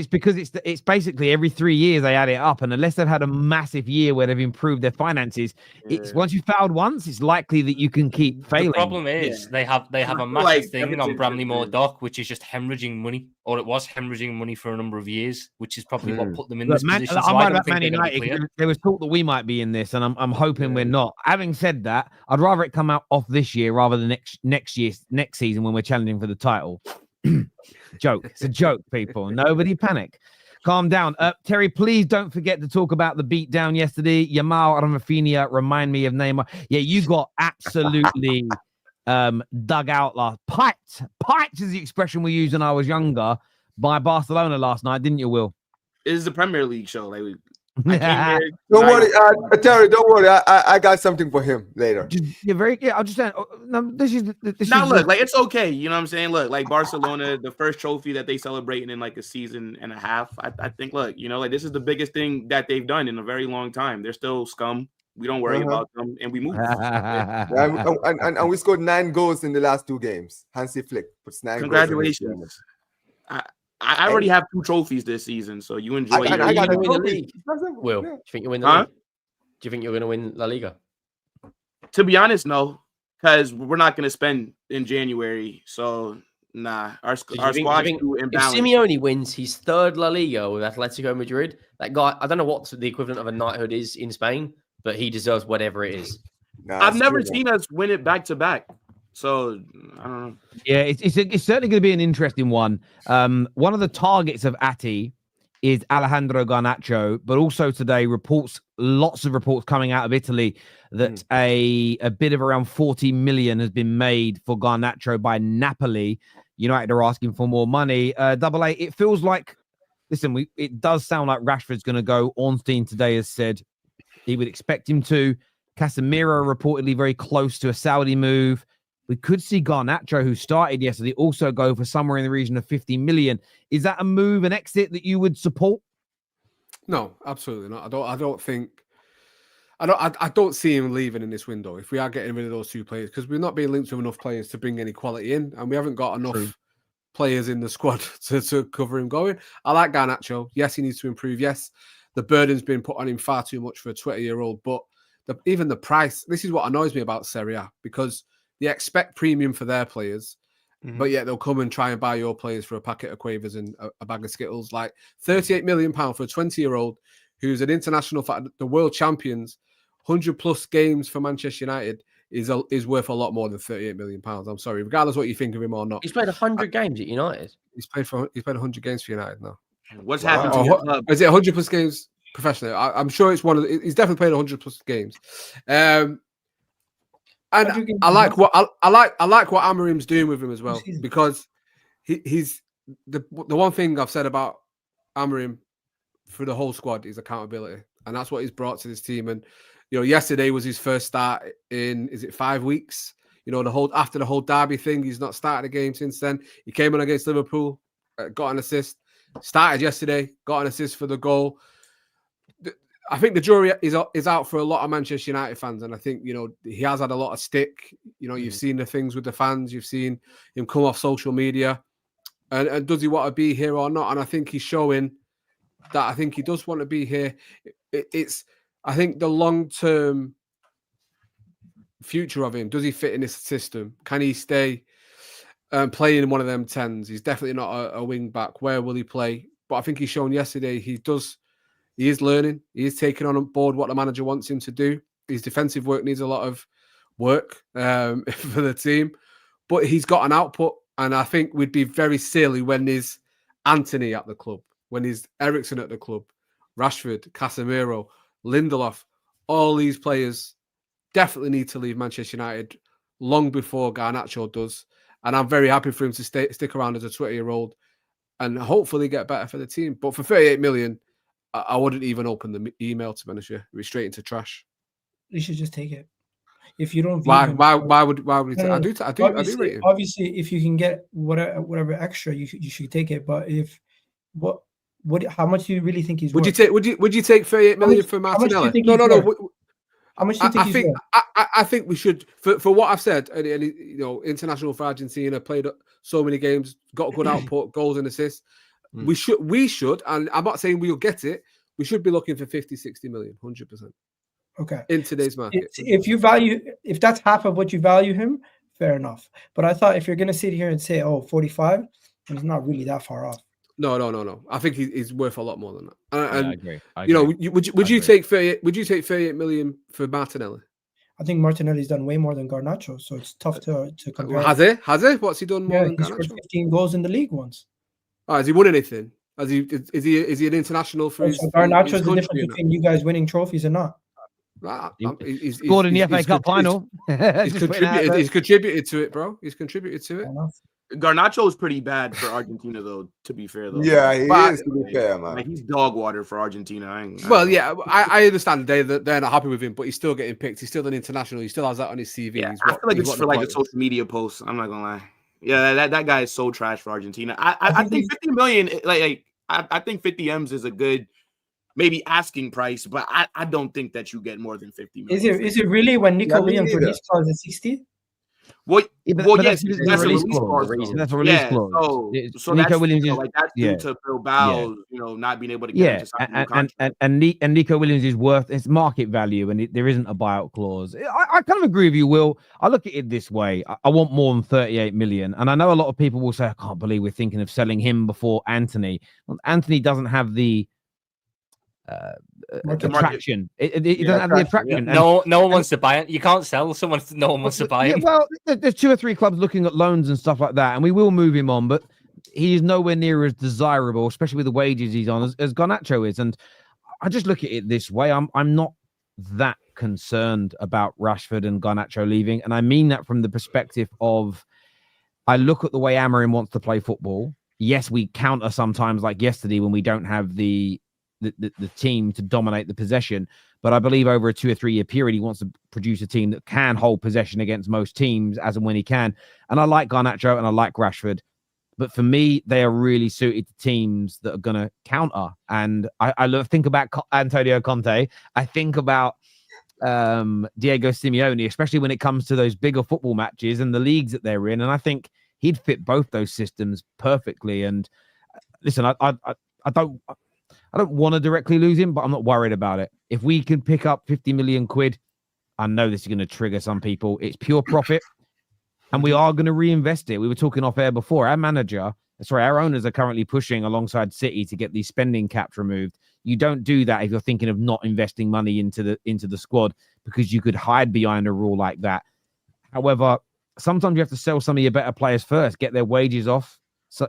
Speaker 1: it's basically every 3 years they add it up, and unless they've had a massive year where they've improved their finances, it's once you failed once, it's likely that you can keep failing.
Speaker 11: The problem is they have a massive thing on Bramley Moor Dock, which is just hemorrhaging money, or it was hemorrhaging money for a number of years, which is probably what put them in this position.
Speaker 1: I'm right about Man United. There was talk that we might be in this, and I'm hoping we're not. Having said that, I'd rather it come out off this year rather than next season when we're challenging for the title. Joke. It's a joke, people. Nobody panic. Calm down. Terry, please don't forget to talk about the beatdown yesterday. Yamal and Rafinha remind me of Neymar. Yeah, you got absolutely dug out last. Piped is the expression we used when I was younger by Barcelona last night, didn't you, Will?
Speaker 13: It is the Premier League show. Like,
Speaker 12: don't worry, Terry. Don't worry. I got something for him later.
Speaker 1: You're very. Yeah, I'm just saying. This is
Speaker 13: look, like it's okay. You know what I'm saying? Look, like Barcelona, the first trophy that they celebrating in like a season and a half. I think. Look, you know, like this is the biggest thing that they've done in a very long time. They're still scum. We don't worry about them, and we move.
Speaker 12: and we scored 9 goals in the last 2 games. Hansi Flick puts 9.
Speaker 13: Congratulations. I already have 2 trophies this season, so you enjoy.
Speaker 2: I got to win the league. Will, do you think you win the league? Do you think you're going to win La Liga?
Speaker 13: To be honest, no, because we're not going to spend in January. So nah, our squad's too imbalanced.
Speaker 2: If Simeone wins his 3rd La Liga with Atletico Madrid, that guy, I don't know what the equivalent of a knighthood is in Spain, but he deserves whatever it is.
Speaker 13: I've never seen us win it back to back. So I don't know.
Speaker 1: Yeah, it's certainly going to be an interesting one. One of the targets of Ati is Alejandro Garnacho, but also today lots of reports coming out of Italy that a bid of around 40 million has been made for Garnacho by Napoli. United are asking for more money. Double A, it feels like, listen, it does sound like Rashford's going to go. Ornstein today has said he would expect him to. Casemiro reportedly very close to a Saudi move. we could see Garnacho, who started yesterday, also go for somewhere in the region of 50 million. Is that a move, an exit that you would support?
Speaker 8: No, absolutely not. I don't see him leaving in this window if we are getting rid of those two players, because we're not being linked with enough players to bring any quality in, and we haven't got enough players in the squad to cover him going. I like Garnacho. Yes, he needs to improve. Yes, the burden's been put on him far too much for a 20-year-old, but even the price, this is what annoys me about Serie A, because they expect premium for their players, but yet they'll come and try and buy your players for a packet of quavers and a bag of Skittles. Like £38 million for a 20-year-old who's an international, the world champions, 100+ games for Manchester United is worth a lot more than £38 million. I'm sorry, regardless what you think of him or not.
Speaker 2: He's played 100 games at United.
Speaker 8: He's played 100 games for United now.
Speaker 13: What's happened to your club?
Speaker 8: Is it 100+ games professionally? I'm sure it's one of he's definitely played 100+ games. And I like what Amorim's doing with him as well, because he's the one thing I've said about Amorim for the whole squad is accountability, and that's what he's brought to this team. And yesterday was his first start in 5 weeks. After the whole derby thing, he's not started a game since then. He came on against Liverpool, got an assist. Started yesterday, got an assist for the goal. I think the jury is out for a lot of Manchester United fans, and I think he has had a lot of stick. You've seen the things with the fans, you've seen him come off social media, and does he want to be here or not? And I think he's showing that I think he does want to be here. I think the long-term future of him, does he fit in this system? Can he stay playing in one of them 10s? He's definitely not a wing back. Where will he play? But I think he's shown yesterday he is learning. He is taking on board what the manager wants him to do. His defensive work needs a lot of work for the team, but he's got an output. And I think we'd be very silly when there's Anthony at the club, when there's Eriksen at the club, Rashford, Casemiro, Lindelof. All these players definitely need to leave Manchester United long before Garnacho does. And I'm very happy for him to stick around as a 20-year-old and hopefully get better for the team. But for 38 million, I wouldn't even open the email, to be honest with you. It'd be straight into trash.
Speaker 9: You should just take it. If you don't,
Speaker 8: why would we? I do rate him.
Speaker 9: Obviously, if you can get whatever extra, you should take it. But how much do you really think he's worth?
Speaker 8: Would you take 38 million for Martinelli? No.
Speaker 9: How much do you think he's worth?
Speaker 8: I think we should, for what I've said, and international for Argentina, played so many games, got good output, goals and assists. We should, and I'm not saying we'll get it. We should be looking for 50, 60 million, 100%.
Speaker 9: Okay.
Speaker 8: In today's market.
Speaker 9: If that's half of what you value him, fair enough. But I thought if you're going to sit here and say, 45, he's not really that far off.
Speaker 8: No. I think he's worth a lot more than that. And
Speaker 1: I agree.
Speaker 8: Would you take 38? Would you take 38 million for Martinelli?
Speaker 9: I think Martinelli's done way more than Garnacho, so it's tough to compare.
Speaker 8: Has he? What's he done more than Garnacho?
Speaker 9: He scored 15 goals in the league once.
Speaker 8: Has he won anything? Is he an international for his?
Speaker 9: Garnacho's the difference between you guys winning trophies or not.
Speaker 8: He's
Speaker 1: scored in the FA Cup final.
Speaker 8: He's contributed to it, bro. He's contributed to it.
Speaker 13: Garnacho is pretty bad for Argentina, though. To be fair, though,
Speaker 12: yeah, he is. To be fair, man,
Speaker 13: he's dog water for Argentina.
Speaker 8: I understand they're not happy with him, but he's still getting picked. He's still an international. He still has that on his CV.
Speaker 13: Yeah, I feel like it's for a social media post. I'm not gonna lie. Yeah, that guy is so trash for Argentina. I think 50 million, I think 50 M's is a good maybe asking price, but I don't think that you get more than 50 million.
Speaker 9: Is it really when Nico Williams released clause at 60?
Speaker 13: Yes,
Speaker 1: that's a release clause. That's a release clause.
Speaker 13: So Nico Williams is that's due to Bilbao, not being able to get
Speaker 1: and Nico Williams is worth its market value, and there isn't a buyout clause. I kind of agree with you, Will. I look at it this way: I want more than 38 million, and I know a lot of people will say, "I can't believe we're thinking of selling him before Anthony." Well, Anthony doesn't have the attraction. It doesn't have the attraction.
Speaker 11: Yeah. No one wants to buy it. You can't sell someone if no one wants to buy it.
Speaker 1: Well, there's 2 or 3 clubs looking at loans and stuff like that, and we will move him on, but he is nowhere near as desirable, especially with the wages he's on, as Garnacho is. And I just look at it this way: I'm not that concerned about Rashford and Garnacho leaving, and I mean that from the perspective of I look at the way Amorim wants to play football. Yes, we counter sometimes, like yesterday when we don't have the the team to dominate the possession. But I believe over a 2 or 3 year period, he wants to produce a team that can hold possession against most teams as and when he can. And I like Garnacho and I like Rashford. But for me, they are really suited to teams that are going to counter. And I think about Antonio Conte. I think about Diego Simeone, especially when it comes to those bigger football matches and the leagues that they're in. And I think he'd fit both those systems perfectly. And listen, I don't want to directly lose him, but I'm not worried about it. If we can pick up 50 million quid, I know this is going to trigger some people. It's pure profit. And we are going to reinvest it. We were talking off air before. Our owners are currently pushing alongside City to get these spending caps removed. You don't do that if you're thinking of not investing money into the squad, because you could hide behind a rule like that. However, sometimes you have to sell some of your better players first, get their wages off, so,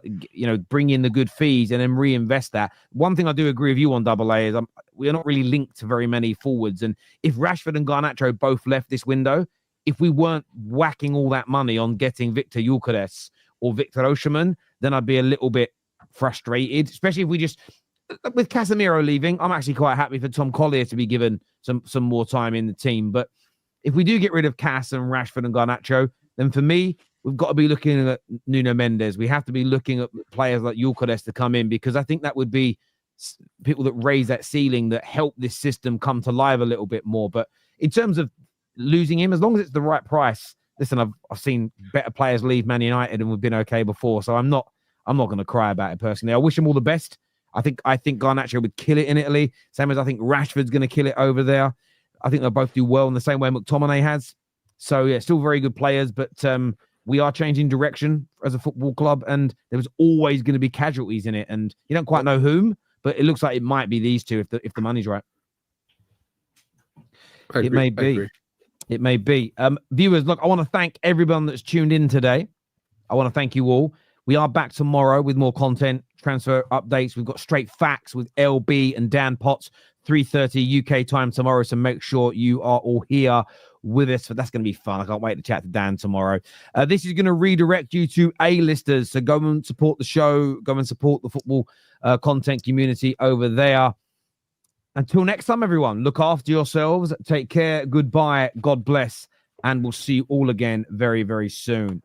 Speaker 1: bring in the good fees and then reinvest that. One thing I do agree with you on AA is we are not really linked to very many forwards. And if Rashford and Garnacho both left this window, if we weren't whacking all that money on getting Victor Gyökeres or Victor Osimhen, then I'd be a little bit frustrated, especially if we just, with Casemiro leaving, I'm actually quite happy for Tom Collier to be given some more time in the team. But if we do get rid of Cass and Rashford and Garnacho, then for me, we've got to be looking at Nuno Mendes. We have to be looking at players like Gyökeres to come in, because I think that would be people that raise that ceiling, that help this system come to life a little bit more. But in terms of losing him, as long as it's the right price, listen, I've seen better players leave Man United and we've been okay before, so I'm not going to cry about it personally. I wish him all the best. I think Garnacho would kill it in Italy, same as I think Rashford's going to kill it over there. I think they'll both do well in the same way McTominay has. So yeah, still very good players, but we are changing direction as a football club, and there was always going to be casualties in it, and you don't quite know whom, but it looks like it might be these two if the money's right. It may be. It may be. Viewers, look, I want to thank everyone that's tuned in today. I want to thank you all. We are back tomorrow with more content, transfer updates. We've got straight facts with LB and Dan Potts, 3:30 UK time tomorrow. So make sure you are all here with us. That's going to be fun. I can't wait to chat to Dan tomorrow. This is going to redirect you to A-listers. So go and support the show. Go and support the football content community over there. Until next time, everyone, look after yourselves. Take care. Goodbye. God bless. And we'll see you all again very, very soon.